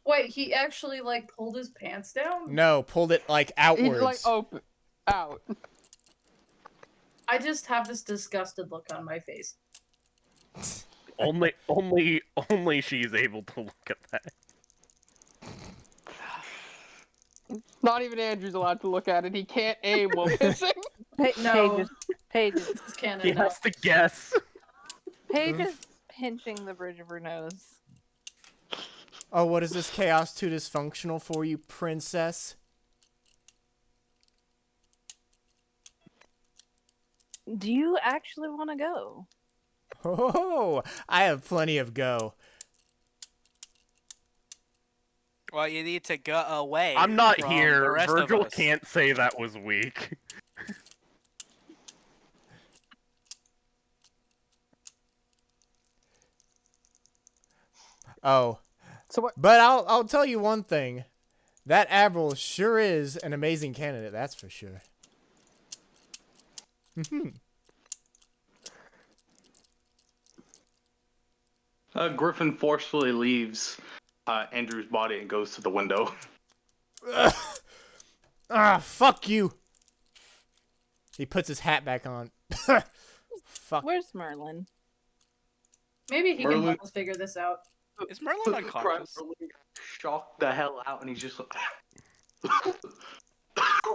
Wait, he actually, like, pulled his pants down?
No, pulled it, like, outwards.
He's like, open. Out.
I just have this disgusted look on my face.
Only she's able to look at that.
Not even Andrew's allowed to look at it. He can't aim while pissing.
Paige
Paige
This is canon
He
now.
has to guess.
is pinching the bridge of her nose.
Oh, what is this chaos too dysfunctional for you, princess?
Do you actually want to go?
Oh, I have plenty of go.
Well, you need to go away.
I'm not
from
here.
The rest
Vergil
of us.
can't say that was weak.
Oh,
So what?
but I'll tell you one thing. That Avril sure is an amazing candidate. That's for sure.
Griffin forcefully leaves Andrew's body and goes to the window.
Fuck you. He puts his hat back on. Fuck.
Where's Merlin?
Maybe he can
Merlin-
help us figure this out.
Is Merlin unconscious?
Shocked the hell out, and he's just like,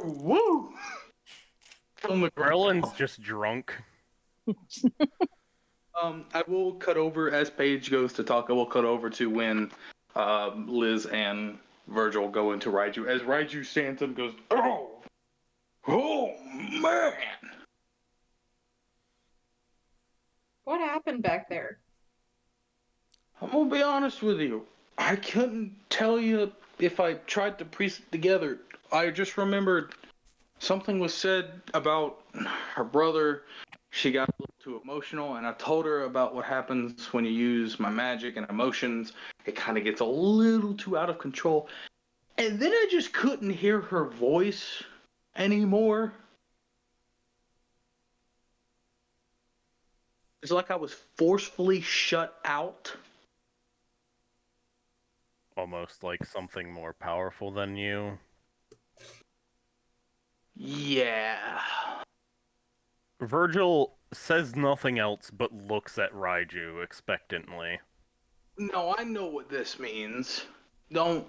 woo! From the
Merlin's just drunk.
I will cut over as Paige goes to talk. I will cut over to when Liz and Vergil go into Raiju. As Raiju stands up and goes, oh man!
What happened back there?
I'm gonna be honest with you. I couldn't tell you if I tried to piece it together. I just remembered something was said about her brother. She got a little too emotional, and I told her about what happens when you use my magic and emotions. It kind of gets a little too out of control. And then I just couldn't hear her voice anymore. It's like I was forcefully shut out.
Almost like something more powerful than you.
Yeah.
Vergil says nothing else but looks at Raiju expectantly.
No, I know what this means. Don't.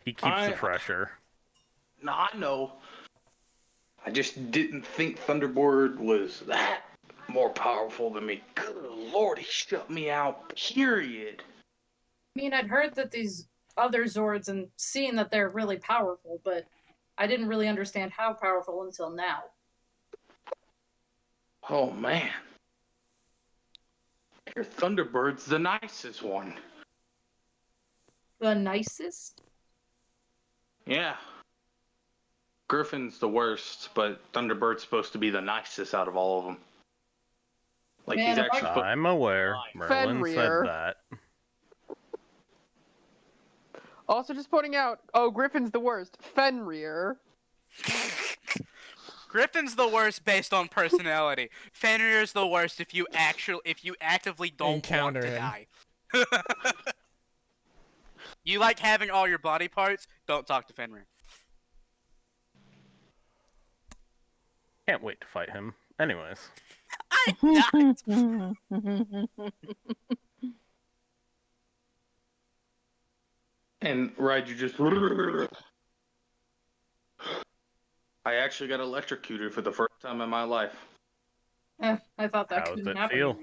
He keeps the pressure.
No, I know. I just didn't think Thunderbird was that more powerful than me. Good Lord, he shut me out, period.
I mean, I'd heard that these other Zords and seen that they're really powerful, but I didn't really understand how powerful until now.
Oh, man. Your Thunderbird's the nicest one.
The nicest?
Yeah. Griffin's the worst, but Thunderbird's supposed to be the nicest out of all of them. Like,
Man,
he's
if I-
actually supposed
I'm aware. Merlin said
Fenrir.
that.
Also, just pointing out. Oh, Griffin's the worst. Fenrir.
Griffin's the worst based on personality. Fenrir's the worst if you actively don't
Encounter
want to
him.
die. You like having all your body parts? Don't talk to Fenrir.
Can't wait to fight him. Anyways.
I'm not.
And Raiju just. I actually got electrocuted for the first time in my life.
I thought that
How does
couldn't
it
happen.
feel?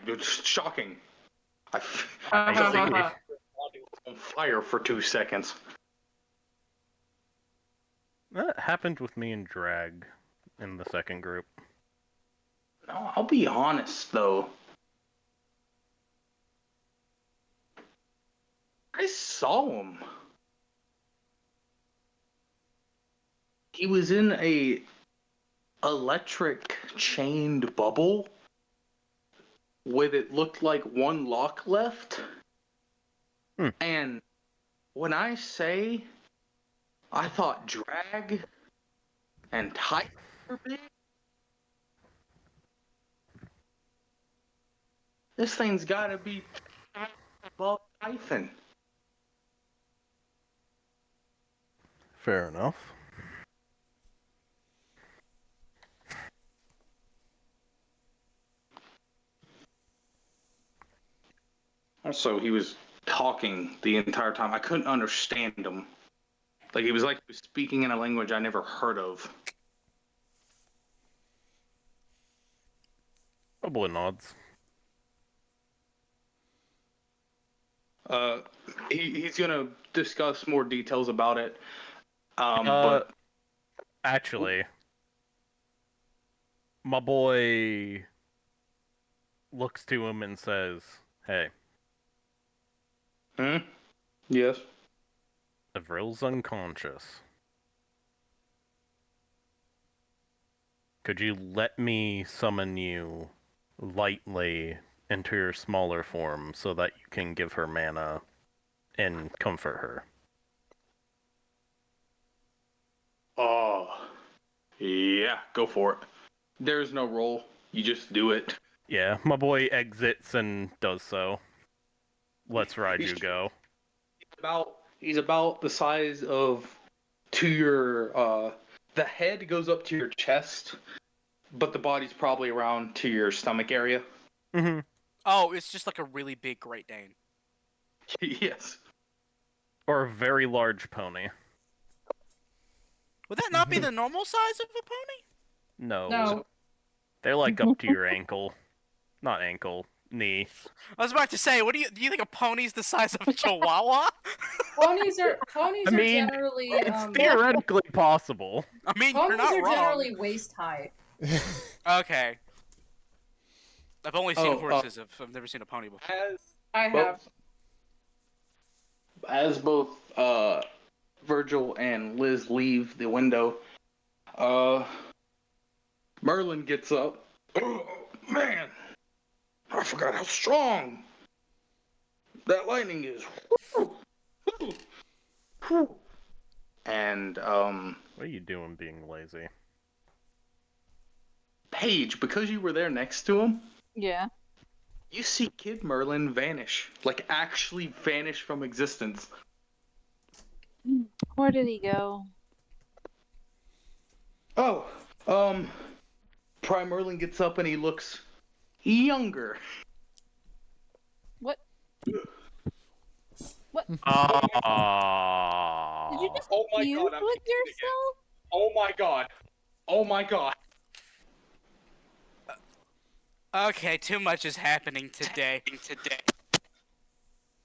It's shocking. I
Ha, ha, ha, ha.
was on fire for 2 seconds.
That happened with me and Drag in the second group.
No, I'll be honest though. I saw him. He was in a electric chained bubble with it looked like one lock left. And when I say I thought Drag and Titan were big, this thing's gotta be above Typhon.
Fair enough.
Also, he was talking the entire time. I couldn't understand him. Like, it was like he was speaking in a language I never heard of.
My boy nods.
He's gonna discuss more details about it. But
actually, my boy looks to him and says, "Hey,
yes,
Avril's unconscious. Could you let me summon you lightly into your smaller form so that you can give her mana and comfort her?"
Oh, yeah, go for it. There's no roll. You just do it.
Yeah, my boy exits and does so. Let's ride you go.
He's about the size of to your the head goes up to your chest, but the body's probably around to your stomach area.
Mm-hmm.
Oh, it's just like a really big Great Dane.
Yes.
Or a very large pony.
Would that not be the normal size of a pony?
No.
They're like up to your ankle. Not ankle, knee.
I was about to say, do you think a pony's the size of a chihuahua?
Ponies are generally
It's theoretically possible.
I mean, you're
ponies
not
are
wrong.
generally waist high.
Okay. I've only seen horses. I've never seen a pony before.
I have.
As both Vergil and Liz leave the window, Merlin gets up. Oh, man, I forgot how strong that lightning is. And
what are you doing being lazy?
Paige, because you were there next to him,
Yeah.
you see Kid Merlin vanish, like actually vanish from existence.
Where did he go?
Oh, Prime Merlin gets up and he looks younger.
What? What? Did you just fuse with yourself?
Oh my god. Oh my god.
Okay, too much is happening today.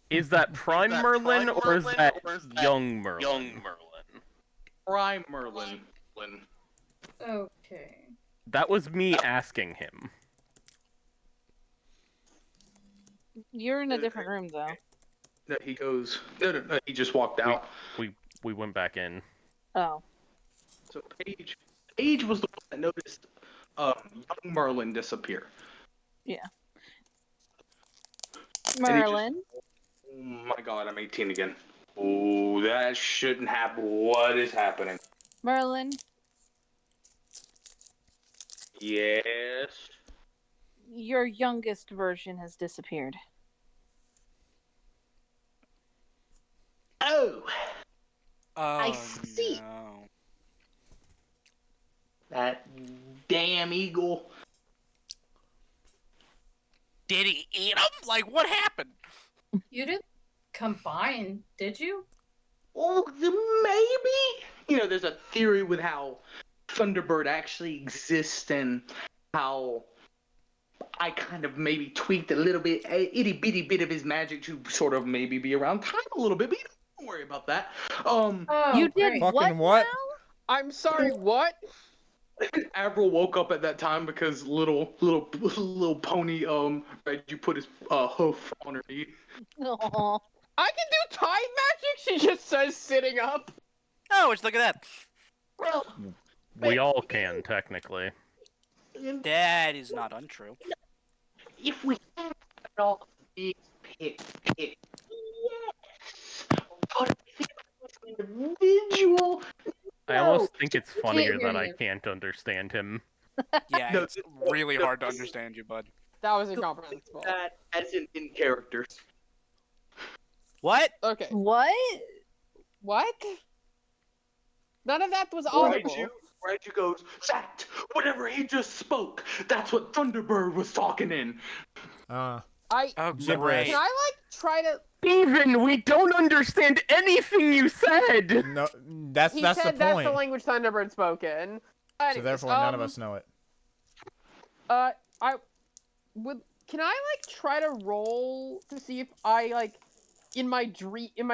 Is that Prime Merlin or is that Young Merlin?
Prime Merlin.
Okay.
That was me asking him.
You're in a different room, though.
No, he goes. No, he just walked out.
We went back in.
Oh.
So Paige was the one that noticed young Merlin disappear.
Yeah. Merlin.
Oh my god, I'm 18 again. Oh, that shouldn't happen. What is happening?
Merlin.
Yes.
Your youngest version has disappeared.
Oh.
I
see.
No.
That damn eagle.
Did he eat him? Like, what happened?
You didn't combine, did you?
Oh, maybe. You know, there's a theory with how Thunderbird actually exists and how I kind of maybe tweaked a little bit, a itty bitty bit of his magic to sort of maybe be around time a little bit, but don't worry about that.
You did
Fucking
what?
what?
Now?
I'm sorry, what?
Avril woke up at that time because little pony Reggie put his hoof on her knee.
Aw.
I can do time magic. She just says sitting up.
Oh, just look at that.
Well,
We all can, technically.
That is not untrue.
if we had all these pit, yes. But if it was individual,
I
no.
almost think it's funnier
hear
that I
you.
can't understand him.
Yeah,
No,
it's really hard to understand you, bud.
That was incomprehensible.
That as in character.
What?
Okay.
What?
What? None of that was audible.
Raiju goes, that, whatever he just spoke, that's what Thunderbird was talking in.
Oh,
Gibberish.
Can I try to?
Steven, we don't understand anything you said!
No, that's
He
the
said
point.
that's the language Thunderbird spoken.
So therefore, none of us know it.
Can I try to roll to see if I in my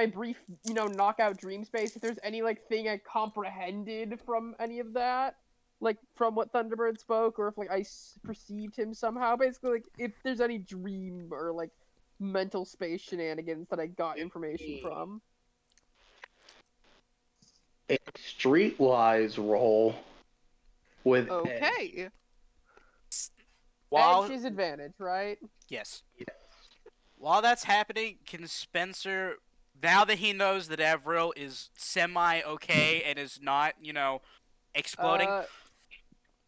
brief knockout dream space if there's any thing I comprehended from any of that, from what Thunderbird spoke, or if I perceived him somehow, basically if there's any dream or mental space shenanigans that I got information from.
A streetwise roll with
Okay.
While
Edge is advantage, right?
yes. While that's happening, can Spencer, now that he knows that Avril is semi-okay and is not, exploding,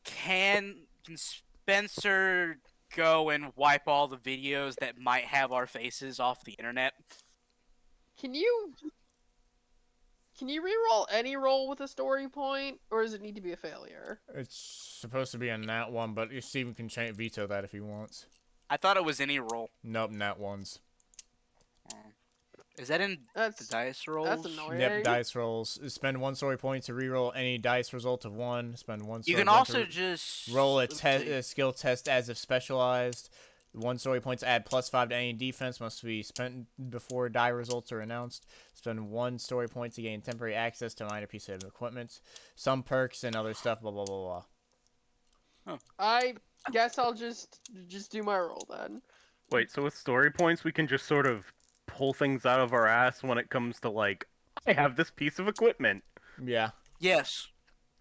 can Spencer go and wipe all the videos that might have our faces off the internet? Can you reroll any roll with a story point, or does it need to be a failure?
It's supposed to be a nat one, but Steven can veto that if he wants.
I thought it was any roll.
Nope, nat ones.
Is that in the dice rolls?
That's annoying.
Yep, dice rolls. Spend 1 story point to reroll any dice result of 1. Spend 1 story
You can
point
also
to
just
roll a skill test as if specialized. 1 story point to add +5 to any defense must be spent before die results are announced. Spend 1 story point to gain temporary access to a minor piece of equipment. Some perks and other stuff, blah, blah, blah, blah.
Huh. I guess I'll just do my roll then.
Wait, so with story points, we can just sort of pull things out of our ass when it comes to, I have this piece of equipment.
Yeah.
Yes.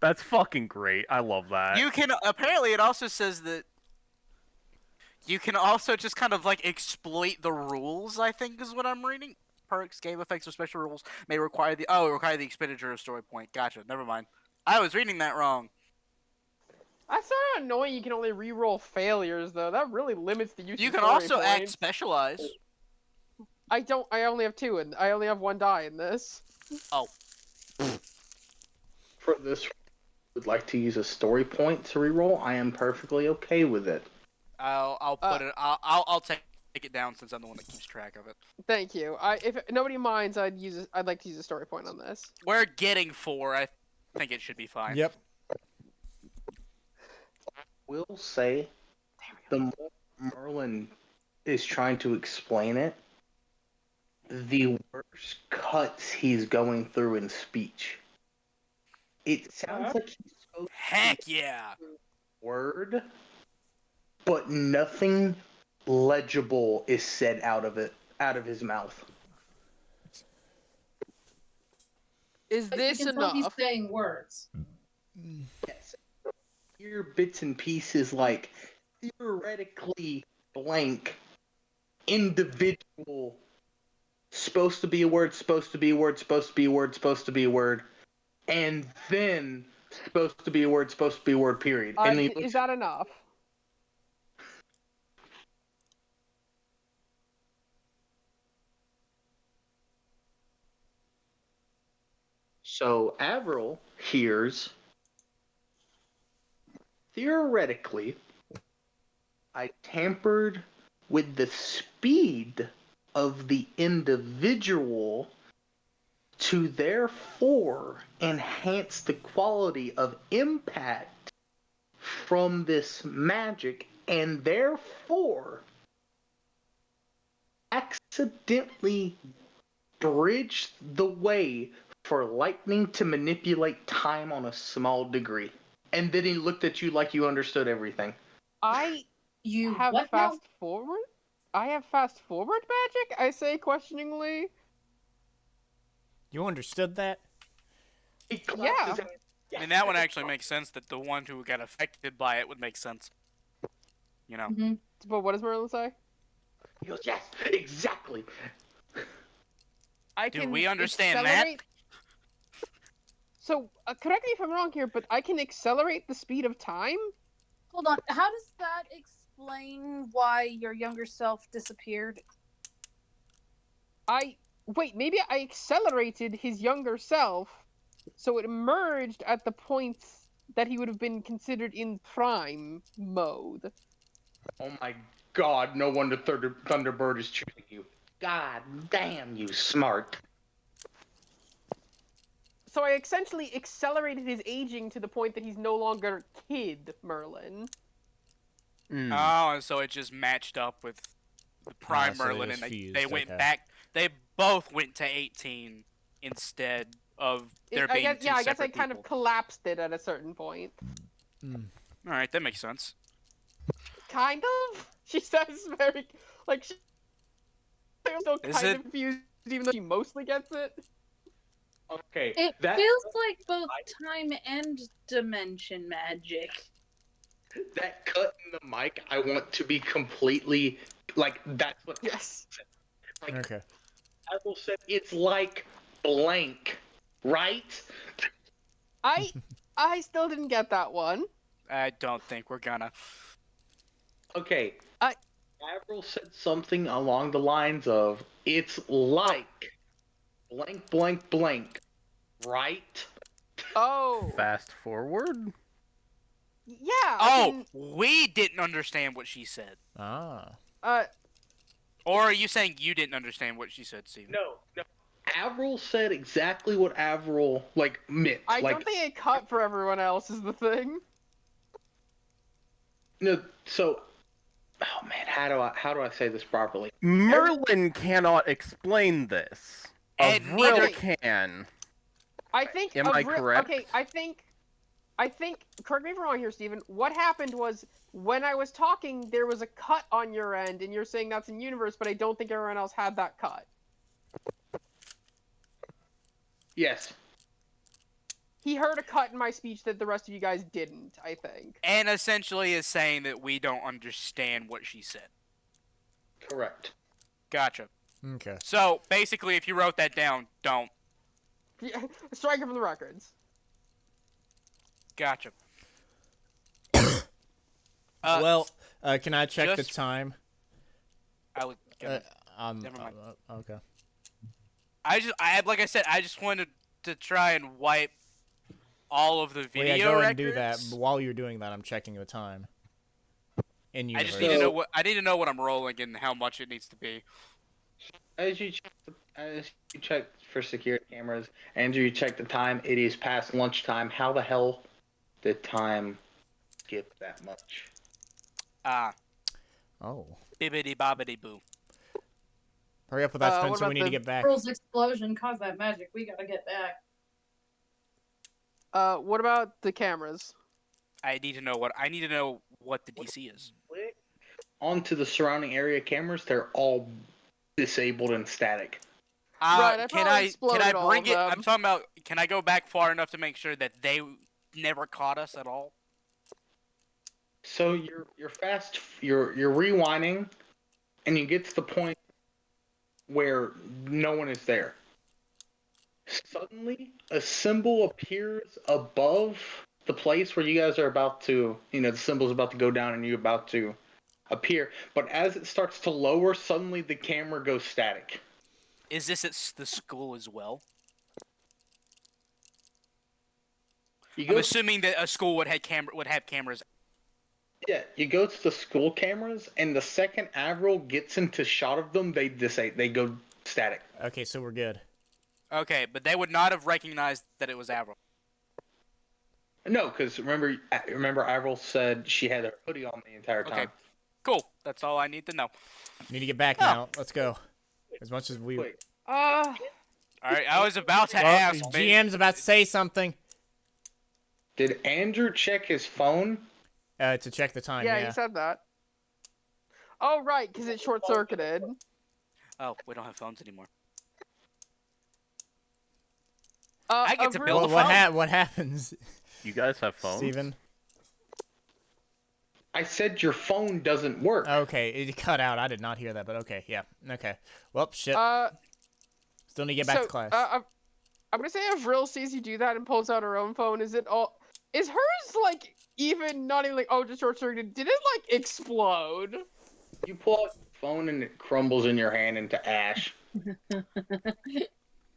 That's fucking great. I love that.
You can, apparently it also says that you can also just kind of, exploit the rules, I think is what I'm reading. Perks, game effects, or special rules may require the expenditure of story point. Gotcha, never mind. I was reading that wrong.
That's sort of annoying you can only re-roll failures, though. That really limits the use of story points.
You can also act specialize.
I only have 2, and I only have 1 die in this.
Oh.
For this, I would like to use a story point to reroll. I am perfectly okay with it.
I'll put it. I'll take it down since I'm the one that keeps track of it.
Thank you. If nobody minds, I'd like to use a story point on this.
We're getting 4. I think it should be fine.
Yep.
I will say, the more Merlin is trying to explain it, the worse cuts he's going through in speech. It sounds like he's supposed
Heck yeah!
word, but nothing legible is said out of his mouth.
Is this enough?
He's saying words.
Yes. Hear bits and pieces like theoretically blank, individual, supposed to be a word, supposed to be a word, supposed to be a word, supposed to be a word, and then supposed to be a word, supposed to be a word, period.
Is that enough?
So Avril hears, theoretically, I tampered with the speed of the individual to therefore enhance the quality of impact from this magic, and therefore accidentally bridged the way for lightning to manipulate time on a small degree. And then he looked at you like you understood everything.
You
have
what
fast
now?
forward? I have fast forward magic? I say questioningly.
You understood that?
Yeah.
I mean, that one actually makes sense, that the one who got affected by it would make sense. You know.
Mm-hmm.
But what does Merlin say?
He goes, yes, exactly.
Do we understand that?
So, correct me if I'm wrong here, but I can accelerate the speed of time?
Hold on. How does that explain why your younger self disappeared?
Wait, maybe I accelerated his younger self, so it emerged at the point that he would have been considered in prime mode.
Oh my god, no wonder Thunderbird is choosing you. God damn, you smart.
So I essentially accelerated his aging to the point that he's no longer Kid Merlin.
Oh, and so it just matched up with the Prime
so they
Merlin,
just
and
fused,
they went
okay.
back. They both went to 18 instead of there being two
I guess I
separate
kind of
people.
collapsed it at a certain point.
Mm.
All right, that makes sense.
Kind of. She says very like she's still
Is
kind
it?
of confused, even though she mostly gets it.
Okay,
It
that
feels like both time and dimension magic.
that cut in the mic, I want to be completely like that's what.
Yes.
Like,
Okay.
Avril said it's like blank, right?
I still didn't get that one.
I don't think we're gonna.
Okay.
I-
Avril said something along the lines of it's like blank blank blank, right?
Oh.
Fast forward.
Yeah.
Oh, we didn't understand what she said.
Ah.
Or are you saying you didn't understand what she said, Steven?
No. Avril said exactly what Avril meant.
I don't think it cut for everyone else is the thing.
No, so oh man, how do I say this properly?
Merlin cannot explain this.
And
Avril
neither-
can.
I think.
Am I correct?
Okay, I think. Correct me if I'm wrong here, Steven. What happened was when I was talking, there was a cut on your end, and you're saying that's in universe, but I don't think everyone else had that cut.
Yes.
He heard a cut in my speech that the rest of you guys didn't, I think.
And essentially is saying that we don't understand what she said.
Correct.
Gotcha.
Okay.
So, basically, if you wrote that down, don't.
Yeah, strike it from the records.
Gotcha.
Well, can I check the
just-
time?
I was gonna, never mind.
Okay.
Like I said, I just wanted to try and wipe all of the
Well,
video
yeah, go ahead
records.
and do that. But while you're doing that, I'm checking the time. In
I
universe.
just need to know what I'm rolling and how much it needs to be.
As you check for security cameras, and you check the time, it is past lunchtime. How the hell did time skip that much?
Oh.
Bibbidi bobbidi boo.
Hurry up with that,
what
Spencer.
about
We need to
the
get back.
Pearl's explosion caused that magic. We gotta get back.
What about the cameras?
I need to know what the DC is.
Click onto the surrounding area cameras. They're all disabled and static.
Right, I
Can
probably
I
exploded all
bring
of
it?
them.
I'm talking about. Can I go back far enough to make sure that they never caught us at all?
So you're rewinding, and you get to the point where no one is there. Suddenly, a symbol appears above the place where you guys are about to, the symbol's about to go down and you're about to appear. But as it starts to lower, suddenly the camera goes static.
Is this at the school as well? I'm assuming that a school would have cameras.
Yeah, you go to the school cameras, and the second Avril gets into shot of them, they go static.
Okay, so we're good.
Okay, but they would not have recognized that it was Avril.
No, because remember Avril said she had a hoodie on the entire time.
Okay, cool. That's all I need to know.
Need to get back now. Let's go. As much as we.
Wait.
All right, I was about to
Well,
ask.
GM's about to say something.
Did Andrew check his phone?
To check the time.
Yeah, he said that. Oh, right, because it short-circuited.
Oh, we don't have phones anymore.
I
get to build a phone.
What happens?
You guys have phones?
Steven?
I said your phone doesn't work.
Okay, it cut out. I did not hear that, but okay, yeah. Okay. Well, shit. Still need to get back to class.
I'm gonna say if Avril sees you do that and pulls out her own phone, is hers like even not even like, oh, just short-circuited? Did it like explode?
You pull out your phone and it crumbles in your hand into ash.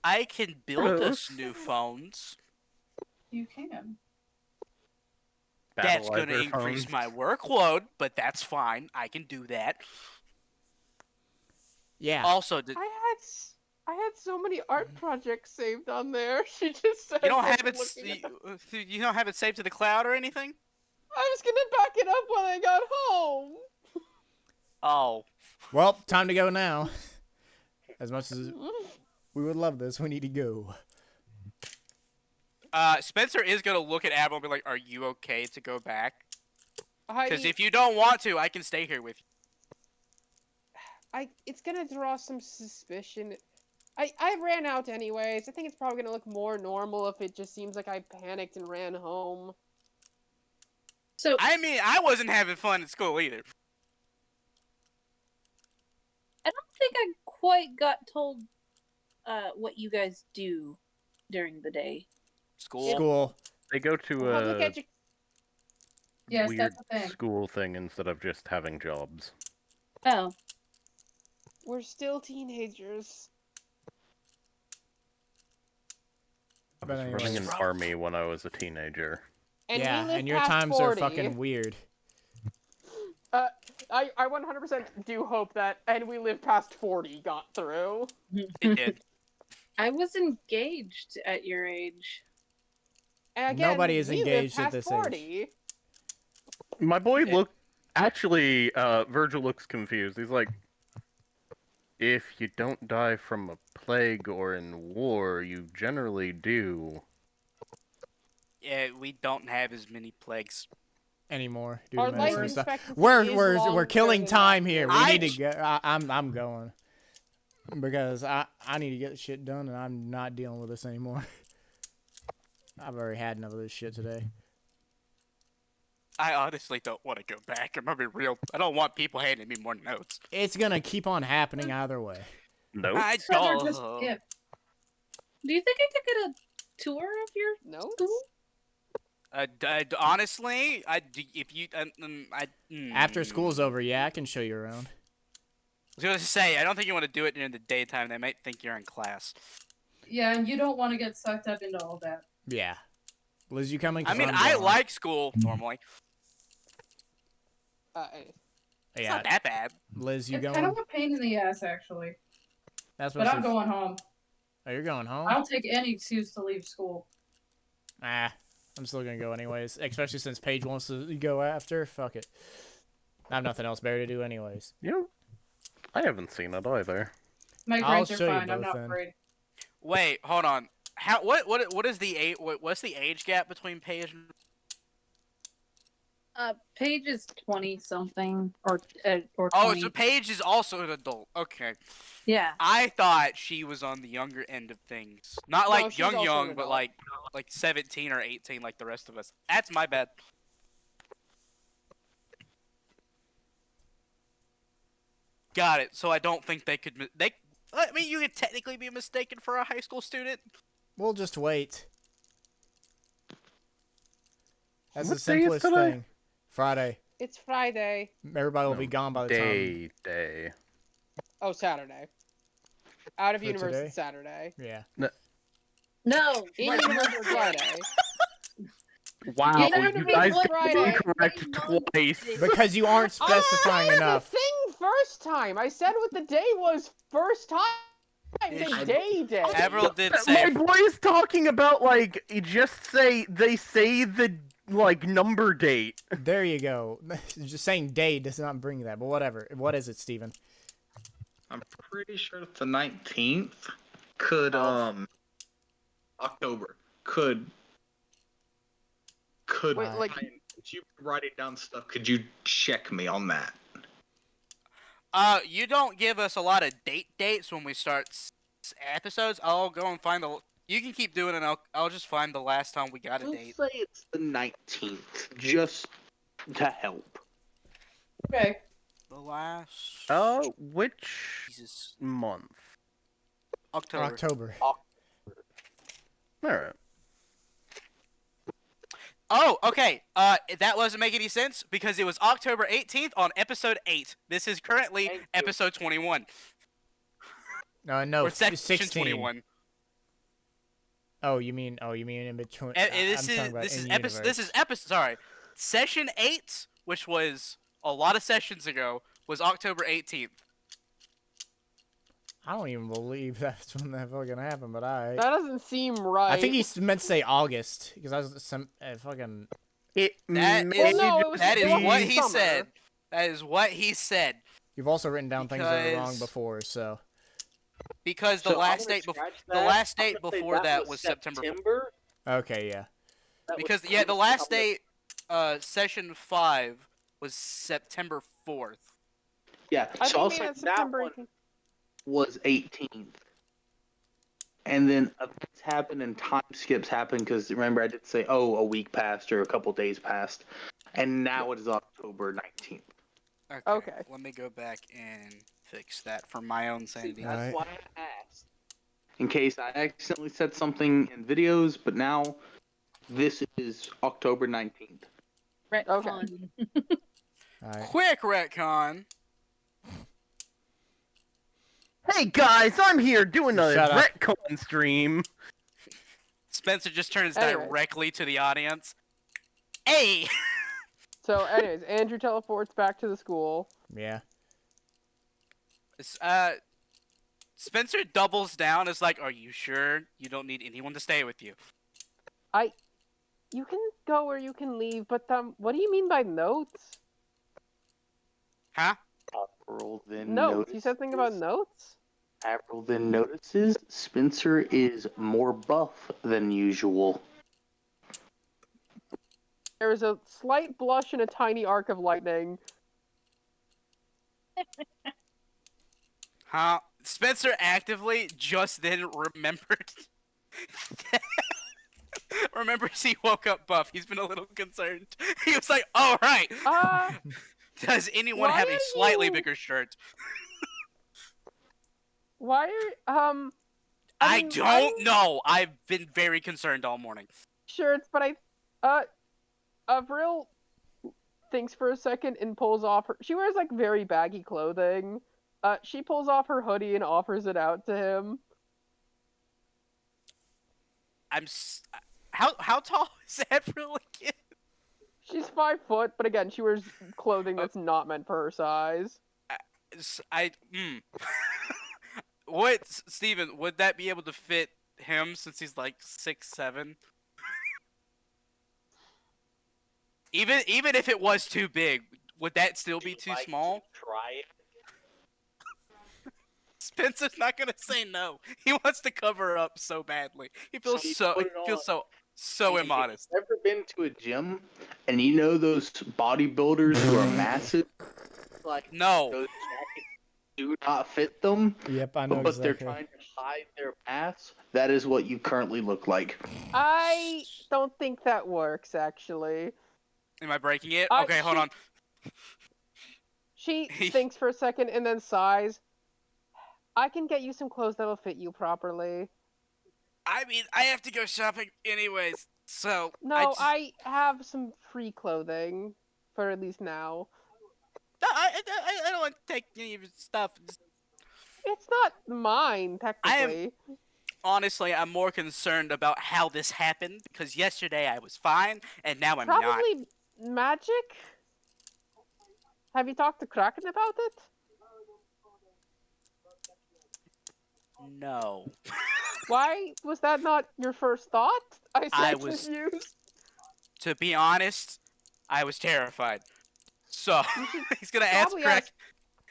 I can build us new phones.
You can.
That's going to increase my workload, but that's fine. I can do that.
Yeah.
Also,
I had so many art projects saved on there. She just said
you don't have it. You don't have it saved to the cloud or anything.
I was gonna back it up when I got home.
Oh.
Well, time to go now. As much as we would love this, we need to go.
Spencer is gonna look at Avril and be like, "Are you okay to go back? Because
Heidi,
if you don't want to, I can stay here with you."
it's gonna draw some suspicion. I ran out anyways. I think it's probably gonna look more normal if it just seems like I panicked and ran home.
So
I mean, I wasn't having fun at school either.
I don't think I quite got told what you guys do during the day.
School.
They go to
Public
a
edu-
yes,
weird
that's the thing.
school thing instead of just having jobs.
Oh,
We're still teenagers.
I
But
was
anyways.
running an army when I was a teenager.
And
yeah,
we live
and your
past
times
40.
are fucking weird.
I 100% do hope that and we live past 40 got through.
It did.
I was engaged at your age.
And again,
Nobody is
we
engaged
live
at
past
this
40.
age.
My boy looked. Actually, Vergil looks confused. He's like, if you don't die from a plague or in war, you generally do.
Yeah, we don't have as many plagues.
Anymore. Due
Our
to
life
medicine and stuff.
expectancy
We're
is longer
we're killing
than
time
that.
here. We
I
need to go. I'm going because I need to get shit done and I'm not dealing with this anymore. I've already had enough of this shit today.
I honestly don't want to go back. I'm gonna be real. I don't want people handing me more notes.
It's gonna keep on happening either way.
Nope.
I
Rather
don't.
just skip.
Do you think I could get a tour of your
Notes?
school?
Honestly, if you,
After school's over, yeah, I can show you around.
I was gonna say, I don't think you want to do it during the daytime. They might think you're in class.
Yeah, and you don't want to get sucked up into all that.
Yeah. Liz, you coming?
I
'Cause
mean,
I'm
I
going.
like school normally. It's
Yeah.
not that bad.
Liz, you
It's
going?
kind of a pain in the ass, actually.
That's
But I'm going home.
Oh, you're going home?
I'll take any excuse to leave school.
Ah, I'm still gonna go anyways. Especially since Paige wants to go after. Fuck it. I have nothing else better to do anyways.
You know, I haven't seen it either.
My
I'll
grades are
show you
fine. I'm
both
not
then.
worried.
Wait, hold on. What is the what's the age gap between Paige and
Paige is 20 something or 20.
Oh, so Paige is also an adult. Okay.
Yeah.
I thought she was on the younger end of things. Not
No,
like
she's also an
young, but
adult.
like 17 or 18 like the rest of us. That's my bad. Got it. So I don't think they could I mean, you could technically be mistaken for a high school student.
We'll just wait. That's
What
the
day is
simplest
today?
thing. Friday.
It's Friday.
Everybody will be gone by the time.
Day.
Oh, Saturday. Out of
For
university
today?
Saturday.
Yeah.
No.
In
Right.
university Friday.
Wow,
You said
you
it
guys
was
got
Friday.
incorrect twice.
Because you aren't specifying
I said
enough.
the thing first time. I said what the day was first time. I said day.
Avril did
My
say
boy is talking about like they say the like number date.
There you go. Just saying day does not bring that, but whatever. What is it, Steven?
I'm pretty sure it's the 19th. Could October. Could
Wait, like-
if you writing down stuff, could you check me on that?
you don't give us a lot of dates when we start episodes. I'll go and find the. You can keep doing it. And I'll just find the last time we got a
We'll
date.
say it's the 19th, just to help.
Okay.
The last.
Oh, which
Jesus.
month?
October.
Alright.
Oh, okay. That doesn't make any sense because it was October 18th on episode 8. This is currently episode 21.
No,
Or section
16.
21.
Oh, you mean in between?
This is episode. Sorry, session 8, which was a lot of sessions ago, was October 18th.
I don't even believe that's when that fucking happened, but
That doesn't seem right.
I think he meant to say August because I was some fucking
It
Well, no, it was.
That
it
is
wasn't
what he
summer.
said. That is what he said.
You've also written down things that are wrong
Because-
before, so.
Because the
So I'm
last
gonna
date before
scratch
the
that.
last
I'm
date
gonna say
before that was September.
Okay, yeah.
Because the last date, session 5 was September 4th.
Yeah,
I
so I'll
think
say
that's
that
September
one
18th.
was 18th. And then events happen and time skips happen because remember I did say, oh, a week passed or a couple days passed. And now it is October 19th.
Okay.
Let me go back and fix that for my own sanity.
Alright.
That's why I asked.
In case I accidentally said something in videos, but now this is October 19th.
Retcon.
Alright.
Quick retcon.
Hey guys, I'm here doing a
Shut up.
retcon stream.
Spencer just turns
Anyways.
directly to the audience. Hey!
So, anyways, Andrew teleports back to the school.
Yeah.
Spencer doubles down as like, are you sure you don't need anyone to stay with you?
You can go or you can leave, but what do you mean by notes?
Huh?
Avril then
Notes. You said something about notes?
Avril then notices Spencer is more buff than usual.
There is a slight blush and a tiny arc of lightning.
Huh? Spencer actively just then remembered. Remembers he woke up buff. He's been a little concerned. He was like, "Oh right. Does anyone
why
have a
are
slightly
you-
bigger shirt?"
Why are
I
mean,
don't know. I've been very concerned all morning.
shirts, but Avril thinks for a second and pulls off her. She wears like very baggy clothing. She pulls off her hoodie and offers it out to him.
How tall is Avril again?
She's 5 foot, but again, she wears clothing that's not meant for her size.
What, Steven, would that be able to fit him since he's like 6'7"? Even if it was too big, would that still be too small?
Try it.
Spencer's not gonna say no. He wants to cover up so badly. He feels so immodest.
Have you ever been to a gym and you know those bodybuilders who are massive? Like
No.
those jackets do not fit them.
Yep, I know
But they're
exactly.
trying to hide their ass. That is what you currently look like.
I don't think that works, actually.
Am I breaking it?
I-
Okay, hold on.
She thinks for a second and then sighs. I can get you some clothes that'll fit you properly.
I mean, I have to go shopping anyways, so
No, I have some free clothing for at least now.
I don't want to take any of your stuff.
It's not mine, technically.
Honestly, I'm more concerned about how this happened because yesterday I was fine and now I'm not.
Probably magic? Have you talked to Kraken about it?
No.
Why was that not your first thought? I
was-
confused.
To be honest, I was terrified. So he's gonna ask
probably
Kraken.
ask-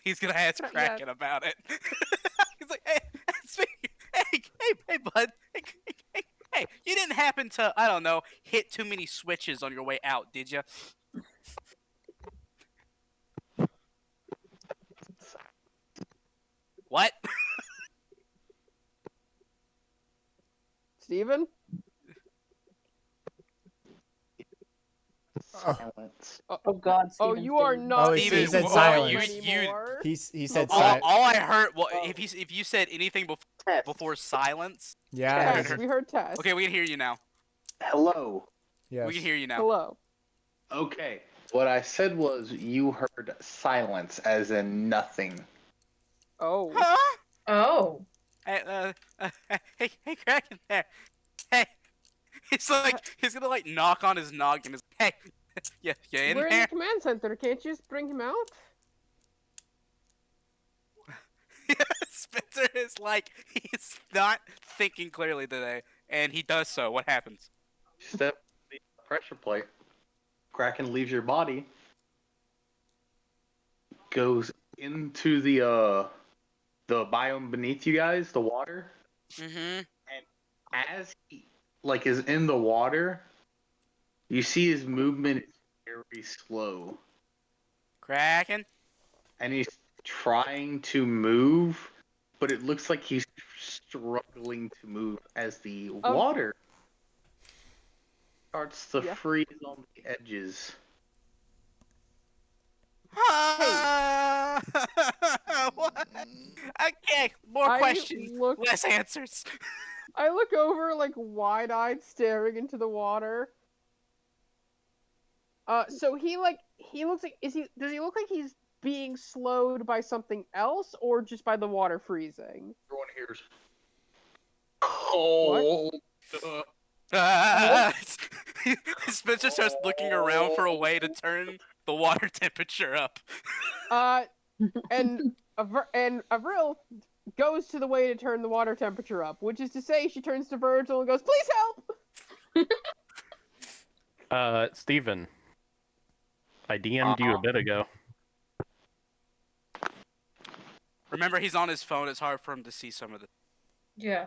He's gonna ask
Yeah.
Kraken about it. He's like, hey, bud. Hey, you didn't happen to, I don't know, hit too many switches on your way out, did you? What?
Steven?
Silence.
Oh God.
Oh,
Steven's
you are
getting-
not
he
Steven
said
Warren
silence.
anymore.
He said
Oh,
silence.
All I heard, well,
Oh.
if you said anything
Test.
before silence,
Yeah, I
Tess,
heard
we heard Tess.
okay, we can hear you now.
Hello.
Yes.
We can hear you now.
Hello.
Okay. What I said was you heard silence as in nothing.
Oh.
Huh?
Oh.
Hey, hey, Kraken there. Hey, he's gonna like knock on his noggin. He's like, hey, you in
We're in
there?
the command center. Can't you just bring him out?
Spencer is like, he's not thinking clearly today, and he does so. What happens?
Step the pressure plate. Kraken leaves your body, goes into the biome beneath you guys, the water.
Mm-hmm.
And as he is in the water, you see his movement is very slow.
Kraken.
And he's trying to move, but it looks like he's struggling to move as the water starts to freeze on the edges.
What? Okay, more questions, less answers.
I look over, wide-eyed, staring into the water. So he looks like, does he look like he's being slowed by something else, or just by the water freezing?
Everyone hears. Oh.
Spencer starts looking around for a way to turn the water temperature up.
And Avril goes to the way to turn the water temperature up, which is to say, she turns to Vergil and goes, "Please help!"
Steven, I DM'd you a bit ago.
Remember, he's on his phone. It's hard for him to see some of the.
Yeah.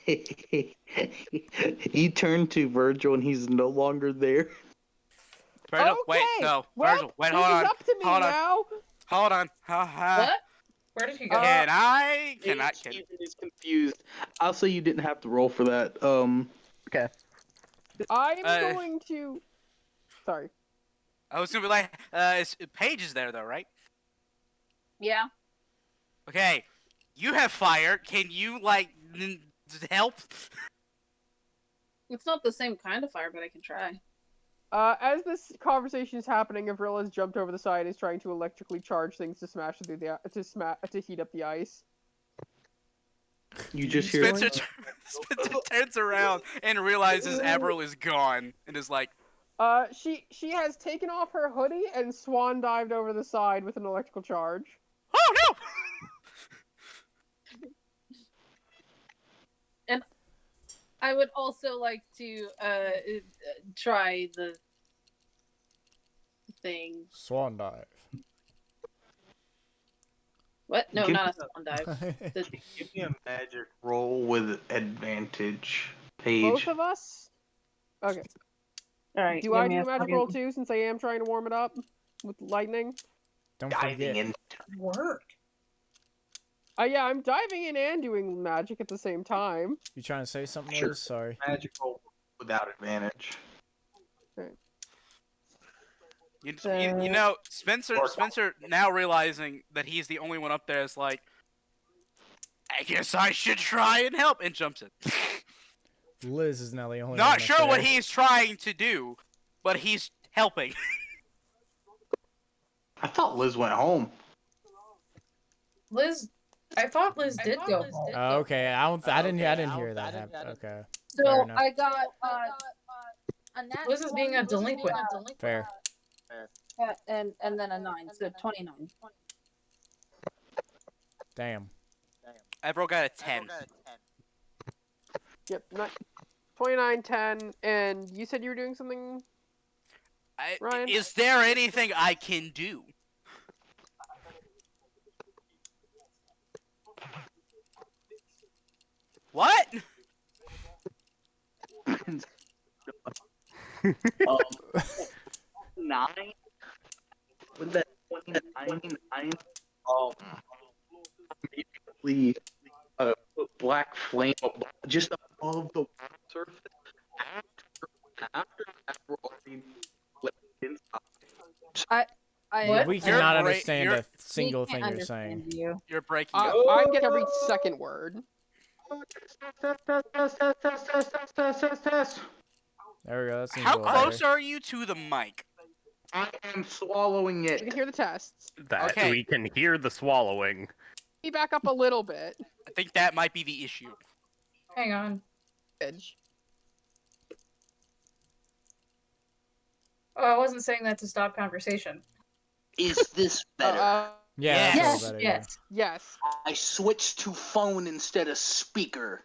He turned to Vergil and he's no longer there.
Vergil,
Okay.
wait, no.
Well,
Vergil, wait,
this
hold
is
on.
up to me
Hold on.
now.
Hold on.
What? Where did he go?
Can I?
Steven is confused. I'll say you didn't have to roll for that.
Okay.
I'm going to. Sorry.
I was gonna be like, Paige is there though, right?
Yeah.
Okay. You have fire. Can you help?
It's not the same kind of fire, but I can try.
As this conversation is happening, Avril has jumped over the side and is trying to electrically charge things to smash through to heat up the ice.
You just hear
Spencer turns around and realizes Avril is gone and is like,
she has taken off her hoodie and swan dived over the side with an electrical charge.
"Oh no!"
And I would also like to try the thing.
Swan dive.
What? No, not a swan dive.
Give me a magic roll with advantage, Paige.
Both of us? Okay.
Alright.
Do I do a magic roll too, since I am trying to warm it up with lightning?
Don't
diving
forget.
into
Work.
Yeah, I'm diving in and doing magic at the same time.
You trying to say something,
Sure.
Liz? Sorry.
magic roll without advantage.
You know, Spencer now realizing that he's the only one up there is like, I guess I should try and help, and jumps in.
Liz is now the only one
Not
up
sure
there.
what he's trying to do, but he's helping.
I thought Liz went home.
I thought Liz did go home.
Oh, okay, I didn't hear that happen. Okay. Fair
So
enough.
I got a nat
Liz is being a delinquent.
Fair.
and then a 9, so 29.
Damn.
Avril got a 10.
Yep, 29, 10, and you said you were doing something, Ryan?
Is there anything I can do? What?
9? With that 29, basically black flame just above the water surface after already inside.
What?
We cannot understand
you're-
a single
We
thing
can't
you're saying.
understand you.
You're breaking up.
I get every second word.
Test.
There we go. That seems
How
a little
close
better.
are you to the mic?
I am swallowing
I can
it.
hear the tests.
That
Okay.
we can hear the swallowing.
Be back up a little bit.
I think that might be the issue.
Hang on.
Edge.
Oh, I wasn't saying that to stop conversation.
Is this better?
Yeah,
Yes.
that's a better
Yes.
Yes.
I switched to phone instead of speaker.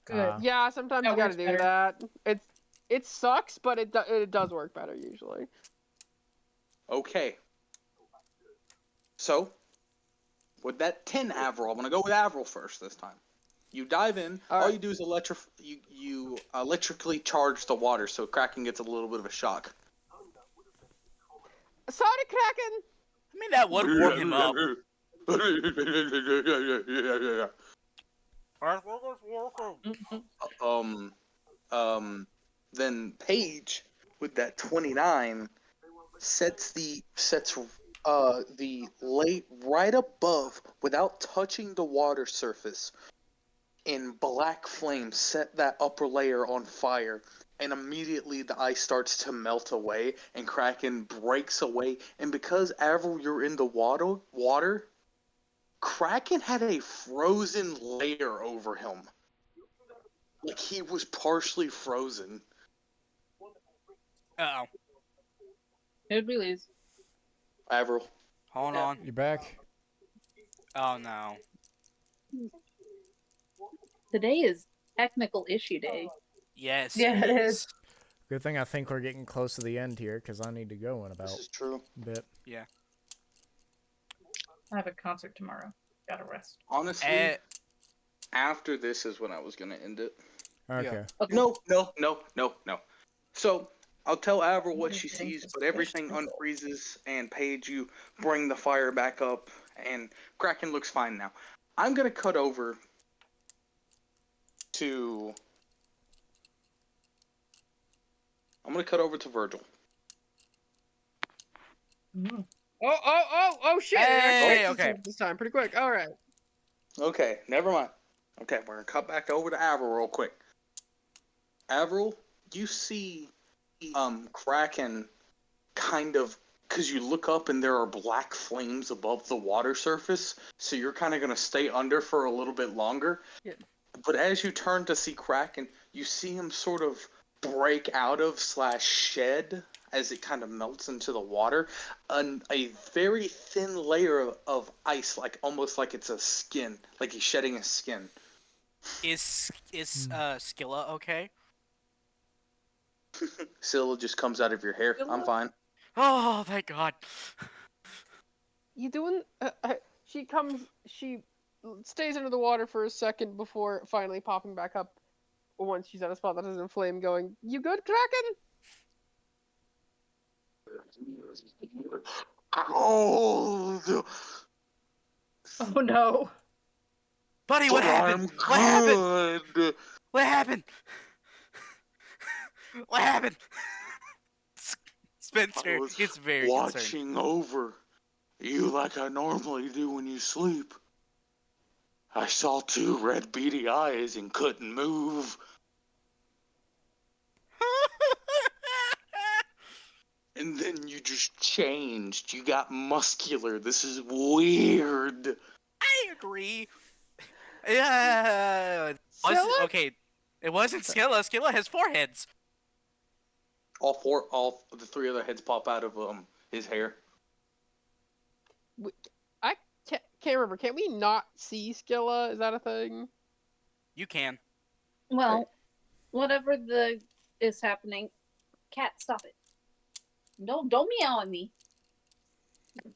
Good.
Yeah, sometimes
That
you gotta
works
do
better.
that. It sucks, but it does work better usually.
Okay. So, with that 10 Avril, I'm gonna go with Avril first this time. You dive in. All you do is you electrically charge the water, so Kraken gets a little bit of a shock.
Sorry, Kraken.
I mean, that would warm him up.
Then Paige with that 29 sets the light right above without touching the water surface in black flames, set that upper layer on fire, and immediately the ice starts to melt away and Kraken breaks away. And because Avril, you're in the water, Kraken had a frozen layer over him. Like he was partially frozen.
Uh-oh.
Who'd we lose?
Avril.
Hold on.
You're back.
Oh, no.
Today is technical issue day.
Yes,
Yeah,
it
it
is.
is.
Good thing I think we're getting close to the end here, because I need to go in about
This is true.
a bit.
Yeah.
I have a concert tomorrow. Gotta rest.
Honestly, after this is when I was gonna end it.
Okay.
Okay.
No. So I'll tell Avril what she sees, but everything unfreezes, and Paige, you bring the fire back up, and Kraken looks fine now. I'm gonna cut over to. I'm gonna cut over to Vergil.
Oh shit!
Hey,
It
okay.
actually this time pretty quick. All right.
Okay, never mind. Okay, we're gonna cut back over to Avril real quick. Avril, you see Kraken kind of, because you look up and there are black flames above the water surface, so you're kind of going to stay under for a little bit longer.
Yeah.
But as you turn to see Kraken, you see him sort of break out of / shed as it kind of melts into the water, a very thin layer of ice, like almost like it's a skin, like he's shedding his skin.
Is Skilla okay?
Scylla just comes out of your hair. I'm fine.
Oh, thank God.
You doing? She stays under the water for a second before finally popping back up. Once she's at a spot that doesn't flame, going, "You good, Kraken?"
Cold.
Oh no.
Buddy, what happened? What happened? What happened? What happened? Spencer is very concerned.
Watching over you like I normally do when you sleep. I saw 2 red beady eyes and couldn't move. And then you just changed. You got muscular. This is weird.
I agree. Yeah. Okay. It wasn't Skilla. Skilla has 4 heads.
All the 3 other heads pop out of his hair.
I can't remember. Can we not see Skilla? Is that a thing?
You can.
Well, whatever is happening, cat, stop it. Don't meow at me.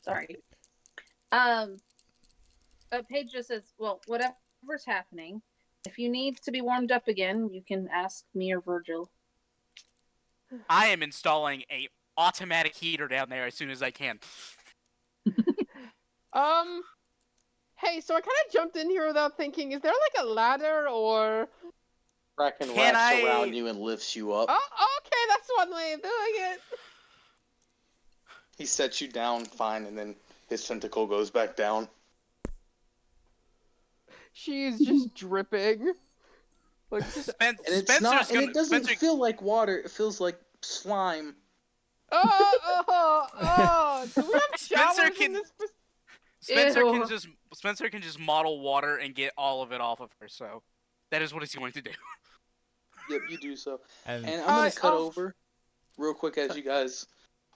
Sorry. Paige just says, well, whatever's happening, if you need to be warmed up again, you can ask me or Vergil.
I am installing a automatic heater down there as soon as I can.
Hey, so I kind of jumped in here without thinking. Is there like a ladder or?
Kraken wraps around you and lifts you up.
Oh, okay, that's one way of doing it.
He sets you down fine, and then his tentacle goes back down.
She's just dripping. Like,
and it's not, and it doesn't feel like water. It feels like slime.
Oh! Do we have showers in this?
Spencer can just model water and get all of it off of her. So that is what he's going to do.
Yep, you do so. And I'm gonna cut over real quick as you guys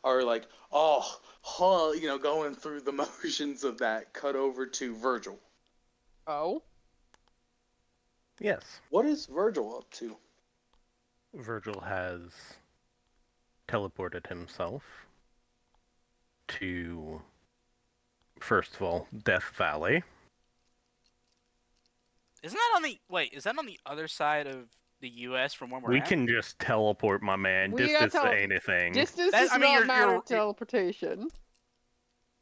are like, going through the motions of that. Cut over to Vergil.
Oh?
Yes.
What is Vergil up to?
Vergil has teleported himself to, first of all, Death Valley.
Isn't that on the is that on the other side of the U.S. from where we're
We
at?
can just teleport, my man.
We got
Distance ain't anything.
Distance does not
you're-
matter
you're-
teleportation.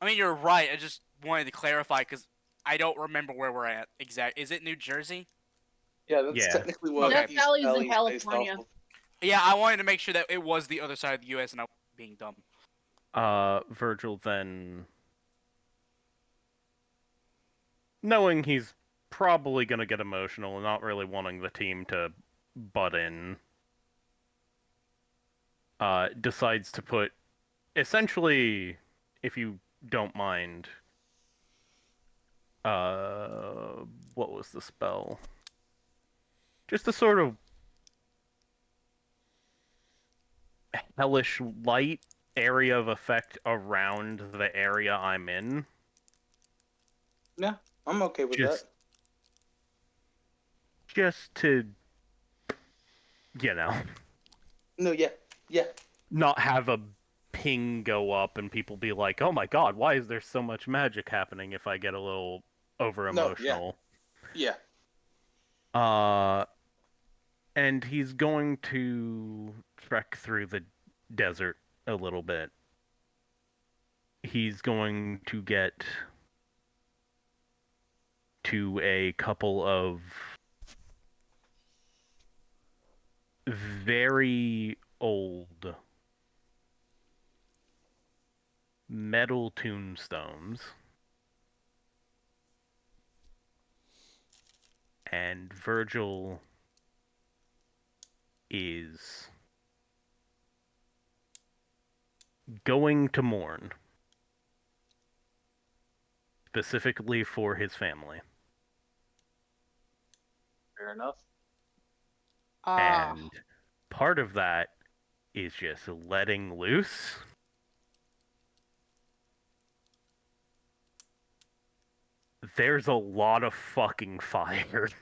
I mean, you're right. I just wanted to clarify because I don't remember where we're at exactly. Is it New Jersey?
Yeah, that's
Yeah.
technically what
Death
East
Valley's in
Valley is based
California.
off of.
Yeah, I wanted to make sure that it was the other side of the U.S. and I was being dumb.
Vergil then, knowing he's probably gonna get emotional and not really wanting the team to butt in, decides to put, essentially, if you don't mind, what was the spell? Just a sort of hellish light area of effect around the area I'm in.
Yeah, I'm okay with that.
Just to,
No, yeah.
not have a ping go up and people be like, oh my god, why is there so much magic happening if I get a little over emotional?
Yeah.
And he's going to trek through the desert a little bit. He's going to get to a couple of very old metal tombstones. And Vergil is going to mourn, specifically for his family.
Fair enough.
And part of that is just letting loose. There's a lot of fucking fire.
There's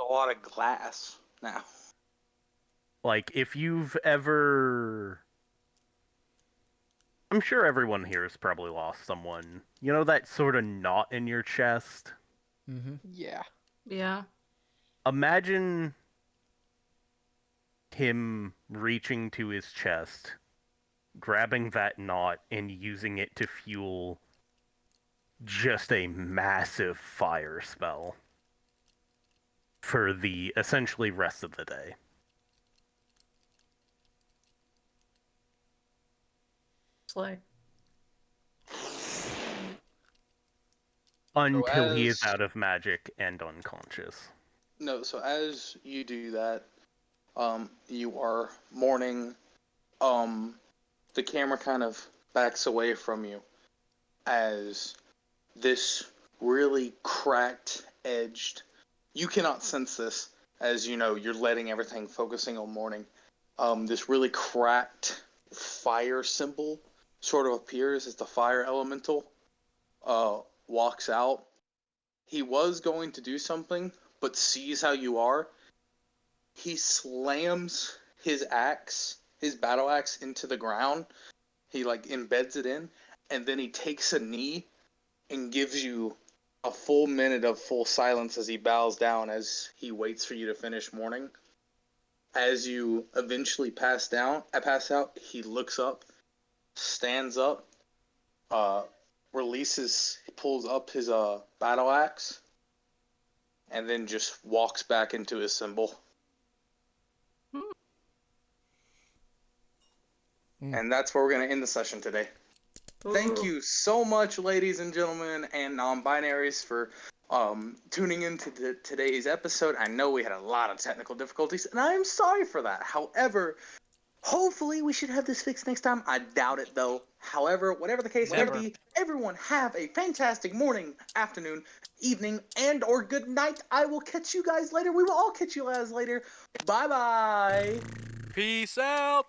a lot of glass now.
Like, if you've ever... I'm sure everyone here has probably lost someone. You know that sort of knot in your chest?
Mm-hmm.
Yeah.
Yeah.
Imagine him reaching to his chest, grabbing that knot, and using it to fuel just a massive fire spell for the essentially rest of the day.
Slay.
Until he is out of magic and unconscious.
No, so as you do that, you are mourning. The camera kind of backs away from you as this really cracked edged. You cannot sense this as you're letting everything focusing on mourning. This really cracked fire symbol sort of appears as the fire elemental walks out. He was going to do something, but sees how you are. He slams his battle axe into the ground. He embeds it in, and then he takes a knee and gives you a full minute of full silence as he bows down as he waits for you to finish mourning. As you eventually pass out, he looks up, stands up, pulls up his battle axe, and then just walks back into his symbol. And that's where we're going to end the session today. Thank you so much, ladies and gentlemen, and non-binaries for tuning into today's episode. I know we had a lot of technical difficulties, and I am sorry for that. However, hopefully we should have this fixed next time. I doubt it, though. However, whatever the case may be, everyone have a fantastic morning, afternoon, evening, and or good night. I will catch you guys later. We will all catch you guys later. Bye-bye.
Peace out.